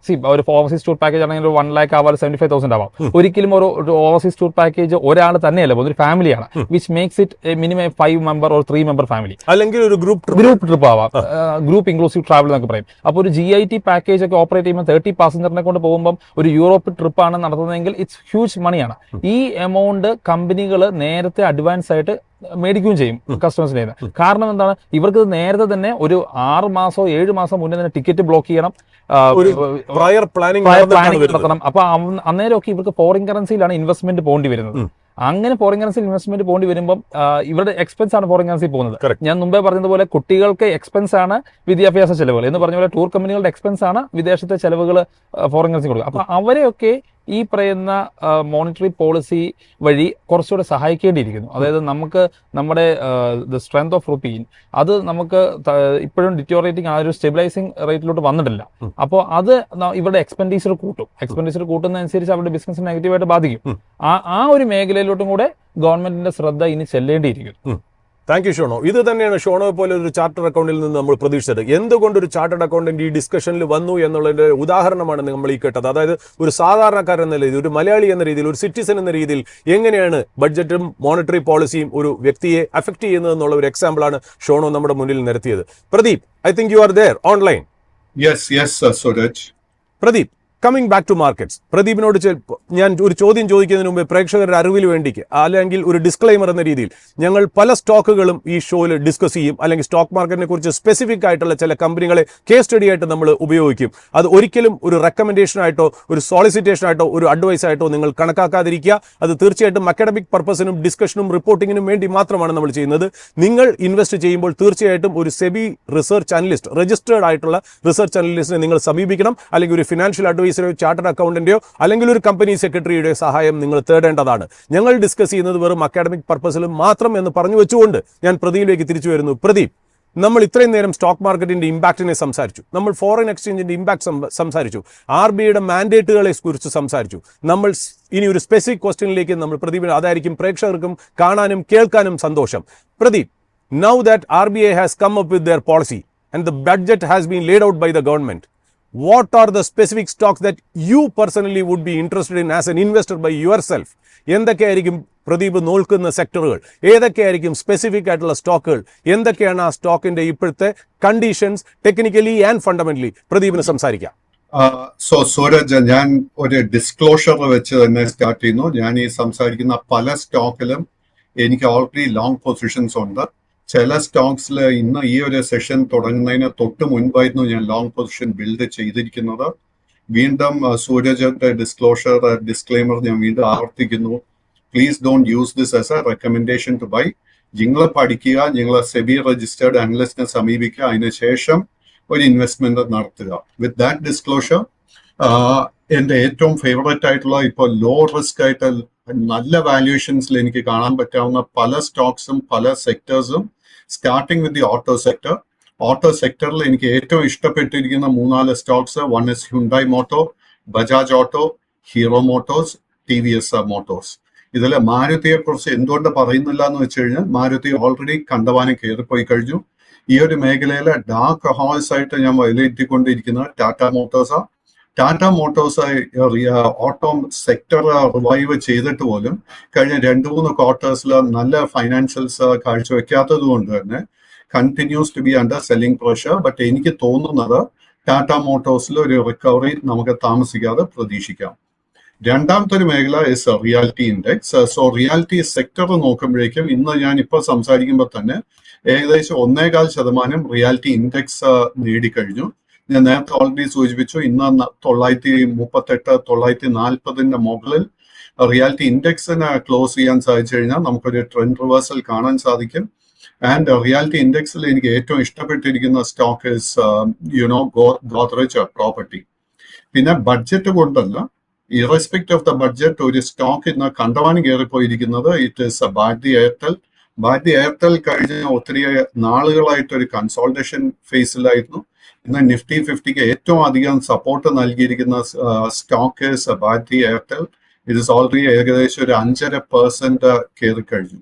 ഒരു ഓവർസീസ് ടൂർ പാക്കേജ് ആണെങ്കിൽ 1 lakh ആവാം, 75,000 ആവാം. ഒരിക്കലും ഒരു ഓവർസീസ് ടൂർ പാക്കേജ് ഒരാൾ തന്നെയല്ല പോകുന്നത്, ഒരു ഫാമിലിയാണ്. Which makes it minimum 5 member or 3 member family, അല്ലെങ്കിൽ ഒരു ഗ്രൂപ്പ് ട്രിപ്പ് ആവാം, ഗ്രൂപ്പ് ഇൻക്ലൂസീവ് ട്രാവൽ എന്നൊക്കെ പറയും. അപ്പോൾ ഒരു GIT പാക്കേജ് ഒക്കെ ഓപ്പറേറ്റ് ചെയ്യുമ്പോൾ 30 പാസഞ്ചറിനെ കൊണ്ട് പോകുമ്പോൾ ഒരു യൂറോപ്പ് ട്രിപ്പാണ് നടത്തുന്നതെങ്കിൽ ഇറ്റ്സ് ഹ്യൂജ് മണിയാണ്. ഈ എമൗണ്ട് കമ്പനികൾ നേരത്തെ അഡ്വാൻസ് ആയിട്ട് മേടിക്കുകയും ചെയ്യും കസ്റ്റമേഴ്സിന്. കാരണം എന്താണ്, ഇവർക്ക് നേരത്തെ തന്നെ ഒരു 6 മാസമോ 7 മാസം മുന്നേ തന്നെ ടിക്കറ്റ് ബ്ലോക്ക് ചെയ്യണം, പ്രയർ പ്ലാനിംഗ് നടത്തണം. അപ്പൊ അന്നേരമൊക്കെ ഇവർക്ക് ഫോറിൻ കറൻസിയിലാണ് ഇൻവെസ്റ്റ്മെന്റ് പോകേണ്ടി വരുന്നത്. അങ്ങനെ ഫോറിൻ കറൻസി ഇൻവെസ്റ്റ്മെന്റ് പോകേണ്ടി വരുമ്പോൾ ഇവരുടെ എക്സ്പെൻസ് ആണ് ഫോറിൻ കറൻസി പോകുന്നത്. ഞാൻ മുമ്പേ പറഞ്ഞതുപോലെ കുട്ടികൾക്ക് എക്സ്പെൻസ് ആണ് വിദ്യാഭ്യാസ ചെലവുകൾ എന്ന് പറഞ്ഞ പോലെ ടൂർ കമ്പനികളുടെ എക്സ്പെൻസ് ആണ് വിദേശത്തെ ചെലവുകൾ ഫോറിൻ കറൻസി കൊടുക്കുക. അപ്പൊ അവരെയൊക്കെ ഈ പറയുന്ന മോണിറ്ററി പോളിസി വഴി കുറച്ചുകൂടെ സഹായിക്കേണ്ടിയിരിക്കുന്നു. അതായത് നമുക്ക് നമ്മുടെ ദ സ്ട്രെങ്ത് ഓഫ് റുപ്പീൻ അത് നമുക്ക് ഇപ്പോഴും ഡിറ്റോറേറ്റിംഗ് ആ ഒരു സ്റ്റെബിലൈസിങ് റേറ്റിലോട്ട് വന്നിട്ടില്ല. അപ്പോൾ അത് ഇവരുടെ എക്സ്പെൻഡിച്ചർ കൂട്ടുന്നതനുസരിച്ച് അവരുടെ ബിസിനസ് നെഗറ്റീവായിട്ട് ബാധിക്കും. ആ ഒരു മേഖലയിലോട്ടും കൂടെ ഗവൺമെന്റിന്റെ ശ്രദ്ധ ഇനി ചെല്ലേണ്ടിയിരിക്കുന്നു. Thank you ഷോണോ. ഇത് തന്നെയാണ് ഷോണോയെ പോലെ ഒരു ചാർട്ടേഡ് അക്കൗണ്ടിൽ നിന്ന് നമ്മൾ പ്രതീക്ഷിച്ചത്. എന്തുകൊണ്ട് ഒരു ചാർട്ടേഡ് അക്കൗണ്ടന്റ് ഈ ഡിസ്കഷനിൽ വന്നു എന്നുള്ളതിന്റെ ഉദാഹരണമാണ് നമ്മൾ ഈ കേട്ടത്. അതായത് ഒരു സാധാരണക്കാരൻ എന്ന രീതിയിൽ, ഒരു മലയാളി എന്ന രീതിയിൽ, ഒരു സിറ്റിസൺ എന്ന രീതിയിൽ എങ്ങനെയാണ് ബഡ്ജറ്റും മോണിറ്ററി പോളിസിയും ഒരു വ്യക്തിയെ അഫക്ട് ചെയ്യുന്നത് എന്നുള്ള ഒരു എക്സാമ്പിളാണ് ഷോണോ നമ്മുടെ മുന്നിൽ നിരത്തിയത്. Pradeep, I think you are there online. Yes, Suraj. Pradeep, coming back to markets, പ്രദീപിനോട് ഞാൻ ഒരു ചോദ്യം ചോദിക്കുന്നതിന് മുമ്പ് പ്രേക്ഷകരുടെ അറിവിൽ വേണ്ടിക്ക് അല്ലെങ്കിൽ ഒരു ഡിസ്ക്ലൈമർ എന്ന രീതിയിൽ ഞങ്ങൾ പല സ്റ്റോക്കുകളും ഈ ഷോയിൽ ഡിസ്കസ് ചെയ്യും, അല്ലെങ്കിൽ സ്റ്റോക്ക് മാർക്കറ്റിനെ കുറിച്ച് സ്പെസിഫിക് ആയിട്ടുള്ള ചില കമ്പനികളെ കേസ് സ്റ്റഡി ആയിട്ട് നമ്മൾ ഉപയോഗിക്കും. അത് ഒരിക്കലും ഒരു റെക്കമെൻഡേഷൻ ആയിട്ടോ ഒരു സോളിസിറ്റേഷൻ ആയിട്ടോ ഒരു അഡ്വൈസ് ആയിട്ടോ നിങ്ങൾ കണക്കാക്കാതിരിക്കുക. അത് തീർച്ചയായിട്ടും അക്കാഡമിക് പർപ്പസിനും ഡിസ്കഷനും റിപ്പോർട്ടിങ്ങിനും വേണ്ടി മാത്രമാണ് നമ്മൾ ചെയ്യുന്നത്. നിങ്ങൾ ഇൻവെസ്റ്റ് ചെയ്യുമ്പോൾ തീർച്ചയായിട്ടും ഒരു സെബി റിസർച്ച് അനലിസ്റ്റ്, രജിസ്റ്റേർഡ് ആയിട്ടുള്ള റിസർച്ച് അനലിസ്റ്റിനെ നിങ്ങൾ സമീപിക്കണം, അല്ലെങ്കിൽ ഒരു ഫിനാൻഷ്യൽ അഡ്വൈസറോ ചാർട്ടേഡ് അക്കൗണ്ടന്റെയോ അല്ലെങ്കിൽ ഒരു കമ്പനി സെക്രട്ടറിയുടെ സഹായം നിങ്ങൾ തേടേണ്ടതാണ്. ഞങ്ങൾ ഡിസ്കസ് ചെയ്യുന്നത് വെറും അക്കാഡമിക് പർപ്പസിലും മാത്രം എന്ന് പറഞ്ഞു വെച്ചുകൊണ്ട് ഞാൻ പ്രദീപിലേക്ക് തിരിച്ചു വരുന്നു. പ്രദീപ്, നമ്മൾ ഇത്രയും നേരം സ്റ്റോക്ക് മാർക്കറ്റിന്റെ ഇമ്പാക്റ്റിനെ സംസാരിച്ചു, നമ്മൾ ഫോറിൻ എക്സ്ചേഞ്ചിന്റെ ഇമ്പാക്ട് സംസാരിച്ചു, RBIയുടെ മാൻഡേറ്റുകളെ കുറിച്ച് സംസാരിച്ചു. നമ്മൾ ഇനി ഒരു സ്പെസിഫിക് ക്വസ്റ്റ്യനിലേക്ക് നമ്മൾ പ്രദീപിന്, അതായിരിക്കും പ്രേക്ഷകർക്കും കാണാനും കേൾക്കാനും സന്തോഷം. Pradeep, now that RBI has come up with their policy and the budget has been laid out by the government, what are the specific stocks that you personally would be interested in as an investor by yourself? എന്തൊക്കെയായിരിക്കും പ്രദീപ് നോക്കുന്ന സെക്ടറുകൾ, ഏതൊക്കെയായിരിക്കും സ്പെസിഫിക് ആയിട്ടുള്ള സ്റ്റോക്കുകൾ, എന്തൊക്കെയാണ് ആ സ്റ്റോക്കിന്റെ ഇപ്പോഴത്തെ കണ്ടീഷൻസ് ടെക്നിക്കലി ആൻഡ് ഫണ്ടമെന്റലി? പ്രദീപിന് സംസാരിക്കാം. സൂരജ്, ഞാൻ ഒരു ഡിസ്ക്ലോഷർ വെച്ച് തന്നെ സ്റ്റാർട്ട് ചെയ്യുന്നു. ഞാൻ ഈ സംസാരിക്കുന്ന പല സ്റ്റോക്കിലും എനിക്ക് ഓൾറെഡി ലോങ് പൊസിഷൻസ് ഉണ്ട്. ചില സ്റ്റോക്സിൽ ഇന്ന് ഈ ഒരു സെഷൻ തുടങ്ങുന്നതിന് തൊട്ട് മുൻപായിരുന്നു ഞാൻ ലോങ് പൊസിഷൻ ബിൽഡ് ചെയ്തിരിക്കുന്നത്. വീണ്ടും സൂരജിന്റെ ഡിസ്ക്ലെയിമർ ഞാൻ വീണ്ടും ആവർത്തിക്കുന്നു. Please don't use this as a recommendation to buy. നിങ്ങൾ പഠിക്കുക, നിങ്ങൾ സെബി രജിസ്റ്റേർഡ് അനലിസ്റ്റിനെ സമീപിക്കുക, അതിനുശേഷം ഒരു ഇൻവെസ്റ്റ്മെന്റ് നടത്തുക. വിത്ത് ദാറ്റ് ഡിസ്ക്ലോഷർ, എന്റെ ഏറ്റവും ഫേവറേറ്റ് ആയിട്ടുള്ള ഇപ്പോൾ ലോ റിസ്ക് ആയിട്ട് നല്ല വാല്യൂഷൻസിൽ എനിക്ക് കാണാൻ പറ്റാവുന്ന പല സ്റ്റോക്സും പല സെക്ടേഴ്സും, starting with the auto sector. Auto സെക്ടറിൽ എനിക്ക് ഏറ്റവും ഇഷ്ടപ്പെട്ടിരിക്കുന്ന 3-4 stocks, one is Hyundai moto, Bajaj auto, Hero motors, TVS motors. ഇതിൽ മാരുതിയെ കുറിച്ച് എന്തുകൊണ്ട് പറയുന്നില്ല എന്ന് വെച്ച് കഴിഞ്ഞാൽ മാരുതി ഓൾറെഡി കണ്ടവാനം കയറിപ്പോയി കഴിഞ്ഞു. ഈ ഒരു മേഖലയിലെ ഡാർക്ക് ഹോഴ്സ് ആയിട്ട് ഞാൻ വിലയിരുത്തിക്കൊണ്ടിരിക്കുന്നത് ടാറ്റ മോട്ടോഴ്സാണ്. Tata motors auto sector revive ചെയ്തിട്ട് പോലും കഴിഞ്ഞ 2-3 ക്വാർട്ടേഴ്സിൽ നല്ല ഫൈനാൻഷ്യൽസ് കാഴ്ചവെക്കാത്തത് കൊണ്ട് തന്നെ continues to be under selling pressure. But എനിക്ക് തോന്നുന്നത് ടാറ്റ മോട്ടോഴ്സിൽ ഒരു റിക്കവറി നമുക്ക് താമസിക്കാതെ പ്രതീക്ഷിക്കാം. രണ്ടാമത്തെ ഒരു മേഖല is reality index. So reality sector നോക്കുമ്പോഴേക്കും ഇന്ന് ഞാൻ ഇപ്പോൾ സംസാരിക്കുമ്പോൾ തന്നെ ഏകദേശം 1.25% റിയാലിറ്റി ഇൻഡെക്സ് നേടിക്കഴിഞ്ഞു. ഞാൻ നേരത്തെ ഓൾറെഡി സൂചിപ്പിച്ചു, ഇന്ന് 938, 940 മുകളിൽ റിയാലിറ്റി ഇൻഡെക്സിന് ക്ലോസ് ചെയ്യാൻ സാധിച്ചു കഴിഞ്ഞാൽ നമുക്കൊരു ട്രെൻഡ് റിവേഴ്സൽ കാണാൻ സാധിക്കും. ആൻഡ് റിയാലിറ്റി ഇൻഡെക്സിൽ എനിക്ക് ഏറ്റവും ഇഷ്ടപ്പെട്ടിരിക്കുന്ന സ്റ്റോക്ക് ഇസ് ഗോദ്രേജ് പ്രോപ്പർട്ടി. പിന്നെ ബഡ്ജറ്റ് കൊണ്ടല്ല, ഇറസ്പെക്ട് ഓഫ് ദ ബഡ്ജറ്റ് ഒരു സ്റ്റോക്ക് ഇന്ന് കണ്ടവാനം കയറിപ്പോയിരിക്കുന്നത് ഇറ്റ് ഇസ് ഭാരതി എയർടെൽ. ഭാരതി എയർടെൽ കഴിഞ്ഞ ഒത്തിരി നാളുകളായിട്ട് ഒരു കൺസോൾട്ടേഷൻ ഫേസിലായിരുന്നു. ഇന്ന് നിഫ്റ്റി 50ക്ക് ഏറ്റവും അധികം സപ്പോർട്ട് നൽകിയിരിക്കുന്ന stock is Bharti Airtel. It is already ഏകദേശം ഒരു 5.5% കയറി കഴിഞ്ഞു.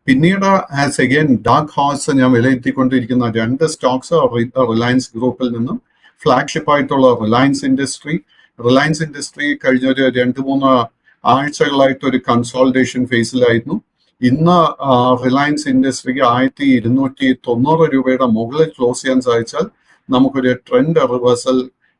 പിന്നീട് ആസ് അഗൈൻ ഡാർക്ക് ഹോഴ്സ് ഞാൻ വിലയിരുത്തിക്കൊണ്ടിരിക്കുന്ന 2 സ്റ്റോക്സ് റിലയൻസ് ഗ്രൂപ്പിൽ നിന്നും ഫ്ലാഗ്ഷിപ്പ് ആയിട്ടുള്ള റിലയൻസ് ഇൻഡസ്ട്രി കഴിഞ്ഞ ഒരു 2-3 ആഴ്ചകളായിട്ട് ഒരു കൺസോൾട്ടേഷൻ ഫേസിലായിരുന്നു. ഇന്ന് റിലയൻസ് ഇൻഡസ്ട്രിക്ക് 1290 രൂപയുടെ മുകളിൽ ക്ലോസ് ചെയ്യാൻ സാധിച്ചാൽ നമുക്കൊരു ട്രെൻഡ് റിവേഴ്സൽ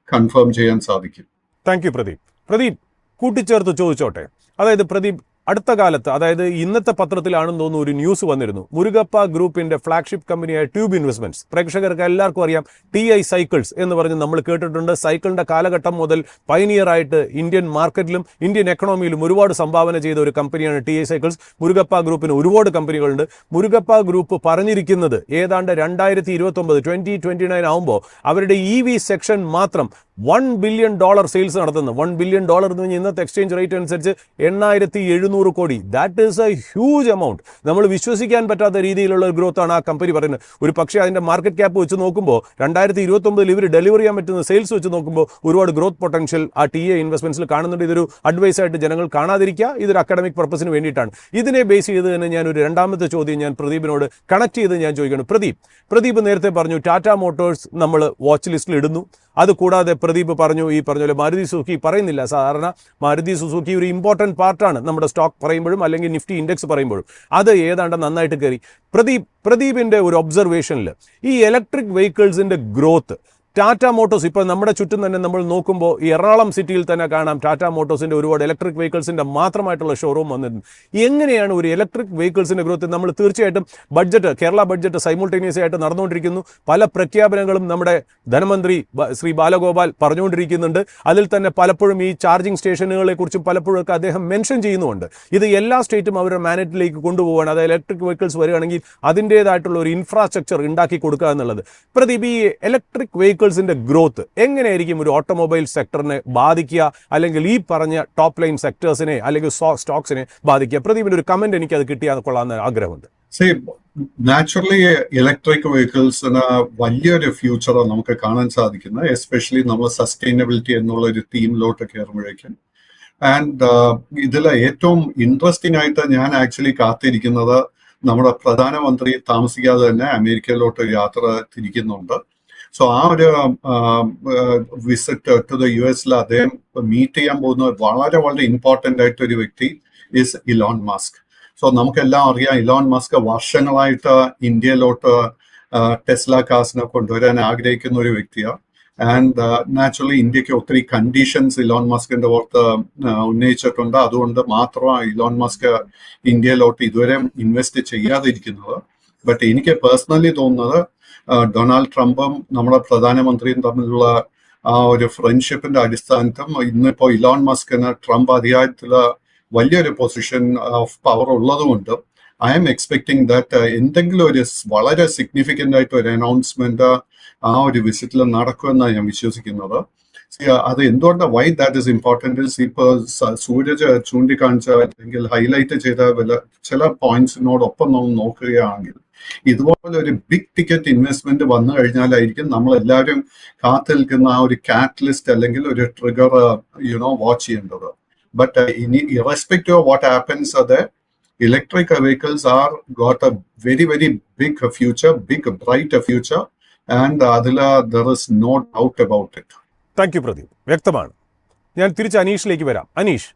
കൺഫേം ചെയ്യാൻ സാധിക്കും. Thank you Pradeep. പ്രദീപ്, കൂട്ടിച്ചേർത്ത് ചോദിച്ചോട്ടെ, അതായത് പ്രദീപ്, അടുത്ത കാലത്ത്, അതായത് ഇന്നത്തെ പത്രത്തിലാണെന്ന് തോന്നുന്നു ഒരു ന്യൂസ് വന്നിരുന്നു. മുരുകപ്പ ഗ്രൂപ്പിന്റെ ഫ്ലാഗ്ഷിപ്പ് കമ്പനിയായ ട്യൂബ് ഇൻവെസ്റ്റ്മെന്റ്സ്, പ്രേക്ഷകർക്ക് എല്ലാവർക്കും അറിയാം, TI സൈക്കിൾസ് എന്ന് പറഞ്ഞ് നമ്മൾ കേട്ടിട്ടുണ്ട്. സൈക്കിളിന്റെ കാലഘട്ടം മുതൽ പൈനിയർ ആയിട്ട് ഇന്ത്യൻ മാർക്കറ്റിലും ഇന്ത്യൻ എക്കണോമിയിലും ഒരുപാട് സംഭാവന ചെയ്ത ഒരു കമ്പനിയാണ് TI സൈക്കിൾസ്. മുരുകപ്പ ഗ്രൂപ്പിന് ഒരുപാട് കമ്പനികളുണ്ട്. മുരുകപ്പ ഗ്രൂപ്പ് പറഞ്ഞിരിക്കുന്നത് ഏതാണ്ട് 2029 ആകുമ്പോൾ അവരുടെ EV സെക്ഷൻ മാത്രം $1 ബില്യൺ സെയിൽസ് നടത്തുന്നു. $1 ബില്യൺ എന്ന് പറഞ്ഞാൽ ഇന്നത്തെ എക്സ്ചേഞ്ച് റേറ്റ് അനുസരിച്ച് 8,700 കോടി. That is A huge amount. നമ്മൾ വിശ്വസിക്കാൻ പറ്റാത്ത രീതിയിലുള്ള ഒരു ഗ്രോത്ത് ആണ് ആ കമ്പനി പറയുന്നത്. ഒരു പക്ഷേ അതിന്റെ മാർക്കറ്റ് ക്യാപ്പ് വെച്ച് നോക്കുമ്പോൾ 2029 ഇവർ ഡെലിവർ ചെയ്യാൻ പറ്റുന്ന സെയിൽസ് വെച്ച് നോക്കുമ്പോൾ ഒരുപാട് ഗ്രോത്ത് പൊട്ടൻഷ്യൽ ആ TI ഇൻവെസ്റ്റ്മെന്റ്സിൽ കാണുന്നുണ്ട്. ഇതൊരു അഡ്വൈസ് ആയിട്ട് ജനങ്ങൾ കാണാതിരിക്കുക, ഇതൊരു അക്കാഡമിക് പർപ്പസിന് വേണ്ടിയിട്ടാണ്. ഇതിനെ ബേസ് ചെയ്ത് തന്നെ ഞാൻ ഒരു രണ്ടാമത്തെ ചോദ്യം ഞാൻ പ്രദീപിനോട് കണക്ട് ചെയ്ത് ഞാൻ ചോദിക്കണം. പ്രദീപ് നേരത്തെ പറഞ്ഞു ടാറ്റ മോട്ടോഴ്സ് നമ്മൾ വാച്ച് ലിസ്റ്റിൽ ഇടുന്നു. അതുകൂടാതെ പ്രദീപ് പറഞ്ഞു, ഈ പറഞ്ഞ പോലെ മാരുതി സുസുക്കി പറയുന്നില്ല. സാധാരണ മാരുതി സുസുക്കി ഒരു ഇമ്പോർട്ടൻറ്റ് പാർട്ടാണ് നമ്മുടെ സ്റ്റോക്ക് പറയുമ്പോഴും അല്ലെങ്കിൽ നിഫ്റ്റി ഇൻഡെക്സ് പറയുമ്പോഴും. അത് ഏതാണ്ട് നന്നായിട്ട് കയറി. പ്രദീപിന്റെ ഒരു ഒബ്സർവേഷനിൽ ഈ ഇലക്ട്രിക് വെഹിക്കിൾസിന്റെ ഗ്രോത്ത് ടാറ്റ മോട്ടോഴ്സ് ഇപ്പോൾ നമ്മുടെ ചുറ്റും തന്നെ നമ്മൾ നോക്കുമ്പോൾ ഈ എറണാകുളം സിറ്റിയിൽ തന്നെ കാണാം ടാറ്റ മോട്ടോഴ്സിൻ്റെ ഒരുപാട് ഇലക്ട്രിക് വെഹിക്കിൾസിൻ്റെ മാത്രമായിട്ടുള്ള ഷോറൂം വന്നിട്ടുണ്ട്. എങ്ങനെയാണ് ഒരു ഇലക്ട്രിക് വെഹിക്കിൾസിൻ്റെ ഗ്രോത്ത്? നമ്മൾ തീർച്ചയായിട്ടും കേരള ബഡ്ജറ്റ് സൈമിൾട്ടേനിയസ് ആയിട്ട് നടന്നുകൊണ്ടിരിക്കുന്നു. പല പ്രഖ്യാപനങ്ങളും നമ്മുടെ ധനമന്ത്രി ശ്രീ ബാലഗോപാൽ പറഞ്ഞുകൊണ്ടിരിക്കുന്നുണ്ട്. അതിൽ തന്നെ പലപ്പോഴും ഈ ചാർജിങ് സ്റ്റേഷനുകളെ കുറിച്ചും പലപ്പോഴൊക്കെ അദ്ദേഹം മെൻഷൻ ചെയ്യുന്നുമുണ്ട്. ഇത് എല്ലാ സ്റ്റേറ്റും അവരുടെ മാനേറ്റിലേക്ക് കൊണ്ടുപോകാൻ, അതായത് ഇലക്ട്രിക് വെഹിക്കിൾസ് വരികയാണെങ്കിൽ അതിൻ്റേതായിട്ടുള്ള ഒരു ഇൻഫ്രാസ്ട്രക്ചർ ഉണ്ടാക്കി കൊടുക്കുക എന്നുള്ളത്. പ്രദീപ്, ഈ ഇലക്ട്രിക് വെഹിക്കിൾസിന്റെ ഗ്രോത്ത് എങ്ങനെയായിരിക്കും ഒരു ഓട്ടോമൊബൈൽ സെക്ടറിനെ ബാധിക്കുക, അല്ലെങ്കിൽ ഈ പറഞ്ഞ ടോപ്പ് ലൈൻ സെക്ടേഴ്സിനെ അല്ലെങ്കിൽ സ്റ്റോക്സിനെ ബാധിക്കുക? പ്രദീപിന്റെ ഒരു കമന്റ് എനിക്ക് അത് കിട്ടിയാൽ കൊള്ളാമെന്ന് ആഗ്രഹമുണ്ട്. നാച്ചുറലി ഇലക്ട്രിക് വെഹിക്കിൾസിന് വലിയൊരു ഫ്യൂച്ചർ നമുക്ക് കാണാൻ സാധിക്കുന്നത്, എസ്പെഷ്യലി നമ്മൾ സസ്റ്റൈനബിലിറ്റി എന്നുള്ള ഒരു തീമിലോട്ട് കയറുമ്പോഴേക്കും. ആൻഡ് ഇതിൽ ഏറ്റവും ഇൻട്രസ്റ്റിംഗ് ആയിട്ട് ഞാൻ ആക്ച്വലി കാത്തിരിക്കുന്നത് നമ്മുടെ പ്രധാനമന്ത്രി താമസിക്കാതെ തന്നെ അമേരിക്കയിലോട്ട് യാത്ര തിരിക്കുന്നുണ്ട്. സോ ആ ഒരു വിസിറ്റ് ടു ദ US അദ്ദേഹം മീറ്റ് ചെയ്യാൻ പോകുന്ന വളരെ വളരെ ഇമ്പോർട്ടൻ്റ് ആയിട്ട് ഒരു വ്യക്തി ഇസ് ഇലോൺ മസ്ക്. സോ നമുക്കെല്ലാം അറിയാം, ഇലോൺ മസ്ക് വർഷങ്ങളായിട്ട് ഇന്ത്യയിലോട്ട് ടെസ്ല കാസിനെ കൊണ്ടുവരാൻ ആഗ്രഹിക്കുന്ന ഒരു വ്യക്തിയാണ്. ആൻഡ് നാച്ചുറലി ഇന്ത്യക്ക് ഒത്തിരി കണ്ടീഷൻസ് ഇലോൺ മസ്കിന്റെ പുറത്ത് ഉന്നയിച്ചിട്ടുണ്ട്. അതുകൊണ്ട് മാത്രമാണ് ഇലോൺ മസ്ക് ഇന്ത്യയിലോട്ട് ഇതുവരെ ഇൻവെസ്റ്റ് ചെയ്യാതിരിക്കുന്നത്. ബട്ട് എനിക്ക് പേഴ്സണലി തോന്നുന്നത് ഡൊണാൾഡ് ട്രംപും നമ്മുടെ പ്രധാനമന്ത്രിയും തമ്മിലുള്ള ആ ഒരു ഫ്രണ്ട്ഷിപ്പിന്റെ അടിസ്ഥാനത്തിൽ ഇന്നിപ്പോ ഇലോൺ മസ്കിന് ട്രംപ് അധികാരത്തില് വലിയൊരു പൊസിഷൻ ഓഫ് പവർ ഉള്ളതുകൊണ്ട് ഐ എം എക്സ്പെക്ടിങ് ദാറ്റ് എന്തെങ്കിലും ഒരു വളരെ സിഗ്നിഫിക്കൻ്റ് ആയിട്ട് ഒരു അനൗൺസ്മെന്റ് ആ ഒരു വിസിറ്റിൽ നടക്കുമെന്നാണ് ഞാൻ വിശ്വസിക്കുന്നത്. അത് എന്തുകൊണ്ടാണ് വൈ ദാറ്റ് ഇസ് ഇമ്പോർട്ടൻറ്റ്? ഇപ്പോൾ സൂരജ് ചൂണ്ടിക്കാണിച്ച അല്ലെങ്കിൽ ഹൈലൈറ്റ് ചെയ്ത ചില പോയിന്റ്സിനോടൊപ്പം നമ്മൾ നോക്കുകയാണെങ്കിൽ ഇതുപോലെ ഒരു ബിഗ് ടിക്കറ്റ് ഇൻവെസ്റ്റ്മെന്റ് വന്നു കഴിഞ്ഞാലായിരിക്കും നമ്മൾ എല്ലാവരും കാത്തു നിൽക്കുന്ന ആ ഒരു കാറ്റലിസ്റ്റ് അല്ലെങ്കിൽ ഒരു ട്രിഗർ വാച്ച് ചെയ്യേണ്ടത്. But irrespective of what happens, the electric vehicles are got a very, very big future, big, bright future, and there is no doubt about it. Thank you Pradeep, വ്യക്തമാണ്. ഞാൻ തിരിച്ച് അനീഷിലേക്ക് വരാം. അനീഷ്,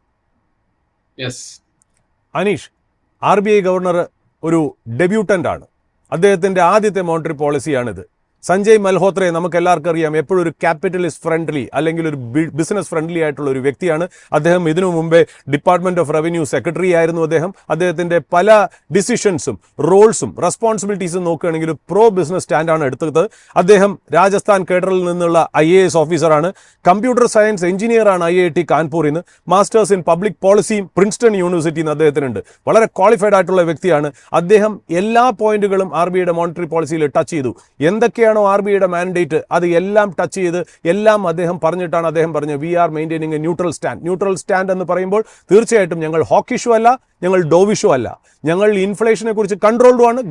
RBI ഗവർണർ ഒരു ഡെബ്യൂട്ടൻ്റ് ആണ്. അദ്ദേഹത്തിൻ്റെ ആദ്യത്തെ മോണിറ്ററി പോളിസിയാണിത്. സഞ്ജയ് മൽഹോത്രയെ നമുക്ക് എല്ലാവർക്കും അറിയാം, എപ്പോഴും ഒരു ക്യാപിറ്റലിസ്റ്റ് ഫ്രണ്ട്ലി അല്ലെങ്കിൽ ഒരു ബിസിനസ് ഫ്രണ്ട്ലി ആയിട്ടുള്ള ഒരു വ്യക്തിയാണ് അദ്ദേഹം. ഇതിനു മുമ്പേ ഡിപ്പാർട്ട്മെന്റ് ഓഫ് റവന്യൂ സെക്രട്ടറി ആയിരുന്നു അദ്ദേഹം. അദ്ദേഹത്തിന്റെ പല ഡിസിഷൻസും റോൾസും റെസ്പോൺസിബിലിറ്റീസും നോക്കുകയാണെങ്കിൽ പ്രോ ബിസിനസ് സ്റ്റാൻഡാണ് എടുത്തത്. അദ്ദേഹം രാജസ്ഥാൻ കേഡറിൽ നിന്നുള്ള IAS ഓഫീസറാണ്. കമ്പ്യൂട്ടർ സയൻസ് എഞ്ചിനീയറാണ് IIT കാൺപൂരിൽ നിന്ന്. മാസ്റ്റേഴ്സ് ഇൻ പബ്ലിക് പോളിസിയും പ്രിൻസ്റ്റൺ യൂണിവേഴ്സിറ്റിയിൽ നിന്ന് അദ്ദേഹത്തിനുണ്ട്. വളരെ ക്വാളിഫൈഡ് ആയിട്ടുള്ള വ്യക്തിയാണ് അദ്ദേഹം. എല്ലാ പോയിന്റുകളും RBIയുടെ മോണിറ്ററി പോളിസിയിൽ ടച്ച് ചെയ്തു. എന്തൊക്കെയാണ് RBIയുടെ മാൻഡേറ്റ് അത് എല്ലാം ടച്ച് ചെയ്ത് എല്ലാം അദ്ദേഹം പറഞ്ഞിട്ടാണ് അദ്ദേഹം പറഞ്ഞത് we are maintaining a neutral stand. Neutral stand എന്ന് പറയുമ്പോൾ തീർച്ചയായിട്ടും ഞങ്ങൾ ഹോക്കിഷോ അല്ല, ഞങ്ങൾ ഡോവിഷോ അല്ല. ഞങ്ങൾ ഇൻഫ്ലേഷനെ കുറിച്ച് കൺട്രോൾഡുമാണ്,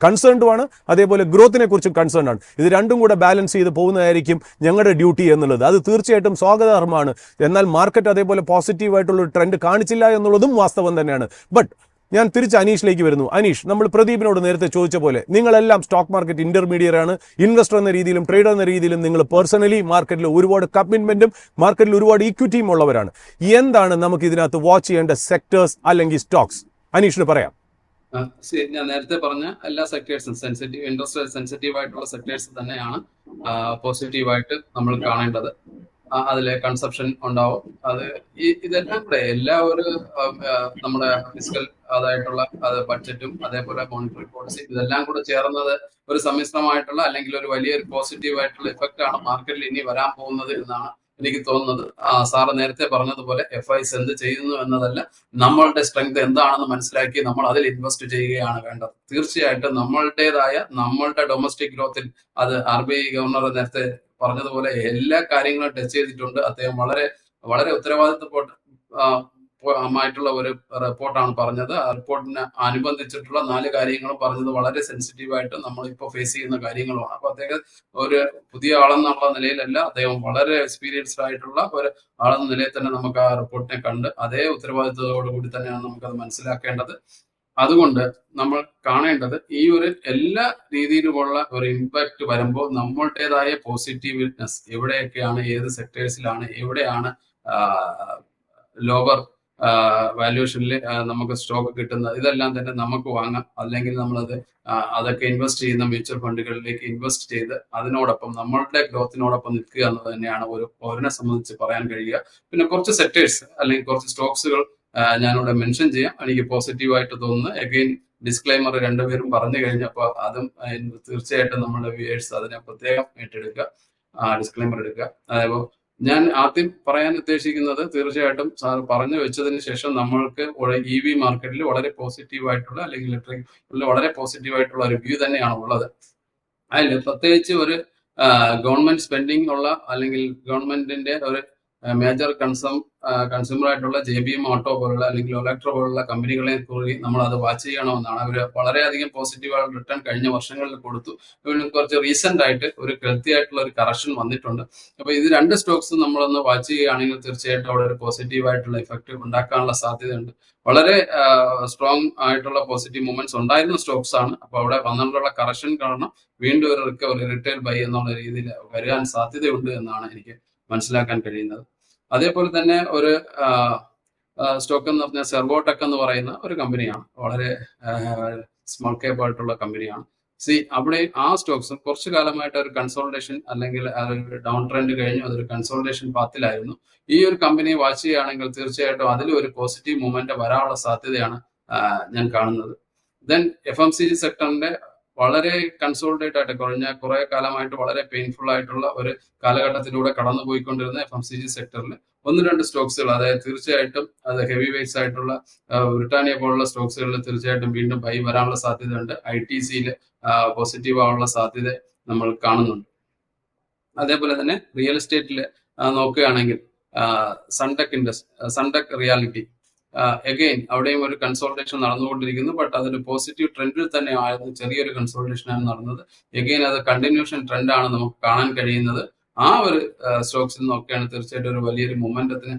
കൺസേൺഡുമാണ്, അതേപോലെ ഗ്രോത്തിനെ കുറിച്ചും കൺസേൺഡ് ആണ്. ഇത് രണ്ടും കൂടെ ബാലൻസ് ചെയ്ത് പോകുന്നതായിരിക്കും ഞങ്ങളുടെ ഡ്യൂട്ടി എന്നുള്ളത്. അത് തീർച്ചയായിട്ടും സ്വാഗതാർഹമാണ്. എന്നാൽ മാർക്കറ്റ് അതേപോലെ പോസിറ്റീവായിട്ടുള്ളൊരു ട്രെൻഡ് കാണിച്ചില്ല എന്നുള്ളതും വാസ്തവം തന്നെയാണ്. ബട്ട് ഞാൻ തിരിച്ച് അനീഷിലേക്ക് വരുന്നു. അനീഷ്, നമ്മൾ പ്രദീപിനോട് നേരത്തെ ചോദിച്ച പോലെ നിങ്ങളെല്ലാം സ്റ്റോക്ക് മാർക്കറ്റ് ഇന്റർമീഡിയറ്റ് ആണ്. ഇൻവെസ്റ്റർ എന്ന രീതിയിലും ട്രേഡർ എന്ന രീതിയിലും നിങ്ങൾ പേഴ്സണലി മാർക്കറ്റിൽ ഒരുപാട് കമ്മിറ്റ്മെന്റും മാർക്കറ്റിൽ ഒരുപാട് ഇക്വിറ്റിയും ഉള്ളവരാണ്. എന്താണ് നമുക്ക് ഇതിനകത്ത് വാച്ച് ചെയ്യേണ്ട സെക്ടേഴ്സ് അല്ലെങ്കിൽ സ്റ്റോക്സ്? അനീഷിന് പറയാം. ഞാൻ നേരത്തെ പറഞ്ഞ എല്ലാ സെക്ടേഴ്സും ഇൻഡസ്ട്രിയൽ സെൻസിറ്റീവ് ആയിട്ടുള്ള സെക്ടേഴ്സ് തന്നെയാണ് പോസിറ്റീവായിട്ട് നമ്മൾ കാണേണ്ടത്. അതിലെ കൺസപ്ഷൻ ഉണ്ടാവും. അത് ഇതെല്ലാം കൂടെ എല്ലാ ഒരു നമ്മുടെ ഫിസിക്കൽ അതായിട്ടുള്ള ബഡ്ജറ്റും അതേപോലെ മോണിറ്ററി പോളിസി ഇതെല്ലാം കൂടെ ചേർന്നത് ഒരു സമ്മിശ്രമായിട്ടുള്ള അല്ലെങ്കിൽ ഒരു വലിയൊരു പോസിറ്റീവ് ആയിട്ടുള്ള ഇഫക്റ്റ് ആണ് മാർക്കറ്റിൽ ഇനി വരാൻ പോകുന്നത് എന്നാണ് എനിക്ക് തോന്നുന്നത്. സാറ് നേരത്തെ പറഞ്ഞതുപോലെ FIs എന്ത് ചെയ്യുന്നു എന്നതല്ല, നമ്മളുടെ സ്ട്രെങ്ത് എന്താണെന്ന് മനസ്സിലാക്കി നമ്മൾ അതിൽ ഇൻവെസ്റ്റ് ചെയ്യുകയാണ് വേണ്ടത്. തീർച്ചയായിട്ടും നമ്മളുടെ ഡൊമസ്റ്റിക് ഗ്രോത്തിൽ അത് RBI ഗവർണർ നേരത്തെ പറഞ്ഞതുപോലെ എല്ലാ കാര്യങ്ങളും ടച്ച് ചെയ്തിട്ടുണ്ട്. അദ്ദേഹം വളരെ വളരെ ഉത്തരവാദിത്വമായിട്ടുള്ള ഒരു റിപ്പോർട്ടാണ് പറഞ്ഞത്. ആ റിപ്പോർട്ടിന് അനുബന്ധിച്ചിട്ടുള്ള 4 കാര്യങ്ങളും പറഞ്ഞത് വളരെ സെൻസിറ്റീവായിട്ട് നമ്മളിപ്പോൾ ഫേസ് ചെയ്യുന്ന കാര്യങ്ങളുമാണ്. അപ്പൊ അദ്ദേഹം ഒരു പുതിയ ആളെന്നുള്ള നിലയിലല്ല, അദ്ദേഹം വളരെ എക്സ്പീരിയൻസ്ഡ് ആയിട്ടുള്ള ഒരു ആളെന്ന നിലയിൽ തന്നെ നമുക്ക് ആ റിപ്പോർട്ടിനെ കണ്ട് അതേ ഉത്തരവാദിത്വത്തോടു കൂടി തന്നെയാണ് നമുക്കത് മനസ്സിലാക്കേണ്ടത്. അതുകൊണ്ട് നമ്മൾ കാണേണ്ടത് ഈ ഒരു എല്ലാ രീതിയിലുമുള്ള ഒരു ഇമ്പാക്ട് വരുമ്പോൾ നമ്മളുടേതായ പോസിറ്റീവ്നെസ് എവിടെയൊക്കെയാണ്, ഏത് സെക്ടേഴ്സിലാണ്, എവിടെയാണ് ലോവർ വാല്യൂഷനിൽ നമുക്ക് സ്റ്റോക്ക് കിട്ടുന്നത്, ഇതെല്ലാം തന്നെ നമുക്ക് വാങ്ങാം. അല്ലെങ്കിൽ നമ്മളത് അതൊക്കെ ഇൻവെസ്റ്റ് ചെയ്യുന്ന മ്യൂച്വൽ ഫണ്ടുകളിലേക്ക് ഇൻവെസ്റ്റ് ചെയ്ത് അതിനോടൊപ്പം നമ്മളുടെ ഗ്രോത്തിനോടൊപ്പം നിൽക്കുക എന്നത് തന്നെയാണ് ഒരു പൗരനെ സംബന്ധിച്ച് പറയാൻ കഴിയുക. പിന്നെ കുറച്ച് സെക്ടേഴ്സ് അല്ലെങ്കിൽ കുറച്ച് സ്റ്റോക്സുകൾ ഞാനിവിടെ മെൻഷൻ ചെയ്യാം, എനിക്ക് പോസിറ്റീവായിട്ട് തോന്നുന്നു. അഗെയിൻ ഡിസ്ക്ലൈമർ രണ്ടുപേരും പറഞ്ഞു കഴിഞ്ഞപ്പോൾ അതും തീർച്ചയായിട്ടും നമ്മുടെ വ്യൂവേഴ്സ് അതിനെ പ്രത്യേകം ഏറ്റെടുക്കുക, ഡിസ്ക്ലൈമർ എടുക്കുക. അതായത് ഞാൻ ആദ്യം പറയാൻ ഉദ്ദേശിക്കുന്നത്, തീർച്ചയായിട്ടും സാർ പറഞ്ഞു വെച്ചതിന് ശേഷം നമ്മൾക്ക് EV മാർക്കറ്റിൽ വളരെ പോസിറ്റീവായിട്ടുള്ള അല്ലെങ്കിൽ ഇലക്ട്രിക് വളരെ പോസിറ്റീവായിട്ടുള്ള ഒരു വ്യൂ തന്നെയാണ് ഉള്ളത്. അതിൽ പ്രത്യേകിച്ച് ഒരു ഗവൺമെന്റ് സ്പെൻഡിങ് ഉള്ള അല്ലെങ്കിൽ ഗവൺമെന്റിന്റെ ഒരു മേജർ കൺസ്യൂമർ ആയിട്ടുള്ള JBM ഓട്ടോ പോലുള്ള അല്ലെങ്കിൽ ഒലക്ട്രോ പോലുള്ള കമ്പനികളെ കൂടി നമ്മൾ അത് വാച്ച് ചെയ്യണമെന്നാണ്. അവർ വളരെയധികം പോസിറ്റീവായിട്ട് റിട്ടേൺ കഴിഞ്ഞ വർഷങ്ങളിൽ കൊടുത്തു. കുറച്ച് റീസെന്റ് ആയിട്ട് ഒരു ഹെൽത്തി ആയിട്ടുള്ള ഒരു കറക്ഷൻ വന്നിട്ടുണ്ട്. അപ്പൊ ഇത് രണ്ട് സ്റ്റോക്സും നമ്മളൊന്ന് വാച്ച് ചെയ്യുകയാണെങ്കിൽ തീർച്ചയായിട്ടും അവിടെ ഒരു പോസിറ്റീവ് ആയിട്ടുള്ള ഇഫക്റ്റ് ഉണ്ടാക്കാനുള്ള സാധ്യതയുണ്ട്. വളരെ സ്ട്രോങ് ആയിട്ടുള്ള പോസിറ്റീവ് മൂവ്മെന്റ്സ് ഉണ്ടായിരുന്ന സ്റ്റോക്സ് ആണ്. അപ്പൊ അവിടെ വന്നിട്ടുള്ള കറക്ഷൻ കാരണം വീണ്ടും ഒരു റിക്കവറി റിറ്റെയിൽ ബൈ എന്നുള്ള രീതിയിൽ വരാൻ സാധ്യതയുണ്ട് എന്നാണ് എനിക്ക് മനസ്സിലാക്കാൻ കഴിയുന്നത്. അതേപോലെ തന്നെ ഒരു സ്റ്റോക്ക് എന്ന് പറഞ്ഞാൽ സെർവോടെക് എന്ന് പറയുന്ന ഒരു കമ്പനിയാണ്, വളരെ സ്മോൾ ക്യാപ്പ് ആയിട്ടുള്ള കമ്പനിയാണ്. അവിടെ ആ സ്റ്റോക്സും കുറച്ചു കാലമായിട്ട് ഒരു കൺസോൾട്ടേഷൻ അല്ലെങ്കിൽ ഒരു ഡൗൺ ട്രെൻഡ് കഴിഞ്ഞു, അതൊരു കൺസോൾട്ടേഷൻ പാത്തിലായിരുന്നു. ഈ ഒരു കമ്പനിയെ വാച്ച് ചെയ്യുകയാണെങ്കിൽ തീർച്ചയായിട്ടും അതിൽ ഒരു പോസിറ്റീവ് മൂവ്മെന്റ് വരാനുള്ള സാധ്യതയാണ് ഞാൻ കാണുന്നത്. ദെൻ FMCG സെക്ടറിന്റെ വളരെ കൺസോൾട്ടേറ്റ് ആയിട്ട് കുറെ കാലമായിട്ട് വളരെ പെയിൻഫുൾ ആയിട്ടുള്ള ഒരു കാലഘട്ടത്തിലൂടെ കടന്നുപോയിക്കൊണ്ടിരുന്ന FMCG സെക്ടറിൽ ഒന്ന് രണ്ട് സ്റ്റോക്സുകൾ, അതായത് തീർച്ചയായിട്ടും അത് ഹെവി വെയ്റ്റ്സ് ആയിട്ടുള്ള ബ്രിട്ടാനിയ പോലുള്ള സ്റ്റോക്സുകളിൽ തീർച്ചയായിട്ടും വീണ്ടും ബൈ വരാനുള്ള സാധ്യതയുണ്ട്. ITCയിൽ പോസിറ്റീവ് ആവാനുള്ള സാധ്യത നമ്മൾ കാണുന്നുണ്ട്. അതേപോലെ തന്നെ റിയൽ എസ്റ്റേറ്റിൽ നോക്കുകയാണെങ്കിൽ സൺടെക് റിയാലിറ്റി അഗെയിൻ അവിടെയും ഒരു കൺസോൾട്ടേഷൻ നടന്നുകൊണ്ടിരിക്കുന്നു. ബട്ട് അതൊരു പോസിറ്റീവ് ട്രെൻഡിൽ തന്നെ ആയിരുന്നു, ചെറിയൊരു കൺസോൾട്ടേഷനാണ് നടന്നത്. അഗെയിൻ അത് കണ്ടിന്യൂഷൻ ട്രെൻഡാണ് നമുക്ക് കാണാൻ കഴിയുന്നത്. ആ ഒരു സ്റ്റോക്സിൽ നോക്കുകയാണ് തീർച്ചയായിട്ടും ഒരു വലിയൊരു മൊമെന്റത്തിന്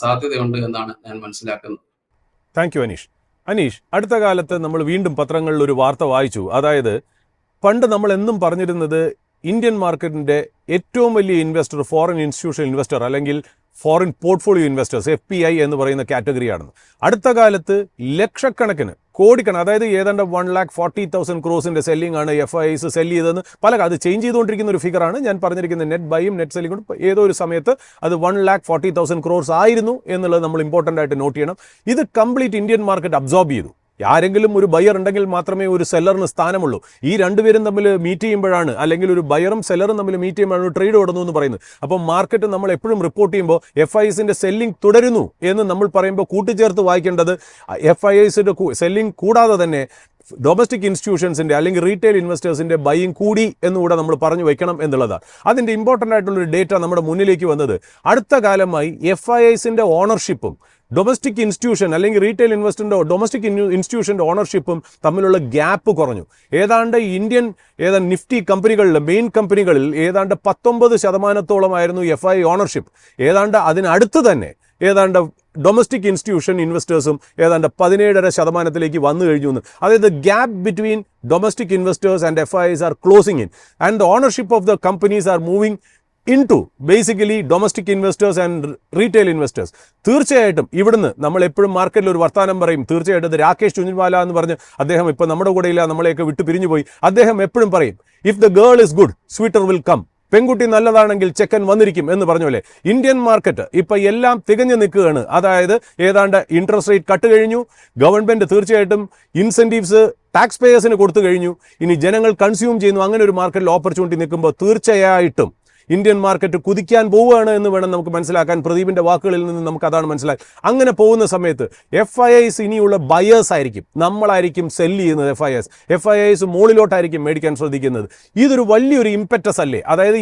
സാധ്യതയുണ്ട് എന്നാണ് ഞാൻ മനസ്സിലാക്കുന്നത്. Thank you Aneesh. അനീഷ്, അടുത്ത കാലത്ത് നമ്മൾ വീണ്ടും പത്രങ്ങളിൽ ഒരു വാർത്ത വായിച്ചു. അതായത് പണ്ട് നമ്മൾ എന്നും പറഞ്ഞിരുന്നത് ഇന്ത്യൻ മാർക്കറ്റിന്റെ ഏറ്റവും വലിയ ഇൻവെസ്റ്റർ ഫോറിൻ ഇൻസ്റ്റിറ്റ്യൂഷണൽ ഇൻവെസ്റ്റർ അല്ലെങ്കിൽ ഫോറിൻ പോർട്ട്ഫോളിയോ ഇൻവെസ്റ്റേഴ്സ് FPI എന്ന് പറയുന്ന കാറ്റഗറിയാണെന്ന്. അടുത്ത കാലത്ത് ലക്ഷക്കണക്കിന് കോടിക്കണക്കിന്, അതായത് ഏതാണ്ട് 1,40,000 crores സെല്ലിംഗ് ആണ് FIIs സെല്ല് ചെയ്തതെന്ന് അത് ചേഞ്ച് ചെയ്തുകൊണ്ടിരിക്കുന്ന ഒരു ഫിഗറാണ് ഞാൻ പറഞ്ഞിരിക്കുന്നത്. നെറ്റ് ബൈയും നെറ്റ് സെല്ലിംഗ് കൊണ്ട് ഏതോ ഒരു സമയത്ത് അത് 1,40,000 crores ആയിരുന്നു എന്നുള്ളത് നമ്മൾ ഇമ്പോർട്ടൻ്റ് ആയിട്ട് നോട്ട് ചെയ്യണം. ഇത് കംപ്ലീറ്റ് ഇന്ത്യൻ മാർക്കറ്റ് അബ്സോർബ് ചെയ്തു. ആരെങ്കിലും ഒരു ബയർ ഉണ്ടെങ്കിൽ മാത്രമേ ഒരു സെല്ലറിന് സ്ഥാനമുള്ളൂ. ഈ രണ്ടുപേരും തമ്മിൽ മീറ്റ് ചെയ്യുമ്പോഴാണ്, അല്ലെങ്കിൽ ഒരു ബയറും സെല്ലറും തമ്മിൽ മീറ്റ് ചെയ്യുമ്പോഴാണ് ട്രേഡ് തുടങ്ങുന്നു എന്ന് പറയുന്നത്. അപ്പോൾ മാർക്കറ്റ് നമ്മൾ എപ്പോഴും റിപ്പോർട്ട് ചെയ്യുമ്പോൾ FIIസിന്റെ സെല്ലിംഗ് തുടരുന്നു എന്ന് നമ്മൾ പറയുമ്പോൾ കൂട്ടിച്ചേർത്ത് വായിക്കേണ്ടത് FIIസിന്റെ സെല്ലിംഗ് കൂടാതെ തന്നെ ഡൊമസ്റ്റിക് ഇൻസ്റ്റിറ്റ്യൂഷൻസിന്റെ അല്ലെങ്കിൽ റീറ്റെയിൽ ഇൻവെസ്റ്റേഴ്സിന്റെ ബൈയിങ് കൂടി എന്നുകൂടെ നമ്മൾ പറഞ്ഞു വെക്കണം എന്നുള്ളതാണ്. അതിന്റെ ഇമ്പോർട്ടൻ്റ് ആയിട്ടുള്ളൊരു ഡേറ്റ നമ്മുടെ മുന്നിലേക്ക് വന്നത് അടുത്ത കാലമായി FIIസിന്റെ ഓണർഷിപ്പും ഡൊമസ്റ്റിക് ഇൻസ്റ്റിറ്റ്യൂഷൻ അല്ലെങ്കിൽ റീറ്റെയിൽ ഇൻവെസ്റ്ററിന്റെ ഡൊമസ്റ്റിക് ഇൻസ്റ്റിറ്റ്യൂഷന്റെ ഓണർഷിപ്പും തമ്മിലുള്ള ഗ്യാപ്പ് കുറഞ്ഞു. ഏതാണ്ട് നിഫ്റ്റി കമ്പനികളിൽ, മെയിൻ കമ്പനികളിൽ ഏതാണ്ട് 19% FII ഓണർഷിപ്പ്. ഏതാണ്ട് അതിനടുത്ത് തന്നെ ഡൊമസ്റ്റിക് ഇൻസ്റ്റിറ്റ്യൂഷൻ ഇൻവെസ്റ്റേഴ്സും ഏതാണ്ട് 17.5% വന്നു കഴിഞ്ഞു എന്ന്. അതായത് gap between domestic investors and FIIs are closing in and the ownership of the companies are moving into basically domestic investors and retail investors. തീർച്ചയായിട്ടും ഇവിടുന്ന് നമ്മൾ എപ്പോഴും മാർക്കറ്റിൽ ഒരു വർത്താനം പറയും. തീർച്ചയായിട്ടും അത് രാകേഷ് ചുഞ്ചുൻവാല എന്ന് പറഞ്ഞ് അദ്ദേഹം ഇപ്പോൾ നമ്മുടെ കൂടെ ഇല്ല, നമ്മളെയൊക്കെ വിട്ടു പിരിഞ്ഞുപോയി. അദ്ദേഹം എപ്പോഴും പറയും, if the girl is good suitor will come. പെൺകുട്ടി നല്ലതാണെങ്കിൽ ചെക്കൻ വന്നിരിക്കും എന്ന് പറഞ്ഞ പോലെ ഇന്ത്യൻ മാർക്കറ്റ് ഇപ്പം എല്ലാം തികഞ്ഞു നിൽക്കുകയാണ്. അതായത് ഏതാണ്ട് ഇൻട്രസ്റ്റ് റേറ്റ് കട്ട് കഴിഞ്ഞു, ഗവൺമെന്റ് തീർച്ചയായിട്ടും ഇൻസെന്റീവ്സ് ടാക്സ് പേയേഴ്സിന് കൊടുത്തു കഴിഞ്ഞു, ഇനി ജനങ്ങൾ കൺസ്യൂം ചെയ്യുന്നു. അങ്ങനെ ഒരു മാർക്കറ്റിൽ ഓപ്പർച്യൂണിറ്റി നിൽക്കുമ്പോൾ തീർച്ചയായിട്ടും ഇന്ത്യൻ മാർക്കറ്റ് കുതിക്കാൻ പോവുകയാണ് എന്ന് വേണം നമുക്ക് മനസ്സിലാക്കാൻ. പ്രദീപിന്റെ വാക്കുകളിൽ നിന്ന് നമുക്ക് അതാണ് മനസ്സിലായി. അങ്ങനെ പോകുന്ന സമയത്ത് FIIs ഇനിയുള്ള ബയേഴ്സ് ആയിരിക്കും, നമ്മളായിരിക്കും സെല്ല് ചെയ്യുന്നത്. FIIs മുകളിലോട്ടായിരിക്കും മേടിക്കാൻ ശ്രദ്ധിക്കുന്നത്. ഇതൊരു വലിയൊരു ഇംപെറ്റസ് അല്ലേ? അതായത്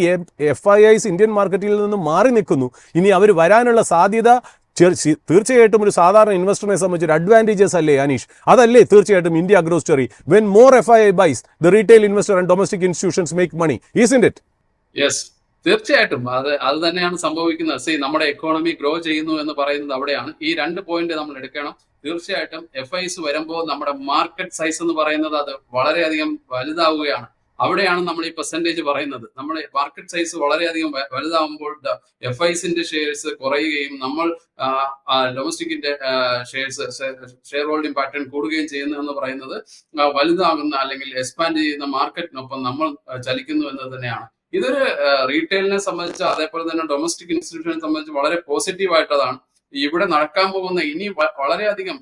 FIIs ഇന്ത്യൻ മാർക്കറ്റിൽ നിന്ന് മാറി നിൽക്കുന്നു. ഇനി അവർ വരാനുള്ള സാധ്യത തീർച്ചയായിട്ടും ഒരു സാധാരണ ഇൻവെസ്റ്ററിനെ സംബന്ധിച്ച് അഡ്വാൻറ്റേജസ് അല്ലേ അനീഷ്? അതല്ലേ തീർച്ചയായിട്ടും India grow story. When more FII buys the retail investor and domestic institutions make money, isn't it? Yes, തീർച്ചയായിട്ടും അത് തന്നെയാണ് സംഭവിക്കുന്നത്. നമ്മുടെ എക്കോണമി ഗ്രോ ചെയ്യുന്നു എന്ന് പറയുന്നത് അവിടെയാണ്. ഈ രണ്ട് പോയിന്റ് നമ്മൾ എടുക്കണം. തീർച്ചയായിട്ടും FIIs വരുമ്പോൾ നമ്മുടെ മാർക്കറ്റ് സൈസ് എന്ന് പറയുന്നത് അത് വളരെയധികം വലുതാവുകയാണ്. അവിടെയാണ് നമ്മൾ ഈ പെർസെൻറ്റേജ് പറയുന്നത്. നമ്മൾ മാർക്കറ്റ് സൈസ് വളരെയധികം വലുതാകുമ്പോൾ FISന്റെ ഷെയർസ് കുറയുകയും നമ്മൾ ഡൊമസ്റ്റിക്കിന്റെ ഷെയർ ഹോൾഡിംഗ് പാറ്റേൺ കൂടുകയും ചെയ്യുന്നു എന്ന് പറയുന്നത് വലുതാകുന്ന അല്ലെങ്കിൽ എക്സ്പാൻഡ് ചെയ്യുന്ന മാർക്കറ്റിനൊപ്പം നമ്മൾ ചലിക്കുന്നു എന്ന് തന്നെയാണ്. ഇതൊരു റീറ്റെയിലിനെ സംബന്ധിച്ച് അതേപോലെ തന്നെ ഡൊമസ്റ്റിക് ഇൻസ്റ്റിറ്റ്യൂഷനെ സംബന്ധിച്ച് വളരെ പോസിറ്റീവ് ആയിട്ടതാണ്. ഇവിടെ നടക്കാൻ പോകുന്ന ഇനി വളരെയധികം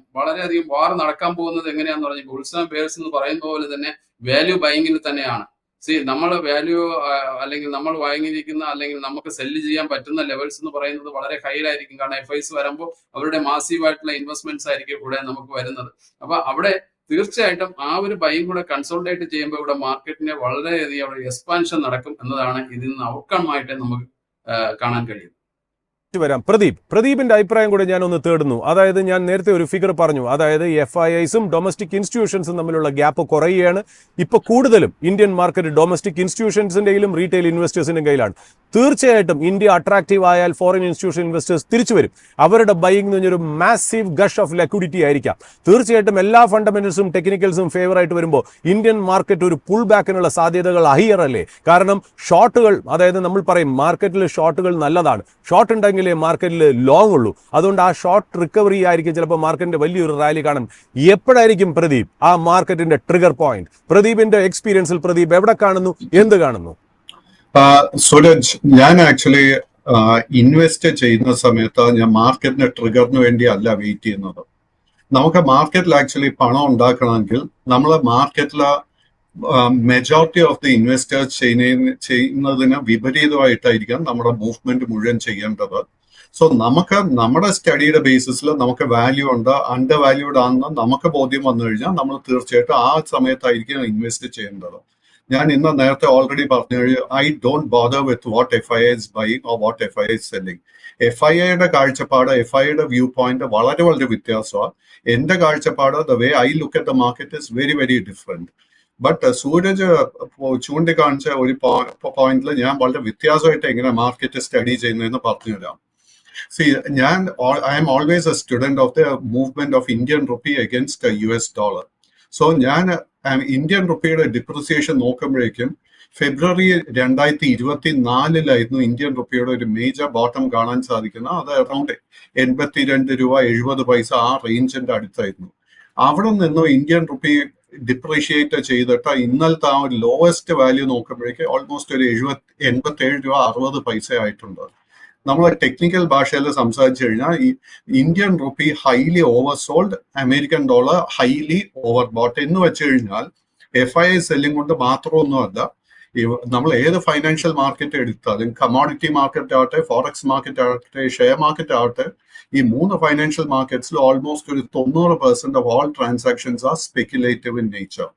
വാർ നടക്കാൻ പോകുന്നത് എങ്ങനെയാന്ന് പറഞ്ഞാൽ ബുൾസ് ആൻഡ് ബെയർസ് എന്ന് പറയുന്ന പോലെ തന്നെ വാല്യൂ ബൈങ്ങിൽ തന്നെയാണ്. നമ്മൾ വാല്യൂ അല്ലെങ്കിൽ നമ്മൾ വാങ്ങിയിരിക്കുന്ന അല്ലെങ്കിൽ നമുക്ക് സെല്ല് ചെയ്യാൻ പറ്റുന്ന ലെവൽസ് എന്ന് പറയുന്നത് വളരെ ഹൈയിലായിരിക്കും. കാരണം FIs വരുമ്പോൾ അവരുടെ മാസീവ് ആയിട്ടുള്ള ഇൻവെസ്റ്റ്മെന്റ്സ് ആയിരിക്കും ഇവിടെ നമുക്ക് വരുന്നത്. അപ്പൊ അവിടെ തീർച്ചയായിട്ടും ആ ഒരു ബൈയും കൂടെ കൺസോൾട്ടേറ്റ് ചെയ്യുമ്പോൾ ഇവിടെ മാർക്കറ്റിനെ വളരെയധികം അവിടെ എക്സ്പാൻഷൻ നടക്കും എന്നതാണ് ഇതിൽ നിന്ന് ഔട്ട്കം ആയിട്ട് നമുക്ക് കാണാൻ കഴിയും. വരാം. പ്രദീപിന്റെ അഭിപ്രായം കൂടെ ഞാൻ ഒന്ന് തേടുന്നു. അതായത് ഞാൻ നേരത്തെ ഒരു ഫിഗർ പറഞ്ഞു, അതായത് FISും ഡൊമസ്റ്റിക് ഇൻസ്റ്റിറ്റ്യൂഷൻസും തമ്മിലുള്ള ഗ്യാപ്പ് കുറയുകയാണ്. ഇപ്പൊ കൂടുതലും ഇന്ത്യൻ മാർക്കറ്റ് ഡൊമസ്റ്റിക് ഇൻസ്റ്റിറ്റ്യൂഷൻസിന്റെയും റീറ്റെയിൽ ഇൻവെസ്റ്റേഴ്സിന്റെയും കയ്യിലാണ്. തീർച്ചയായിട്ടും ഇന്ത്യ അട്രാക്റ്റീവ് ആയാൽ ഫോറിൻ ഇൻസ്റ്റിറ്റ്യൂഷൻ ഇൻവെസ്റ്റേഴ്സ് തിരിച്ചു വരും. അവരുടെ ബൈയിങ് എന്ന് പറഞ്ഞൊരു മാസീവ് ഗഷ് ഓഫ് ലിക്വിഡിറ്റി ആയിരിക്കാം. തീർച്ചയായിട്ടും എല്ലാ ഫണ്ടമെന്റൽസും ടെക്നിക്കൽസും ഫേവർ ആയിട്ട് വരുമ്പോൾ ഇന്ത്യൻ മാർക്കറ്റ് ഒരു പുൾ ബാക്കിനുള്ള സാധ്യതകൾ ഹൈയർ അല്ലേ? കാരണം ഷോർട്ടുകൾ, അതായത് നമ്മൾ പറയും മാർക്കറ്റിൽ ഷോർട്ടുകൾ നല്ലതാണ്, ഷോർട്ട് ഉണ്ടെങ്കിലേ മാർക്കറ്റിൽ ലോങ് ഉള്ളൂ. അതുകൊണ്ട് ആ ഷോർട്ട് റിക്കവറി ആയിരിക്കും ചിലപ്പോൾ മാർക്കറ്റിന്റെ വലിയൊരു റാലി കാണും. എപ്പോഴായിരിക്കും പ്രദീപ് ആ മാർക്കറ്റിന്റെ ട്രിഗർ പോയിന്റ്? പ്രദീപിന്റെ എക്സ്പീരിയൻസിൽ പ്രദീപ് എവിടെ കാണുന്നു, എന്ത് കാണുന്നു? സൂരജ്, ഞാൻ ആക്ച്വലി ഇൻവെസ്റ്റ് ചെയ്യുന്ന സമയത്ത് ഞാൻ മാർക്കറ്റിന്റെ ട്രിഗറിന് വേണ്ടി അല്ല വെയിറ്റ് ചെയ്യുന്നത്. നമുക്ക് മാർക്കറ്റിൽ ആക്ച്വലി പണം ഉണ്ടാക്കണമെങ്കിൽ നമ്മൾ മാർക്കറ്റിലെ മെജോറിറ്റി ഓഫ് ദി ഇൻവെസ്റ്റേഴ്സ് ചെയ്യുന്നതിന് വിപരീതമായിട്ടായിരിക്കാം നമ്മുടെ മൂവ്മെന്റ് മുഴുവൻ ചെയ്യേണ്ടത്. സോ നമുക്ക് നമ്മുടെ സ്റ്റഡിയുടെ ബേസിസിൽ നമുക്ക് വാല്യൂ ഉണ്ട്, അണ്ടർ വാല്യൂഡ് ആണെന്ന് നമുക്ക് ബോധ്യം വന്നു കഴിഞ്ഞാൽ നമ്മൾ തീർച്ചയായിട്ടും ആ സമയത്തായിരിക്കും ഇൻവെസ്റ്റ് ചെയ്യേണ്ടത്. ഞാൻ ഇന്ന് നേരത്തെ ഓൾറെഡി പറഞ്ഞു കഴിഞ്ഞാൽ I don't bother with what FII is buying or what FII is selling. FIIയുടെ കാഴ്ചപ്പാട്, FIIയുടെ വ്യൂ പോയിന്റ് വളരെ വളരെ വ്യത്യാസമാണ്. എന്റെ കാഴ്ചപ്പാട്, the way I look at the market is very very different. But Suraj ചൂണ്ടിക്കാണിച്ച ഒരു പോയിന്റിൽ ഞാൻ വളരെ വ്യത്യാസമായിട്ട് എങ്ങനെ മാർക്കറ്റ് സ്റ്റഡി ചെയ്യുന്നതെന്ന് പറഞ്ഞു തരാം. I am always a student of the movement of Indian rupee against US dollar. So ഞാൻ ഇന്ത്യൻ റുപ്പിയുടെ ഡിപ്രിസിയേഷൻ നോക്കുമ്പോഴേക്കും ഫെബ്രുവരി 2024 ഇന്ത്യൻ റുപ്പിയുടെ ഒരു മേജർ ബോട്ടം കാണാൻ സാധിക്കുന്നത്. അത് അറൌണ്ട് 82 രൂപ 70 പൈസ ആ റേഞ്ചിന്റെ അടുത്തായിരുന്നു. അവിടെ നിന്നും ഇന്ത്യൻ റുപ്പി ഡിപ്രീഷിയേറ്റ് ചെയ്തിട്ട് ഇന്നലത്തെ ആ ഒരു ലോവസ്റ്റ് വാല്യൂ നോക്കുമ്പോഴേക്കും ഓൾമോസ്റ്റ് ഒരു 87 രൂപ 60 പൈസ ആയിട്ടുണ്ട്. നമ്മൾ ടെക്നിക്കൽ ഭാഷയിൽ സംസാരിച്ചു കഴിഞ്ഞാൽ ഈ Indian rupee highly oversold, American dollar highly over boat എന്ന് വെച്ച് കഴിഞ്ഞാൽ FII സെല്ലിംഗ് കൊണ്ട് മാത്രമൊന്നുമല്ല. നമ്മൾ ഏത് ഫൈനാൻഷ്യൽ മാർക്കറ്റ് എടുത്താലും, കമോഡിറ്റി മാർക്കറ്റ് ആവട്ടെ, ഫോറക്സ് മാർക്കറ്റ് ആവട്ടെ, ഷെയർ മാർക്കറ്റ് ആവട്ടെ, ഈ 3 ഫൈനാൻഷ്യൽ മാർക്കറ്റ്സിൽ ഓൾമോസ്റ്റ് ഒരു 90% of all transactions are speculative in nature.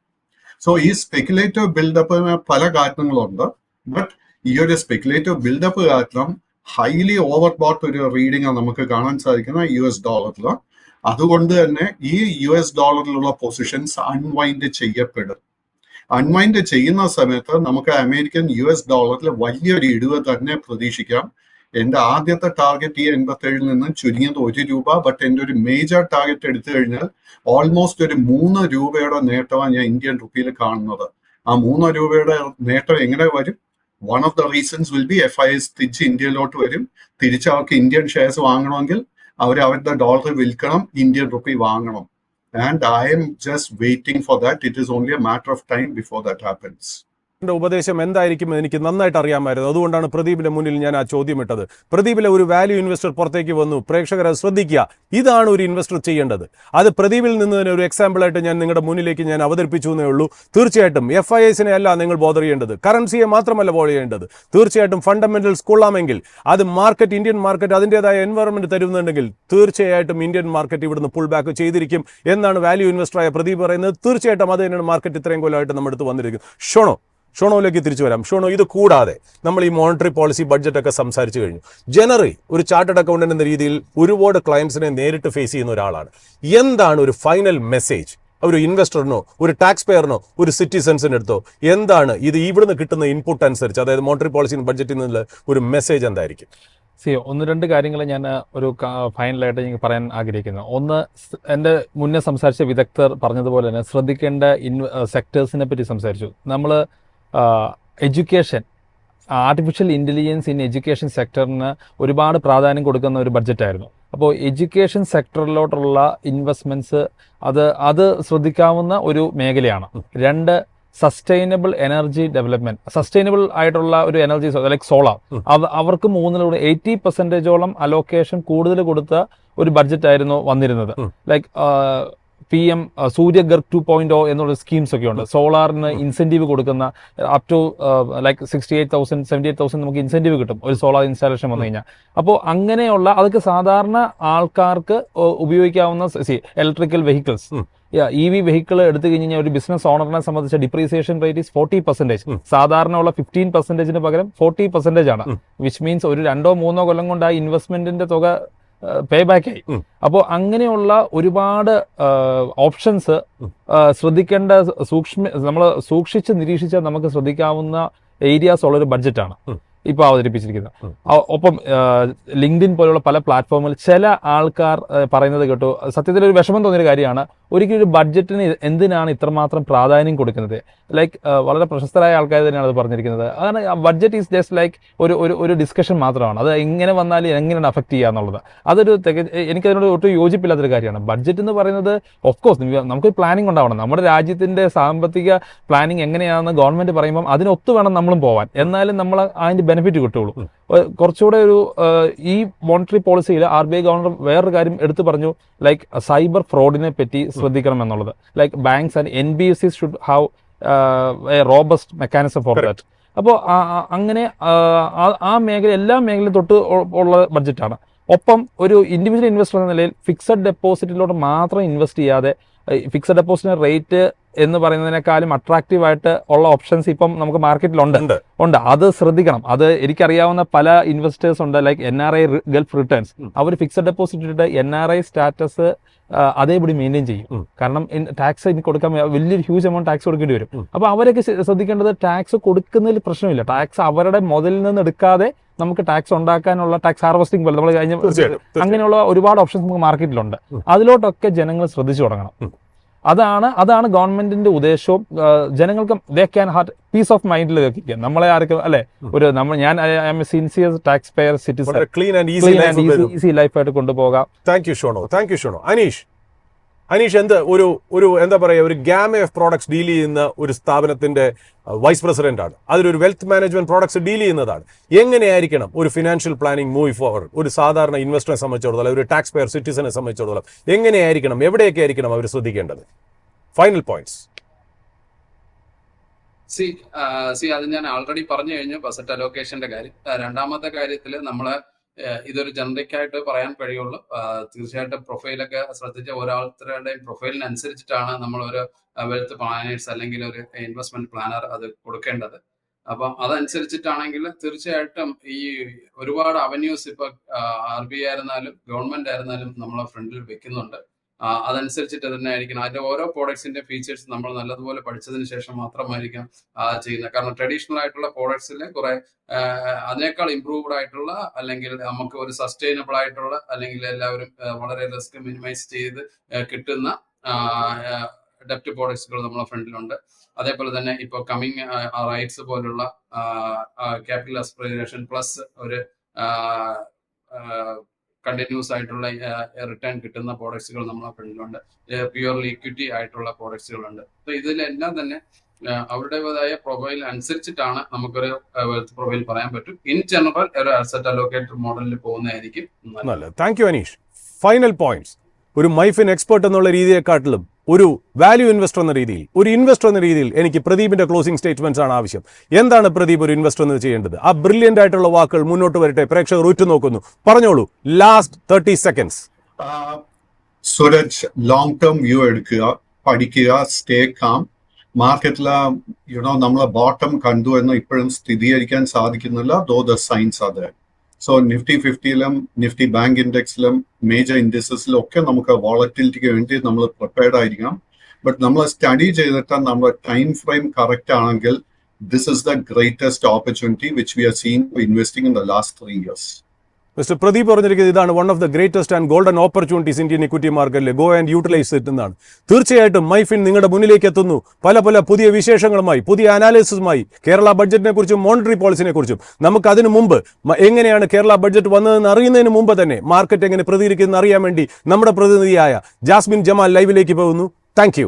So ഈ സ്പെക്യുലേറ്റീവ് ബിൽഡപ്പിന് പല കാരണങ്ങളുണ്ട്. ബട്ട് ഈ ഒരു സ്പെക്യുലേറ്റീവ് ബിൽഡപ്പ് കാരണം ഹൈലി ഓവർ ബോട്ട് ഒരു റീഡിംഗ് നമുക്ക് കാണാൻ സാധിക്കുന്ന US ഡോളറിൽ. അതുകൊണ്ട് തന്നെ ഈ US ഡോളറിലുള്ള പൊസിഷൻസ് അൺവൈൻഡ് ചെയ്യപ്പെടും. അൺവൈൻഡ് ചെയ്യുന്ന സമയത്ത് നമുക്ക് അമേരിക്കൻ US ഡോളറിൽ വലിയൊരു ഇടിവ് തന്നെ പ്രതീക്ഷിക്കാം. എന്റെ ആദ്യത്തെ ടാർഗറ്റ് ഈ 87 നിന്ന് ചുരുങ്ങിയത് 1 രൂപ. ബട്ട് എന്റെ ഒരു മേജർ ടാർഗറ്റ് എടുത്തു കഴിഞ്ഞാൽ ഓൾമോസ്റ്റ് ഒരു 3 രൂപയുടെ നേട്ടമാണ് ഞാൻ ഇന്ത്യൻ റുപ്പിയിൽ കാണുന്നത്. ആ 3 രൂപയുടെ നേട്ടം എങ്ങനെ വരും? One of the reasons will be FIs തിരിച്ച് ഇന്ത്യയിലോട്ട് വരും. തിരിച്ച് അവർക്ക് ഇന്ത്യൻ ഷെയർസ് വാങ്ങണമെങ്കിൽ അവരുടെ ഡോളർ വിൽക്കണം, ഇന്ത്യൻ റുപ്പി വാങ്ങണം. And I am just waiting for that. It is only A matter of time before that happens. ഉപദേശം എന്തായിരിക്കും എനിക്ക് നന്നായിട്ട് അറിയാമായിരുന്നു. അതുകൊണ്ടാണ് പ്രദീപിന്റെ മുന്നിൽ ഞാൻ ആ ചോദ്യം ഇട്ടത്. പ്രദീപിലെ ഒരു വാല്യൂ ഇൻവെസ്റ്റർ പുറത്തേക്ക് വന്നു. പ്രേക്ഷകരെ ശ്രദ്ധിക്കുക, ഇതാണ് ഒരു ഇൻവെസ്റ്റർ ചെയ്യേണ്ടത്. അത് പ്രദീപിൽ നിന്ന് തന്നെ ഒരു എക്സാമ്പിളായിട്ട് ഞാൻ നിങ്ങളുടെ മുന്നിലേക്ക് ഞാൻ അവതരിപ്പിച്ചു എന്നേ ഉള്ളൂ. തീർച്ചയായിട്ടും FISനെ അല്ല നിങ്ങൾ ബോധർ ചെയ്യേണ്ടത്, കറൻസിയെ മാത്രമല്ല ബോധർ ചെയ്യേണ്ടത്. തീർച്ചയായിട്ടും ഫണ്ടമെന്റൽസ് കൊള്ളാമെങ്കിൽ അത് മാർക്കറ്റ്, ഇന്ത്യൻ മാർക്കറ്റ് അതിൻ്റെതായ എൻവയറമെന്റ് തരുന്നുണ്ടെങ്കിൽ തീർച്ചയായിട്ടും ഇന്ത്യൻ മാർക്കറ്റ് ഇവിടുന്ന് പുൾ ബാക്ക് ചെയ്തിരിക്കും എന്നാണ് വാല്യൂ ഇൻവെസ്റ്ററായ പ്രദീപ് പറയുന്നത്. തീർച്ചയായിട്ടും അത് തന്നെയാണ് മാർക്കറ്റ് ഇത്രയും കൊല്ലമായിട്ട് നമ്മുടെ അടുത്ത് വന്നിരിക്കുന്നത്. ഷോണോയിലേക്ക് തിരിച്ചു വരാം. ഷോണോ, ഇത് കൂടാതെ നമ്മൾ ഈ മോണിറ്ററി പോളിസി ബഡ്ജറ്റൊക്കെ സംസാരിച്ചു കഴിഞ്ഞു. ജനറലി ഒരു ചാർട്ടേഡ് അക്കൗണ്ടന്റ് എന്ന രീതിയിൽ ഒരുപാട് ക്ലയൻസിനെ നേരിട്ട് ഫേസ് ചെയ്യുന്ന ഒരാളാണ്. എന്താണ് ഒരു ഫൈനൽ മെസ്സേജ് ഒരു ഇൻവെസ്റ്ററിനോ, ഒരു ടാക്സ് പെയറിനോ, ഒരു സിറ്റിസൺസിൻ്റെ അടുത്തോ? എന്താണ് ഇത് ഇവിടുന്ന് കിട്ടുന്ന ഇൻപുട്ട് അനുസരിച്ച്, അതായത് മോണിറ്ററി പോളിസി ബഡ്ജറ്റിൽ നിന്നുള്ള ഒരു മെസ്സേജ് എന്തായിരിക്കും? 1-2 കാര്യങ്ങൾ ഞാൻ ഒരു ഫൈനലായിട്ട് എനിക്ക് പറയാൻ ആഗ്രഹിക്കുന്നു. ഒന്ന്, എൻ്റെ മുന്നേ സംസാരിച്ച വിദഗ്ധർ പറഞ്ഞതുപോലെ തന്നെ ശ്രദ്ധിക്കേണ്ട സെക്ടേഴ്സിനെ പറ്റി സംസാരിച്ചു. നമ്മൾ education, artificial intelligence in education സെക്ടറിന് ഒരുപാട് പ്രാധാന്യം കൊടുക്കുന്ന ഒരു ബഡ്ജറ്റായിരുന്നു. അപ്പോൾ എഡ്യൂക്കേഷൻ സെക്ടറിലോട്ടുള്ള ഇൻവെസ്റ്റ്മെൻറ്റ്സ് അത് ശ്രദ്ധിക്കാവുന്ന ഒരു മേഖലയാണ്. 2, സസ്റ്റൈനബിൾ എനർജി ഡെവലപ്മെന്റ്, സസ്റ്റൈനബിൾ ആയിട്ടുള്ള ഒരു എനർജി ലൈക്ക് സോളാർ, അവർക്ക് 80% അലോക്കേഷൻ കൂടുതൽ കൊടുത്ത ഒരു ബഡ്ജറ്റ് ആയിരുന്നു വന്നിരുന്നത്. ലൈക്ക് PM സൂര്യഗർ 2.0 എന്നുള്ള സ്കീംസ് ഒക്കെ ഉണ്ട്. സോളാറിന് ഇൻസെന്റീവ് കൊടുക്കുന്ന അപ് ടു ലൈക്ക് 68,000 നമുക്ക് ഇൻസെന്റീവ് കിട്ടും ഒരു സോളാർ ഇൻസ്റ്റാളേഷൻ വന്നു കഴിഞ്ഞാൽ. അപ്പോൾ അങ്ങനെയുള്ള അതൊക്കെ സാധാരണ ആൾക്കാർക്ക് ഉപയോഗിക്കാവുന്ന ഇലക്ട്രിക്കൽ വെഹിക്കിൾസ്, EV വെഹിക്കിൾ എടുത്തു കഴിഞ്ഞാൽ ഒരു ബിസിനസ് ഓണറിനെ സംബന്ധിച്ച ഡിപ്രീസിയേഷൻ റേറ്റ് ഈസ് 40%. സാധാരണ ഉള്ള 15%-ന് പകരം 40% ആണ്. വിച്ച് മീൻസ് ഒരു 2-3 കൊല്ലം കൊണ്ട് ആ ഇൻവെസ്റ്റ്മെന്റിന്റെ തുക പേ ബാക്ക് ആയി. അപ്പോൾ അങ്ങനെയുള്ള ഒരുപാട് ഓപ്ഷൻസ് ശ്രദ്ധിക്കേണ്ട, നമ്മൾ സൂക്ഷിച്ച് നിരീക്ഷിച്ചാൽ നമുക്ക് ശ്രദ്ധിക്കാവുന്ന ഏരിയാസ് ഉള്ളൊരു ബഡ്ജറ്റാണ് ഇപ്പോൾ അവതരിപ്പിച്ചിരിക്കുന്നത്. ഒപ്പം ലിങ്ക്ഡിൻ പോലുള്ള പല പ്ലാറ്റ്ഫോമിൽ ചില ആൾക്കാർ പറയുന്നത് കേട്ടു, സത്യത്തിൽ ഒരു വിഷമം തോന്നിയൊരു കാര്യമാണ്. ഒരിക്കലും ഒരു ബഡ്ജറ്റിന് എന്തിനാണ് ഇത്രമാത്രം പ്രാധാന്യം കൊടുക്കുന്നത്? ലൈക്ക് വളരെ പ്രശസ്തരായ ആൾക്കാർ തന്നെയാണ് അത് പറഞ്ഞിരിക്കുന്നത്. അതാണ് ബഡ്ജറ്റ് ഈസ് ജസ്റ്റ് ലൈക്ക് ഒരു ഡിസ്കഷൻ മാത്രമാണ്. അത് എങ്ങനെ വന്നാലും എങ്ങനെയാണ് അഫക്റ്റ് ചെയ്യുക എന്നുള്ളത്. എനിക്കതിനോട് ഒട്ടും യോജിപ്പില്ലാത്തൊരു കാര്യമാണ്. ബഡ്ജറ്റ് എന്ന് പറയുന്നത് ഓഫ് കോഴ്സ് നമുക്കൊരു പ്ലാനിങ് ഉണ്ടാവണം. നമ്മുടെ രാജ്യത്തിന്റെ സാമ്പത്തിക പ്ലാനിങ് എങ്ങനെയാണെന്ന് ഗവൺമെന്റ് പറയുമ്പോൾ അതിനൊത്തു വേണം നമ്മളും പോവാൻ. എന്നാലും നമ്മൾ അതിന്റെ ബെനിഫിറ്റ് കിട്ടുള്ളൂ. കുറച്ചുകൂടെ ഈ മോണിറ്ററി പോളിസിയിൽ RBI ഗവർണർ വേറൊരു കാര്യം എടുത്തു പറഞ്ഞു, ലൈക്ക് സൈബർ ഫ്രോഡിനെ പറ്റി ശ്രദ്ധിക്കണം എന്നുള്ളത്. Like banks and NBFCs should have A robust mechanism for that. അപ്പോൾ അങ്ങനെ ആ മേഖല, എല്ലാ മേഖലയും തൊട്ട് ഉള്ള ബഡ്ജറ്റാണ്. ഒപ്പം ഒരു ഇൻഡിവിജ്വൽ ഇൻവെസ്റ്റർ എന്ന നിലയിൽ ഫിക്സഡ് ഡെപ്പോസിറ്റിലോട്ട് മാത്രം ഇൻവെസ്റ്റ് ചെയ്യാതെ, ഫിക്സഡ് ഡെപ്പോസിറ്റിന് റേറ്റ് എന്ന് പറയുന്നതിനേക്കാളും അട്രാക്റ്റീവ് ആയിട്ട് ഉള്ള ഓപ്ഷൻസ് ഇപ്പം നമുക്ക് മാർക്കറ്റിലുണ്ട്. അത് ശ്രദ്ധിക്കണം. അത് എനിക്കറിയാവുന്ന പല ഇൻവെസ്റ്റേഴ്സ് ഉണ്ട്, ലൈക്ക് NRI ഗൾഫ് റിട്ടേൺസ്. അവർ ഫിക്സഡ് ഡെപ്പോസിറ്റ് ഇട്ടിട്ട് NRI സ്റ്റാറ്റസ് അതേപടി മെയിൻറ്റെയിൻ ചെയ്യും. കാരണം ടാക്സ് ഇനി കൊടുക്കാൻ വലിയൊരു ഹ്യൂജ് എമൗണ്ട് ടാക്സ് കൊടുക്കേണ്ടി വരും. അപ്പോൾ അവരൊക്കെ ശ്രദ്ധിക്കേണ്ടത് ടാക്സ് കൊടുക്കുന്നതിൽ പ്രശ്നമില്ല. ടാക്സ് അവരുടെ മുതലിൽ നിന്ന് എടുക്കാതെ നമുക്ക് ടാക്സ് ഉണ്ടാക്കാനുള്ള ടാക്സ് ഹാർവസ്റ്റിംഗ് പോലെ നമ്മൾ കഴിഞ്ഞ അങ്ങനെയുള്ള ഒരുപാട് ഓപ്ഷൻസ് നമുക്ക് മാർക്കറ്റിലുണ്ട്. അതിലോട്ടൊക്കെ ജനങ്ങൾ ശ്രദ്ധിച്ചു തുടങ്ങണം. അതാണ് ഗവൺമെന്റിന്റെ ഉദ്ദേശവും. ജനങ്ങൾക്ക് they can heart peace of മൈൻഡിൽ വെക്കാൻ നമ്മളെ ആർക്കും അല്ലെ ഞാൻ sincere tax payer citizen, clean and easy ലൈഫായിട്ട് കൊണ്ടുപോകാം. Thank you ഷോണോ. അനീഷ് എന്താ പറയുക, ഒരു ഗാമ ഓഫ് പ്രോഡക്ട്സ് ഡീൽ ചെയ്യുന്ന ഒരു സ്ഥാപനത്തിന്റെ വൈസ് പ്രസിഡന്റ് ആണ്. അതിലൊരു വെൽത്ത് മാനേജ്മെന്റ് പ്രോഡക്ട്സ് ഡീൽ ചെയ്യുന്നതാണ്. എങ്ങനെയായിരിക്കണം ഒരു ഫിനാൻഷ്യൽ പ്ലാനിംഗ് മൂവ് ഫോർവേഡ്? ഒരു സാധാരണ ഇൻവെസ്റ്ററെ സംബന്ധിച്ചിടത്തോളം, ഒരു ടാക്സ് പെയർ സിറ്റിസനെ സംബന്ധിച്ചിടത്തോളം എങ്ങനെയായിരിക്കണം, എവിടെയൊക്കെ ആയിരിക്കണം അവർ ശ്രദ്ധിക്കേണ്ടത്? Final points. അത് ഞാൻ ഓൾറെഡി പറഞ്ഞു കഴിഞ്ഞു, ബജറ്റ് അലോക്കേഷന്റെ കാര്യം. രണ്ടാമത്തെ കാര്യത്തിൽ നമ്മള് ഇതൊരു ജനറിക് ആയിട്ട് പറയാൻ കഴിയുള്ളൂ. തീർച്ചയായിട്ടും പ്രൊഫൈലൊക്കെ ശ്രദ്ധിച്ച ഓരോരുത്തരുടെയും പ്രൊഫൈലിനനുസരിച്ചിട്ടാണ് നമ്മൾ ഒരു വെൽത്ത് പ്ലാനേഴ്സ് അല്ലെങ്കിൽ ഒരു ഇൻവെസ്റ്റ്മെന്റ് പ്ലാനർ അത് കൊടുക്കേണ്ടത്. അപ്പം അതനുസരിച്ചിട്ടാണെങ്കിൽ തീർച്ചയായിട്ടും ഈ ഒരുപാട് അവന്യൂസ് ഇപ്പൊ RBI ആയിരുന്നാലും ഗവൺമെന്റ് ആയിരുന്നാലും നമ്മളെ ഫ്രണ്ടിൽ വെക്കുന്നുണ്ട്. അതനുസരിച്ചിട്ട് തന്നെ ആയിരിക്കണം. അതിന്റെ ഓരോ പ്രോഡക്ട്സിന്റെ ഫീച്ചേഴ്സ് നമ്മൾ നല്ലതുപോലെ പഠിച്ചതിന് ശേഷം മാത്രമായിരിക്കാം ചെയ്യുന്നത്. കാരണം ട്രഡീഷണൽ ആയിട്ടുള്ള പ്രോഡക്ട്സിൽ കുറെ അതിനേക്കാൾ ഇംപ്രൂവ്ഡ് ആയിട്ടുള്ള, അല്ലെങ്കിൽ നമുക്ക് ഒരു സസ്റ്റൈനബിൾ ആയിട്ടുള്ള, അല്ലെങ്കിൽ എല്ലാവരും വളരെ റിസ്ക് മിനിമൈസ് ചെയ്ത് കിട്ടുന്ന ഡെപ്റ്റ് പ്രോഡക്ട്സുകൾ നമ്മളെ ഫ്രണ്ടിലുണ്ട്. അതേപോലെ തന്നെ ഇപ്പോൾ കമ്മിങ് റൈറ്റ്സ് പോലുള്ള ക്യാപിറ്റൽ അസ്പിറേഷൻ പ്ലസ് ഒരു കണ്ടിന്യൂസ് ആയിട്ടുള്ള റിട്ടേൺ കിട്ടുന്ന പ്രോഡക്ട്സുകൾ നമ്മളെ ഫ്രണ്ടിലുണ്ട്. പ്യുവർലി ഇക്വിറ്റി ആയിട്ടുള്ള പ്രോഡക്ട്സുകളുണ്ട്. അപ്പൊ ഇതിലെല്ലാം തന്നെ അവരുടേതായ പ്രൊഫൈൽ അനുസരിച്ചിട്ടാണ് നമുക്കൊരു വെൽത്ത് പ്രൊഫൈൽ പറയാൻ പറ്റും. ഇൻ ജനറൽ ഒരു അസറ്റ് അലോക്കേറ്റഡ് മോഡലിൽ പോകുന്നതായിരിക്കും നല്ലത്. Thank you Aneesh. Final points. ഒരു മൈഫിൻ എക്സ്പെർട്ട് എന്നുള്ള രീതിയെക്കാട്ടിലും ഒരു വാല്യൂ ഇൻവെസ്റ്റർ എന്ന രീതിയിൽ, ഒരു ഇൻവെസ്റ്റർ എന്ന രീതിയിൽ എനിക്ക് പ്രദീപിന്റെ ക്ലോസിംഗ് സ്റ്റേറ്റ്മെന്റ്സ് ആണ് ആവശ്യം. എന്താണ് പ്രദീപ് ഒരു ഇൻവെസ്റ്റർ എന്ന് ചെയ്യേണ്ടത്? ആ ബ്രില്യന്റ് ആയിട്ടുള്ള വാക്കുകൾ മുന്നോട്ട് വരട്ടെ, പ്രേക്ഷകർ ഉറ്റുനോക്കുന്നു. പറഞ്ഞോളൂ, last 30 seconds. Suraj, long term view എടുക്കുക, പഠിക്കുക, സ്റ്റേ കാം. മാർക്കറ്റില് നമ്മളെ ബോട്ടം കണ്ടു എന്ന് ഇപ്പോഴും സ്ഥിരീകരിക്കാൻ സാധിക്കുന്നില്ല. ദോ ദ സൈൻസ് അത്. സോ നിഫ്റ്റി 50-ലും നിഫ്റ്റി ബാങ്ക് ഇൻഡെക്സിലും മേജർ ഇൻഡെക്സസിലും ഒക്കെ നമുക്ക് വോളറ്റിലിറ്റിക്ക് വേണ്ടി നമ്മൾ പ്രിപ്പയർഡ് ആയിരിക്കാം. ബട്ട് നമ്മൾ സ്റ്റഡി ചെയ്തിട്ട് നമ്മുടെ ടൈം ഫ്രെയിം കറക്റ്റ് ആണെങ്കിൽ this is the greatest opportunity which we are seeing for investing in the last 3 years. Mister Pradeep പറഞ്ഞിരിക്കുന്നത് ഇതാണ് one of the greatest and golden opportunities Indian equity മാർക്കറ്റിൽ. ഗോ ആൻഡ് യൂട്ടിലൈസ് ഇറ്റ് എന്നാണ്. തീർച്ചയായിട്ടും മൈഫിൻ നിങ്ങളുടെ മുന്നിലേക്ക് എത്തുന്നു പല പുതിയ വിശേഷങ്ങളുമായി, പുതിയ അനാലിസിസുമായി, കേരള ബഡ്ജറ്റിനെ കുറിച്ചും മോണിറ്ററി പോളിസിനെ കുറിച്ചും. നമുക്ക് അതിനു മുമ്പ് എങ്ങനെയാണ് കേരള ബഡ്ജറ്റ് വന്നതെന്ന് അറിയുന്നതിന് മുമ്പ് തന്നെ മാർക്കറ്റ് എങ്ങനെ പ്രതികരിക്കുന്നത് അറിയാൻ വേണ്ടി നമ്മുടെ പ്രതിനിധിയായ ജാസ്മിൻ ജമാൽ ലൈവിലേക്ക് പോകുന്നു. Thank you.